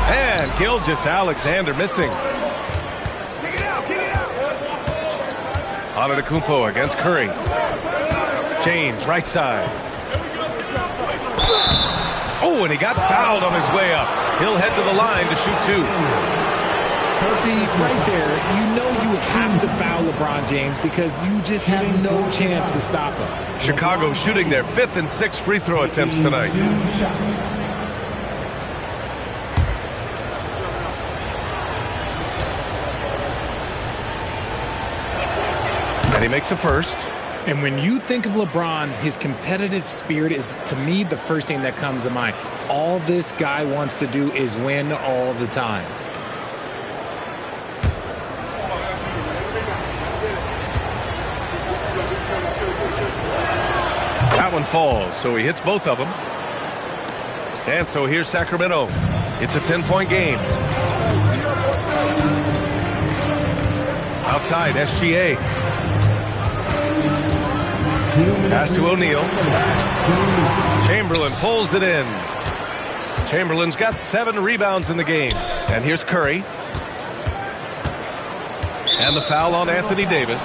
And Gilgeous-Alexander missing. Antetokounmpo against Curry. James, right side. Oh, and he got fouled on his way up. He'll head to the line to shoot 2. See, right there, you know you have to foul LeBron James because you just have no chance to stop him. Chicago shooting their 5th and 6th free throw attempts tonight. And he makes a first. And when you think of LeBron, his competitive spirit is, to me, the first thing that comes to mind. All this guy wants to do is win all the time. That one falls, so he hits both of them. And so here's Sacramento. It's a 10-point game. Outside, SGA. Pass to O'Neal. Chamberlain pulls it in. Chamberlain's got 7 rebounds in the game. And here's Curry. And the foul on Anthony Davis.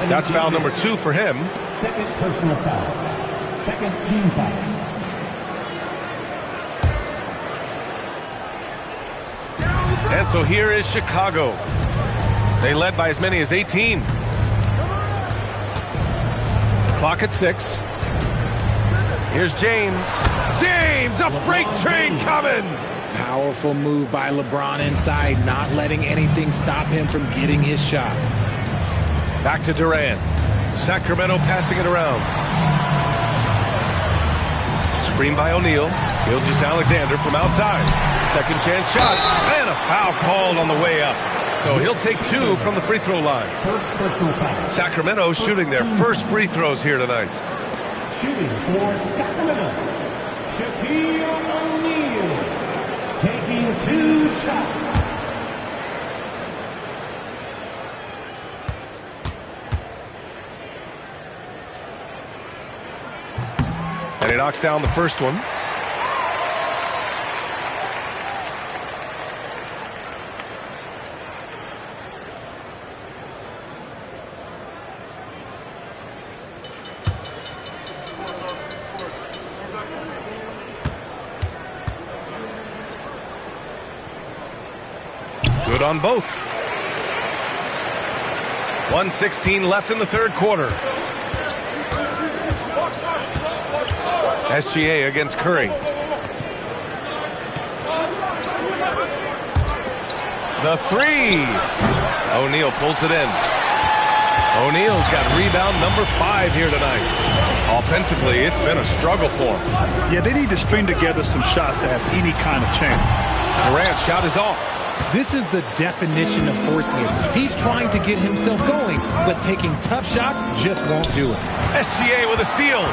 That's foul number 2 for him. Second personal foul. Second team foul. And so here is Chicago. They led by as many as 18. Clock at 6. Here's James. James, a freight train coming. Powerful move by LeBron inside, not letting anything stop him from getting his shot. Back to Durant. Sacramento passing it around. Screen by O'Neal. Gilgeous-Alexander from outside. Second chance shot. And a foul called on the way up. So he'll take 2 from the free throw line. First personal foul. Sacramento shooting their first free throws here tonight. Shooting for Sacramento, Shaquille O'Neal, taking 2 shots. And he knocks down the first one. Good on both. 1:16 left in the third quarter. SGA against Curry. The 3. O'Neal pulls it in. O'Neal's got rebound number 5 here tonight. Offensively, it's been a struggle for him. Yeah, they need to string together some shots to have any kind of chance. Durant's shot is off. This is the definition of forcing it. He's trying to get himself going, but taking tough shots just won't do it. SGA with a steal.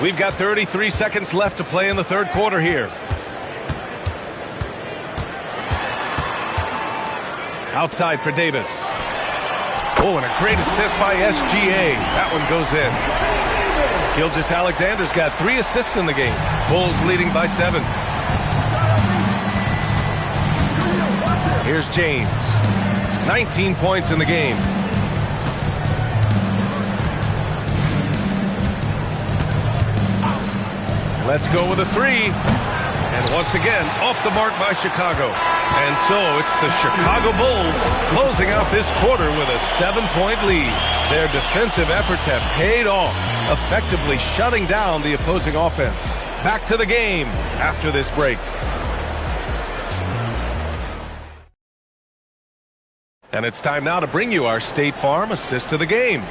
We've got 33 seconds left to play in the third quarter here. Outside for Davis. Oh, and a great assist by SGA. That one goes in. Gilgeous-Alexander's got 3 assists in the game. Bulls leading by 7. Here's James. 19 points in the game. Let's go with a 3. And once again, off the mark by Chicago. And so it's the Chicago Bulls closing out this quarter with a 7-point lead. Their defensive efforts have paid off, effectively shutting down the opposing offense. Back to the game after this break. And it's time now to bring you our State Farm assist to the game.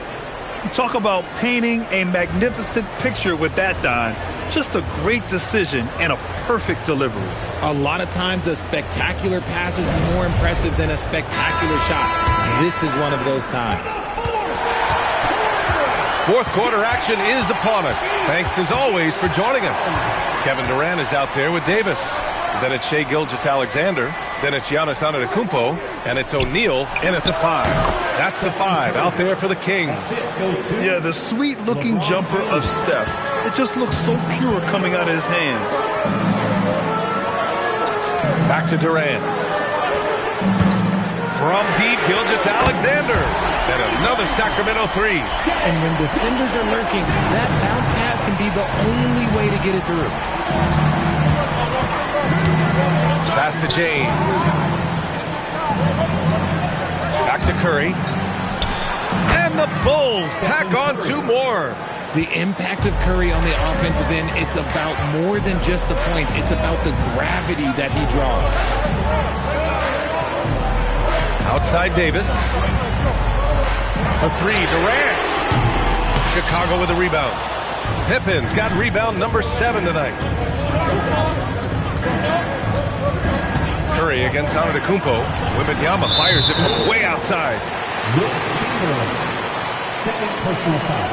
You talk about painting a magnificent picture with that, Don. Just a great decision and a perfect delivery. A lot of times a spectacular pass is more impressive than a spectacular shot. This is one of those times. Fourth quarter action is upon us. Thanks as always for joining us. Kevin Durant is out there with Davis. Then it's Shai Gilgeous-Alexander. Then it's Giannis Antetokounmpo. And it's O'Neal in at the 5. That's the 5 out there for the Kings. Yeah, the sweet-looking jumper of Steph. It just looks so pure coming out of his hands. Back to Durant. From deep, Gilgeous-Alexander. Then another Sacramento 3. And when defenders are lurking, that bounce pass can be the only way to get it through. Pass to James. Back to Curry. And the Bulls tack on 2 more. The impact of Curry on the offensive end, it's about more than just the points. It's about the gravity that he draws. Outside Davis. A 3, Durant. Chicago with a rebound. Pippin's got rebound number 7 tonight. Curry against Antetokounmpo. Wembanyama fires it from way outside. Second personal foul.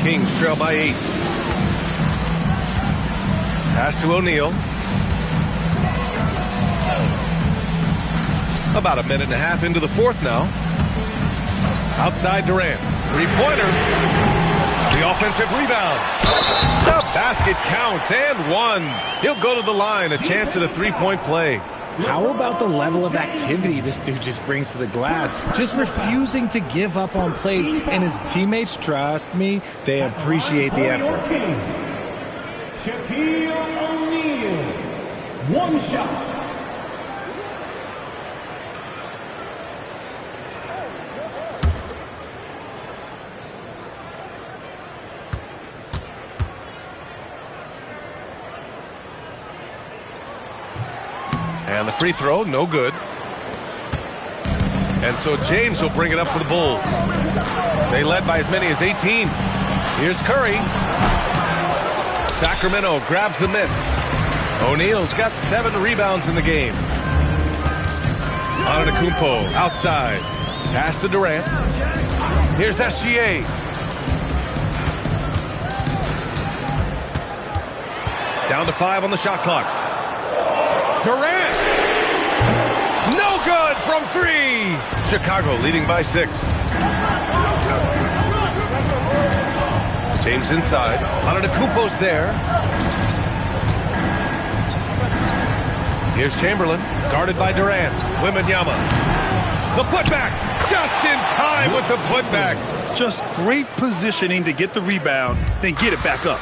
Kings trail by 8. Pass to O'Neal. About a minute and a half into the fourth now. Outside Durant. 3-pointer. The offensive rebound. The basket counts and 1. He'll go to the line. A chance at a 3-point play. How about the level of activity this dude just brings to the glass? Just refusing to give up on plays. And his teammates, trust me, they appreciate the effort. Shaquille O'Neal. 1 shot. And the free throw, no good. And so James will bring it up for the Bulls. They led by as many as 18. Here's Curry. Sacramento grabs the miss. O'Neal's got 7 rebounds in the game. Antetokounmpo outside. Pass to Durant. Here's SGA. Down to 5 on the shot clock. Durant. No good from 3. Chicago leading by 6. James inside. Antetokounmpo's there. Here's Chamberlain, guarded by Durant. Wembanyama. The putback. Just in time with the putback. Just great positioning to get the rebound, then get it back up.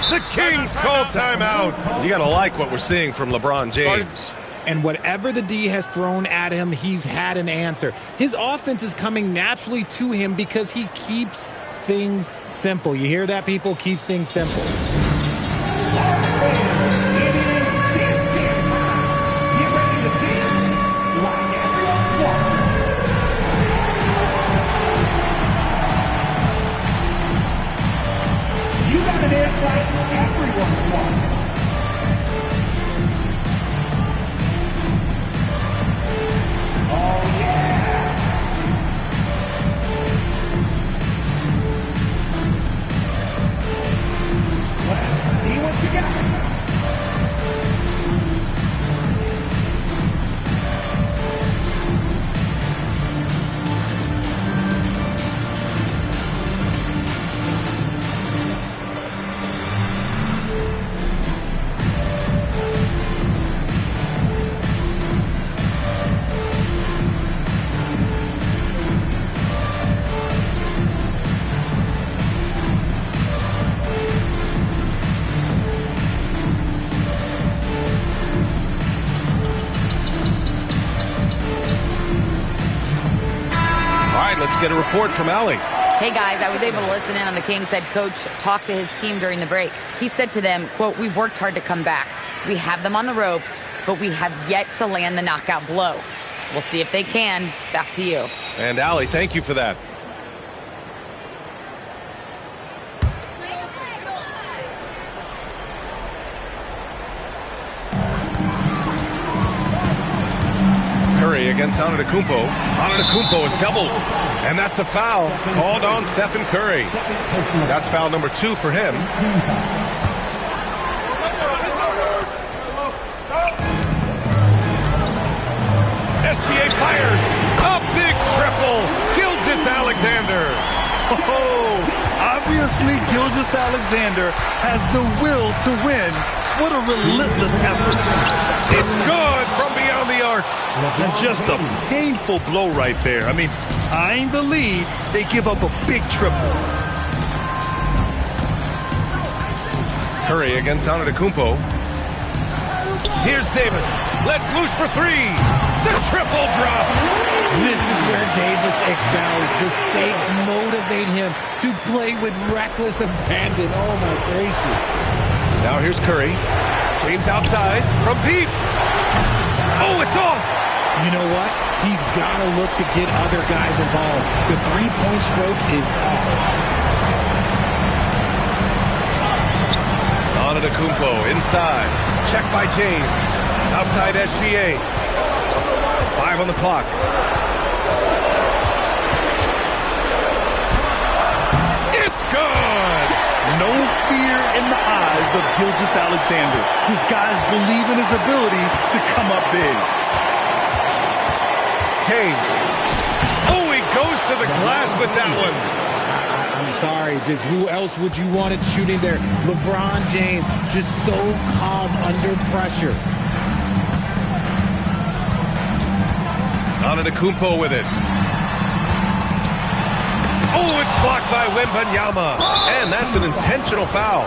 The Kings call timeout. You got to like what we're seeing from LeBron James. And whatever the D has thrown at him, he's had an answer. His offense is coming naturally to him because he keeps things simple. You hear that, people? Keeps things simple. Dance like everyone's watching. Oh, yeah. Let's see what you got. get a report from Allie. Hey guys, I was able to listen in on the Kings head coach talk to his team during the break. He said to them, quote, "We've worked hard to come back. We have them on the ropes, but we have yet to land the knockout blow. We'll see if they can." Back to you. And Allie, thank you for that. Curry against Antetokounmpo. Antetokounmpo is doubled, and that's a foul called on Stephen Curry. That's foul number 2 for him. SGA fires a big triple. Gilgeous-Alexander. Oh, obviously Gilgeous-Alexander has the will to win. What a relentless effort. It's good from beyond the arc. And just a painful blow right there. I mean, tying the lead, they give up a big triple. Curry against Antetokounmpo. Here's Davis. Let's loose for 3. The triple drop. This is where Davis excels. The stakes motivate him to play with reckless abandon. Oh, my gracious. Now here's Curry. James outside from deep. Oh, it's off. You know what? He's got to look to get other guys involved. The three-point stroke is off. Antetokounmpo inside. Check by James. Outside SGA. 5 on the clock. It's good. No fear in the eyes of Gilgeous-Alexander. His guys believe in his ability to come up big. James. Oh, he goes to the glass with that one. I'm sorry, just who else would you want it shooting there? LeBron James, just so calm under pressure. Antetokounmpo with it. Oh, it's blocked by Wembanyama. And that's an intentional foul.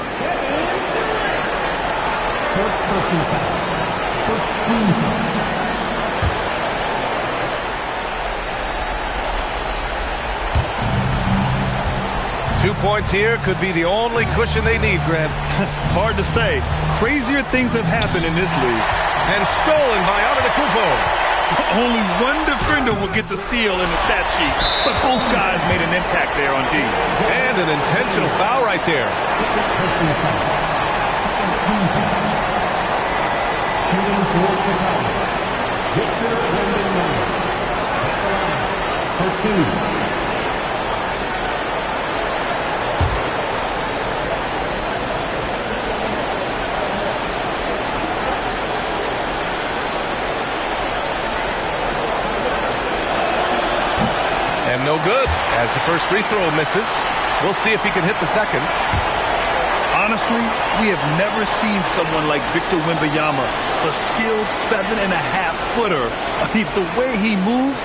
First personal foul. First team foul. 2 points here could be the only cushion they need, Grant. Hard to say. Crazier things have happened in this league. And stolen by Antetokounmpo. Only one defender will get the steal in the stat sheet, but both guys made an impact there on D. And an intentional foul right there. Second personal foul. Second team foul. Shooting for Chicago. Victor Wembanyama. For 2. And no good, as the first free throw misses. We'll see if he can hit the second. Honestly, we have never seen someone like Victor Wembanyama, a skilled 7.5-footer. I mean, the way he moves,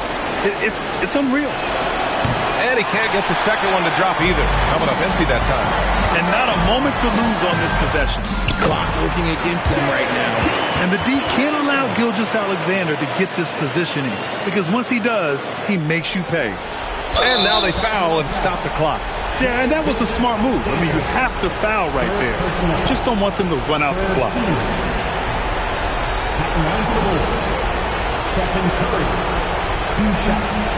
it's unreal. And he can't get the second one to drop either. Coming up empty that time. And not a moment to lose on this possession. Clock working against them right now. And the D can't allow Gilgeous-Alexander to get this positioning, because once he does, he makes you pay. And now they foul and stop the clock. Yeah, and that was a smart move. I mean, you have to foul right there. Just don't want them to run out the clock. Stephen Curry. 2 shots.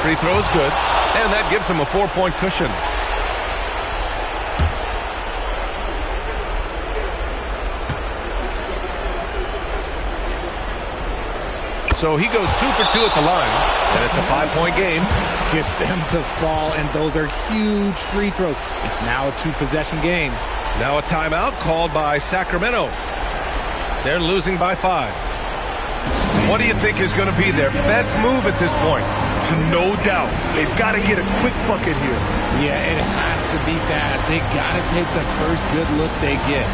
Free throw is good, and that gives him a 4-point cushion. So he goes 2 for 2 at the line, and it's a 5-point game. Gets them to fall, and those are huge free throws. It's now a 2-possession game. Now a timeout called by Sacramento. They're losing by 5. What do you think is going to be their best move at this point? No doubt. They've got to get a quick bucket here. Yeah, it has to be fast. They got to take the first good look they get.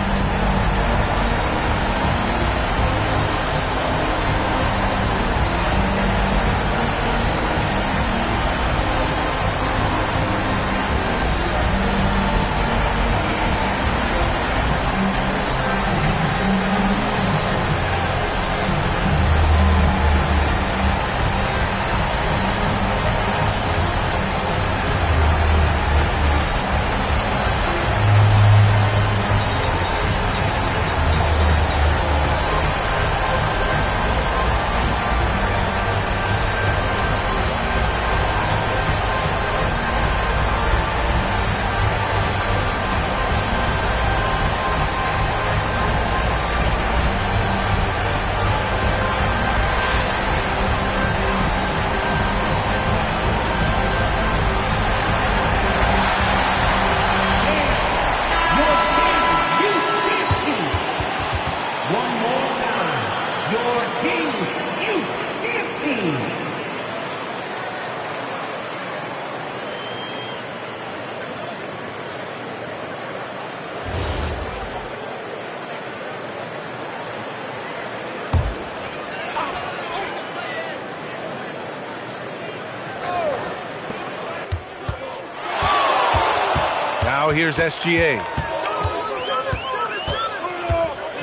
Now here's SGA.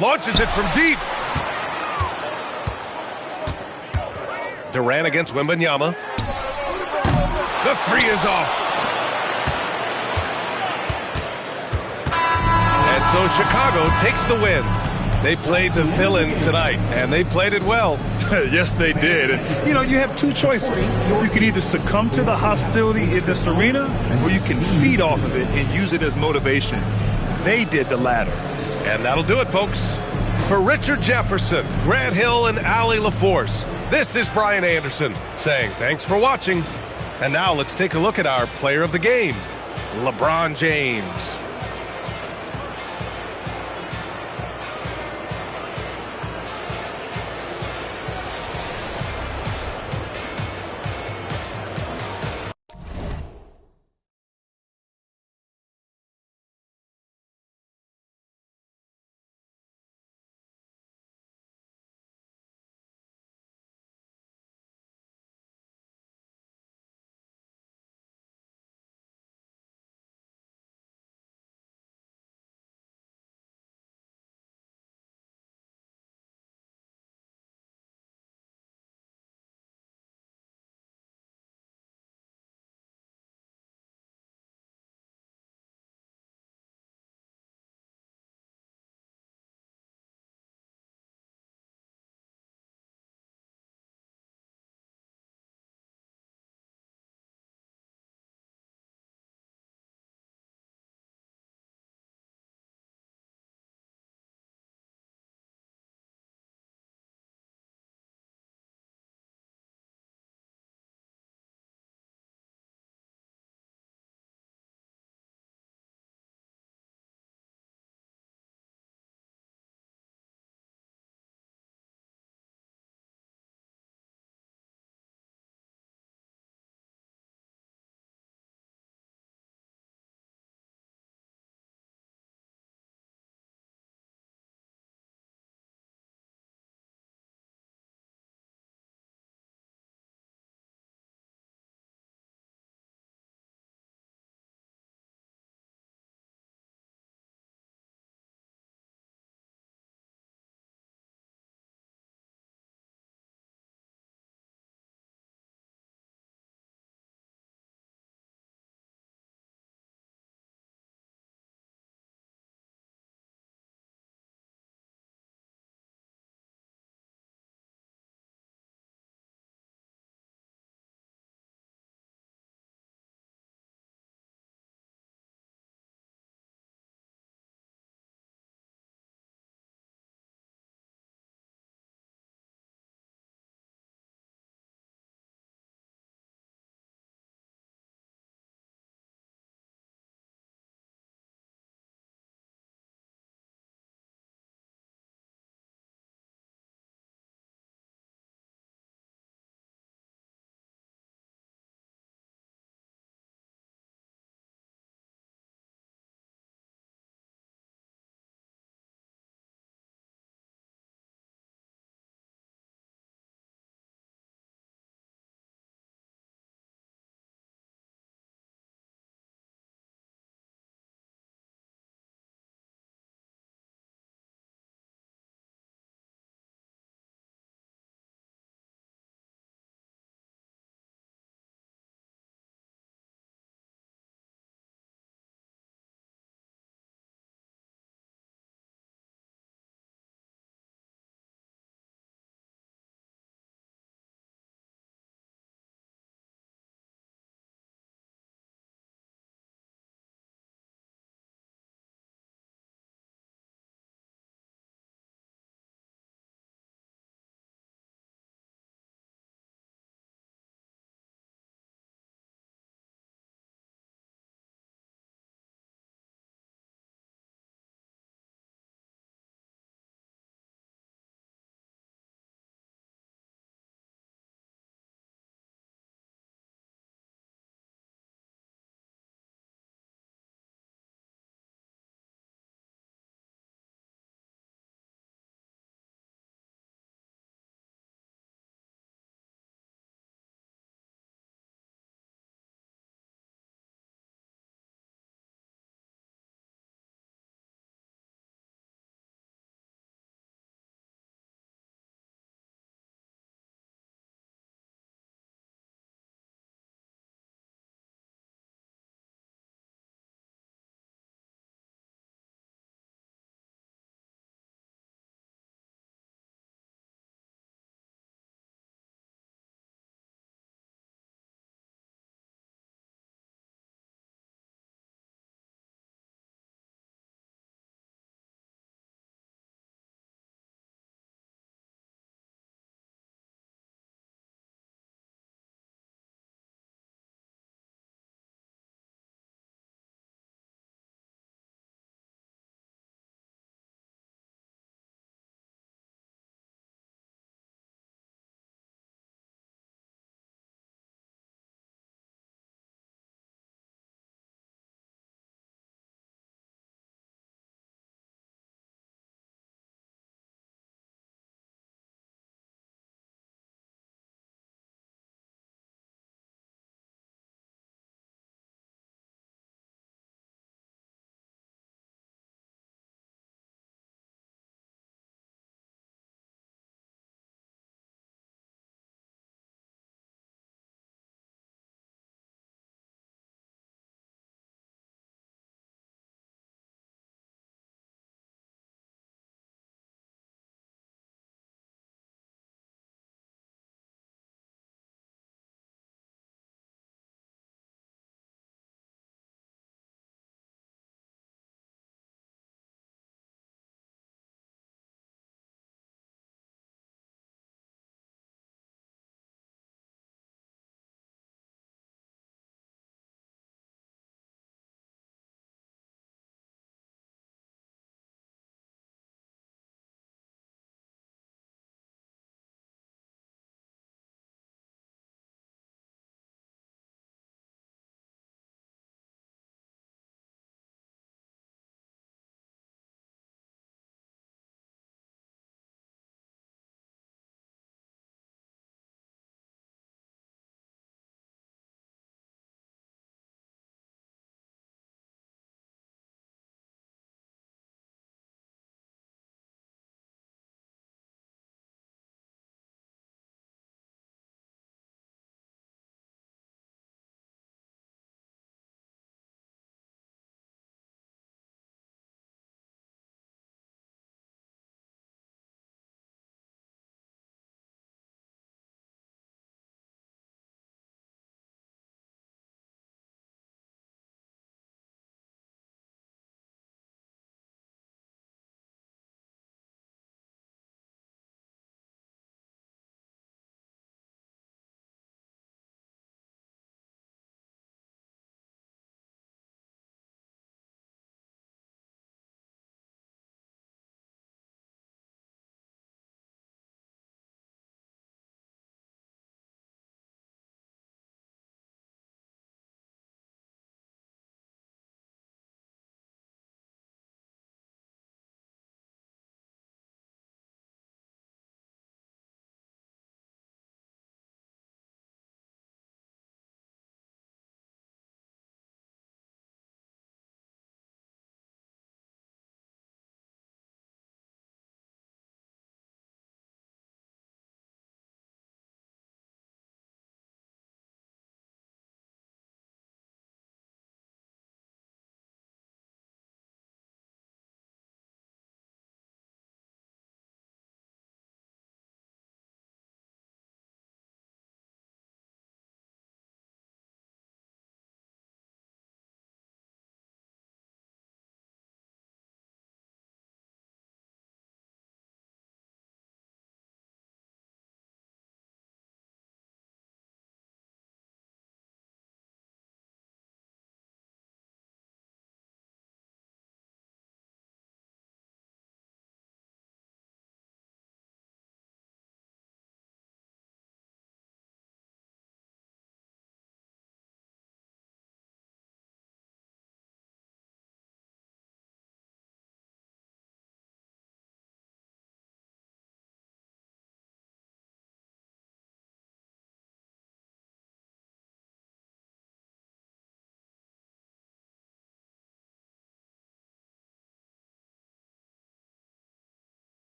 Launches it from deep. Durant against Wembanyama. The three is off. And so Chicago takes the win. They played the villain tonight, and they played it well. Yes, they did. And, you know, you have two choices. You can either succumb to the hostility in this arena, or you can feed off of it and use it as motivation. They did the latter. And that'll do it, folks. For Richard Jefferson, Grant Hill, and Allie LaForce, this is Brian Anderson saying thanks for watching. And now let's take a look at our player of the game, LeBron James.